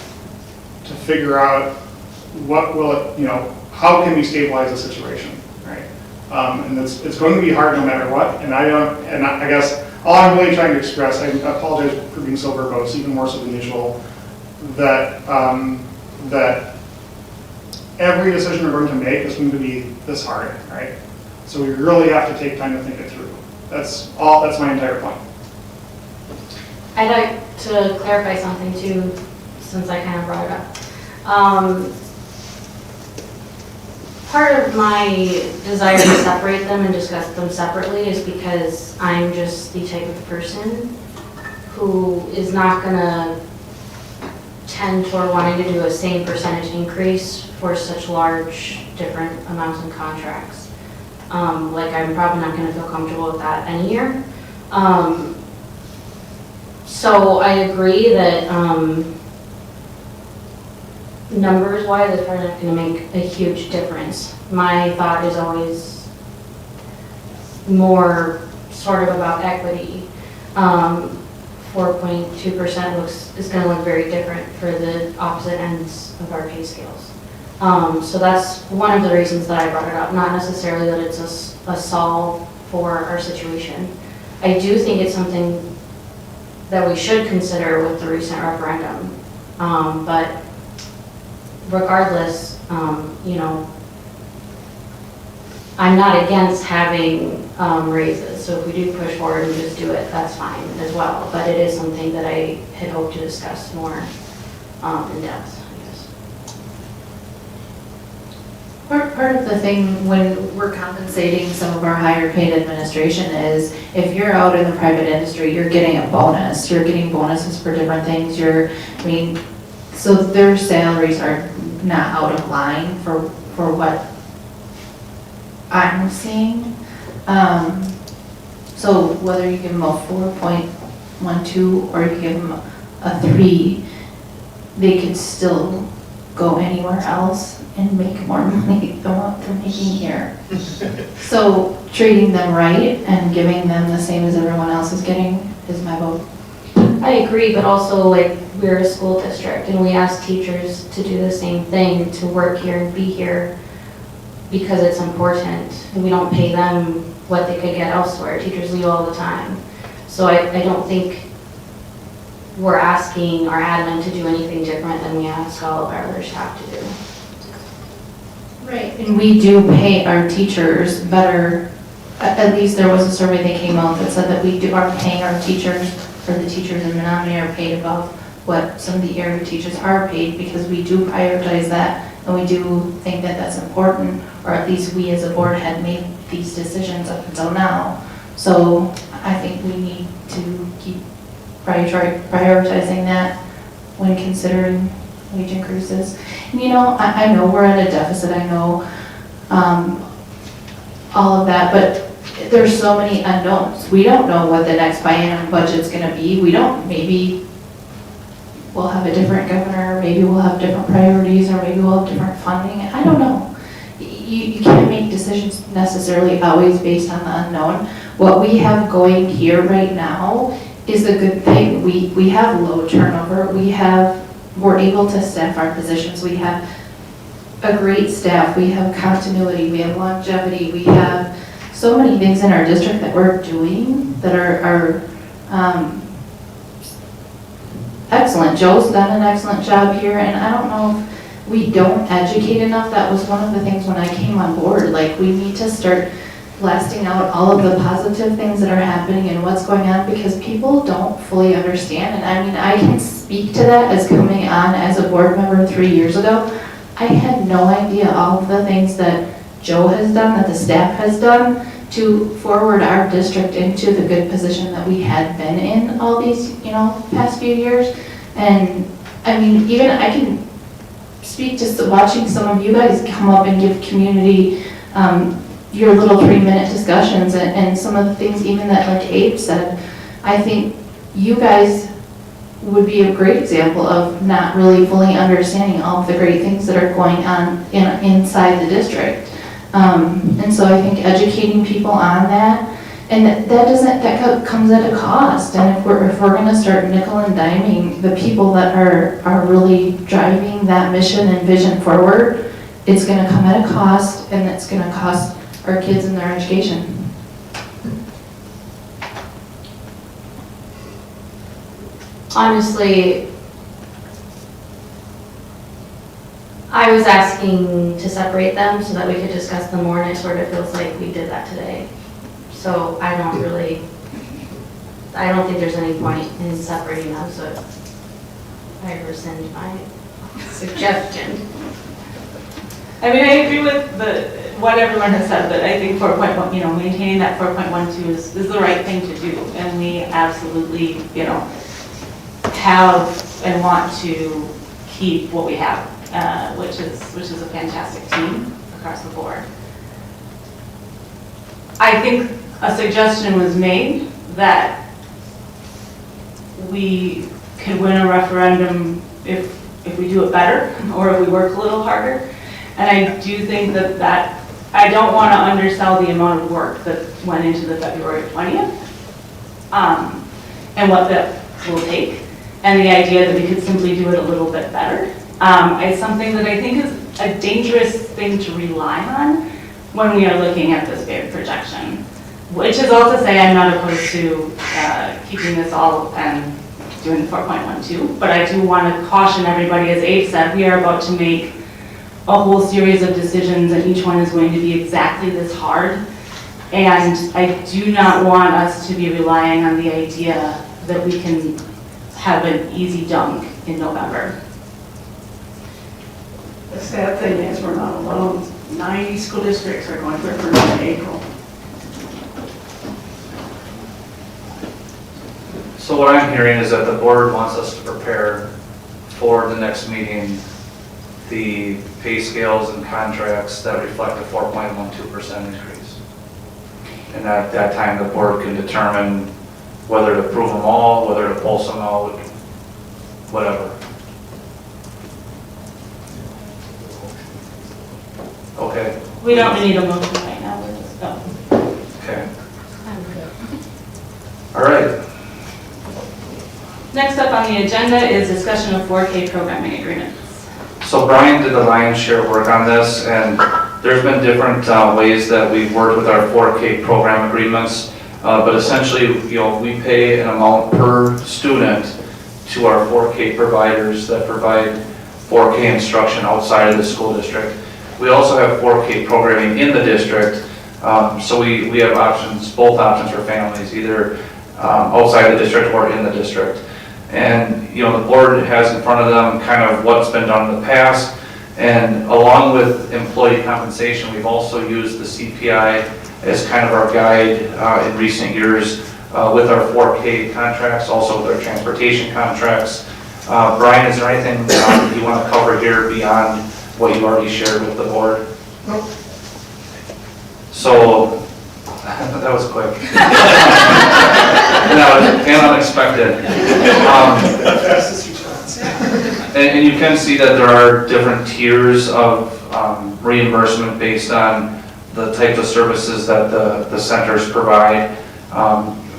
to figure out what will it, how can we stabilize the situation, right? And it's going to be hard no matter what. And I guess all I'm really trying to express, I apologize for being so verbose, even more so than usual, that that every decision we're going to make is going to be this hard, right? So we really have to take time to think it through. That's my entire point. I'd like to clarify something too, since I kind of brought it up. Part of my desire to separate them and discuss them separately is because I'm just the type of person who is not gonna tend toward wanting to do a same percentage increase for such large different amounts in contracts. Like, I'm probably not gonna feel comfortable with that any year. So I agree that numbers-wise, it's probably not going to make a huge difference. My thought is always more sort of about equity. 4.2% is going to look very different for the opposite ends of our pay scales. So that's one of the reasons that I brought it up, not necessarily that it's a solve for our situation. I do think it's something that we should consider with the recent referendum, but regardless, I'm not against having raises. So if we do push forward and just do it, that's fine as well. But it is something that I had hoped to discuss more in depth, I guess. Part of the thing when we're compensating some of our higher paid administration is if you're out in the private industry, you're getting a bonus. You're getting bonuses for different things. So their salaries are not out of line for what I'm seeing. So whether you give them a 4.12 or you give them a 3, they could still go anywhere else and make more money than what they're making here. So treating them right and giving them the same as everyone else is getting is my vote. I agree, but also like we're a school district and we ask teachers to do the same thing, to work here and be here because it's important. And we don't pay them what they could get elsewhere. Teachers leave all the time. So I don't think we're asking our admin to do anything different than we ask all of our other staff to do. Right. And we do pay our teachers better. At least there was a survey that came out that said that we are paying our teachers, or the teachers in Menomonie are paid above what some of the area teachers are paid, because we do prioritize that and we do think that that's important, or at least we as a board had made these decisions up until now. So I think we need to keep prioritizing that when considering wage increases. And you know, I know we're at a deficit, I know all of that, but there's so many unknowns. We don't know what the next biennium budget's gonna be. We don't, maybe we'll have a different governor, maybe we'll have different priorities, or maybe we'll have different funding. I don't know. You can't make decisions necessarily always based on the unknown. What we have going here right now is a good thing. We have low turnover. We're able to staff our positions. We have a great staff. We have continuity. We have longevity. We have so many things in our district that we're doing that are excellent. Joe's done an excellent job here, and I don't know if we don't educate enough. That was one of the things when I came on board. Like, we need to start blasting out all of the positive things that are happening and what's going on, because people don't fully understand. And I mean, I can speak to that as coming on as a board member 3 years ago. I had no idea all of the things that Joe has done, that the staff has done to forward our district into the good position that we had been in all these, past few years. And I mean, even I can speak to watching some of you guys come up and give community your little 3-minute discussions and some of the things even that like Abe said. I think you guys would be a great example of not really fully understanding all of the great things that are going on inside the district. And so I think educating people on that, and that comes at a cost. And if we're going to start nickel and diming the people that are really driving that mission and vision forward, it's going to come at a cost, and it's going to cost our kids and their education. Honestly, I was asking to separate them so that we could discuss them more, and it sort of feels like we did that today. So I don't think there's any point in separating them, so I rescind my suggestion. I mean, I agree with what everyone has said, but I think 4.1, maintaining that 4.12 is the right thing to do. And we absolutely, have and want to keep what we have, which is a fantastic team across the board. I think a suggestion was made that we could win a referendum if we do it better, or if we work a little harder. And I do think that I don't want to undersell the amount of work that went into the February 20th, and what that will take, and the idea that we could simply do it a little bit better. It's something that I think is a dangerous thing to rely on when we are looking at this big projection, which is all to say I'm not opposed to keeping this all and doing 4.12, but I do want to caution everybody, as Abe said, we are about to make a whole series of decisions, and each one is going to be exactly this hard. And I do not want us to be relying on the idea that we can have an easy dunk in November. The sad thing is we're not alone. 90 school districts are going for referendum in April. So what I'm hearing is that the board wants us to prepare for the next meeting the pay scales and contracts that reflect a 4.12% increase. And at that time, the board can determine whether to approve them all, whether to pull some out, whatever. We don't need a motion right now, we're just going. Okay. All right. Next up on the agenda is discussion of 4K programming agreements. So Brian did the lion's share of work on this, and there's been different ways that we've worked with our 4K program agreements. But essentially, we pay an amount per student to our 4K providers that provide 4K instruction outside of the school district. We also have 4K programming in the district, so we have options, both options for families, either outside the district or in the district. And, the board has in front of them kind of what's been done in the past, and along with employee compensation, we've also used the CPI as kind of our guide in recent years with our 4K contracts, also with our transportation contracts. Brian, is there anything you want to cover here beyond what you already shared with the board? Nope. So, that was quick. And unexpected. Fastest response. And you can see that there are different tiers of reimbursement based on the types of services that the centers provide.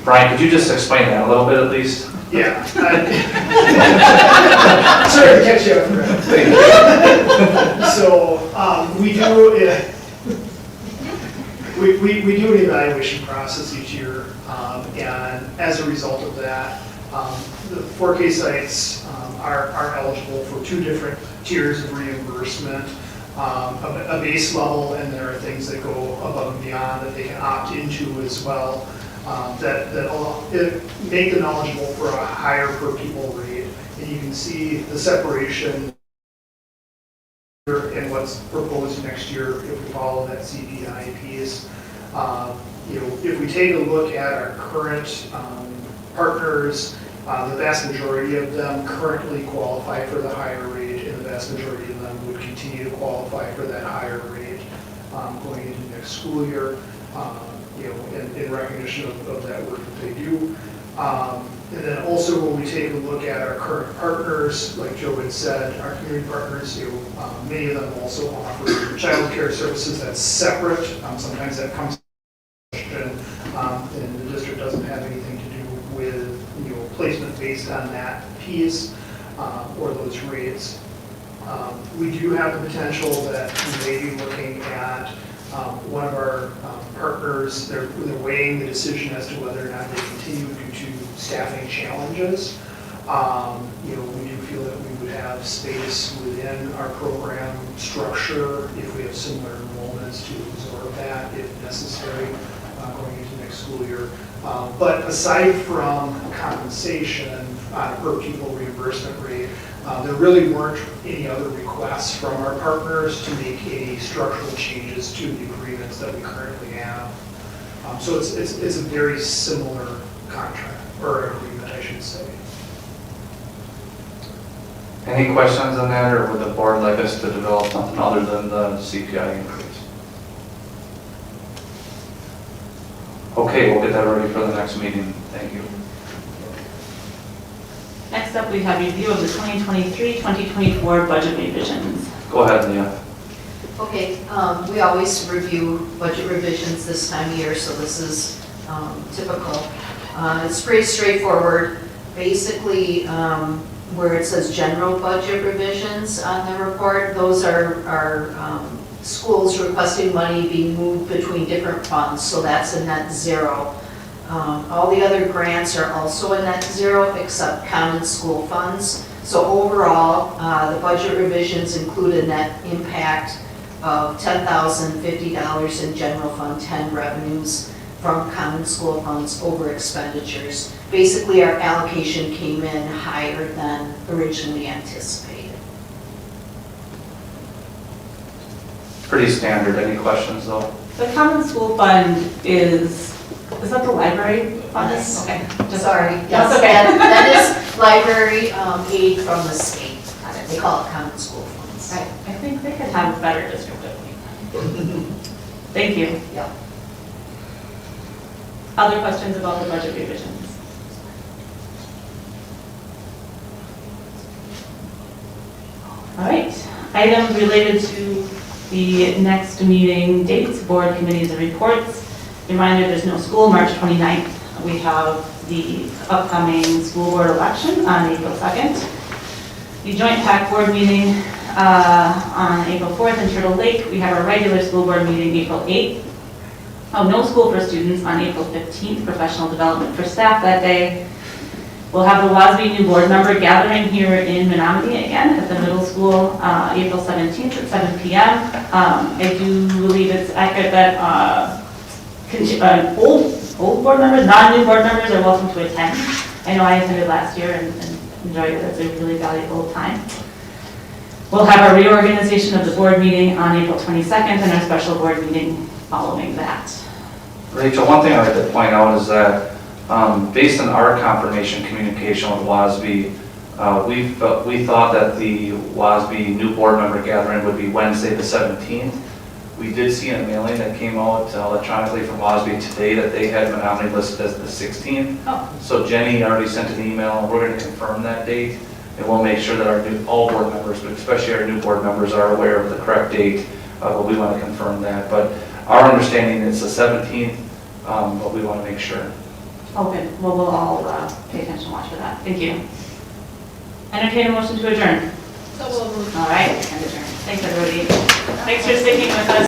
Brian, could you just explain that a little bit at least? Yeah. Sorry to catch you up for Thank you. So we do we do an evaluation process each year, and as a result of that, the 4K sites are eligible for two different tiers of reimbursement. A base level, and there are things that go above and beyond that they can opt into as well, that make them eligible for a higher per pupil rate. And you can see the separation and what's proposed next year if we follow that CPI piece. If we take a look at our current partners, the vast majority of them currently qualify for the higher rate, and the vast majority of them would continue to qualify for that higher rate going into next school year, in recognition of that work that they do. And then also when we take a look at our current partners, like Joe had said, our community partners, many of them also offer child care services that's separate. Sometimes that comes and the district doesn't have anything to do with placement based on that piece or those rates. We do have the potential that we may be looking at one of our partners. They're weighing the decision as to whether or not they continue due to staffing challenges. We do feel that we would have space within our program structure if we have similar enrollments to absorb that if necessary going into next school year. But aside from compensation on a per pupil reimbursement rate, there really weren't any other requests from our partners to make any structural changes to the agreements that we currently have. So it's a very similar contract, or agreement, I should say. Any questions on that, or would the board like us to develop something other than the CPI increase? Okay, we'll get that ready for the next meeting. Thank you. Next up, we have review of the 2023-2024 budget revisions. Go ahead, Leah. Okay, we always review budget revisions this time of year, so this is typical. It's pretty straightforward. Basically, where it says general budget revisions on the report, those are schools requesting money being moved between different funds, so that's a net zero. All the other grants are also a net zero except common school funds. So overall, the budget revisions include a net impact of $10,050 in general fund 10 revenues from common school funds over expenditures. Basically, our allocation came in higher than originally anticipated. Pretty standard. Any questions though? The common school fund is that the library fund? Yes. Okay. Sorry, That's yes, okay. that is library aid from the state. They call it common school funds. I think they could have a better descriptive name. Thank you. Yeah. Other questions about the budget revisions? All right, items related to The next meeting dates, board committees and reports. Reminder, there's no school, March 29th. We have the upcoming school board election on April 2nd. The joint PAC board meeting on April 4th in Turtle Lake. We have our regular school board meeting April 8th. Oh, no school for students on April 15th, professional development for staff that day. We'll have the WASB new board member gathering here in Menomonie again at the middle school, April 17th at 7 p.m. I do believe it's accurate that old board members, non-new board members are welcome to attend. I know I attended last year and enjoyed it. It's a really valuable time. We'll have our reorganization of the board meeting on April 22nd and our special board meeting following that. Rachel, one thing I'd like to point out is that based on our confirmation communication with WASB, we thought that the WASB new board member gathering would be Wednesday the 17th. We did see in a mailing that came out electronically from WASB today that they had Menomonie listed as the 16th. Oh. So Jenny already sent an email. We're going to confirm that date, and we'll make sure that all board members, but especially our new board members, are aware of the correct date. But we want to confirm that. But our understanding is the 17th, but we want to make sure. Okay, well, we'll all pay attention and watch for that. Thank you. Entertain a motion to adjourn. So we'll move. All right, and adjourn. Thanks, everybody. Thanks for sticking with us.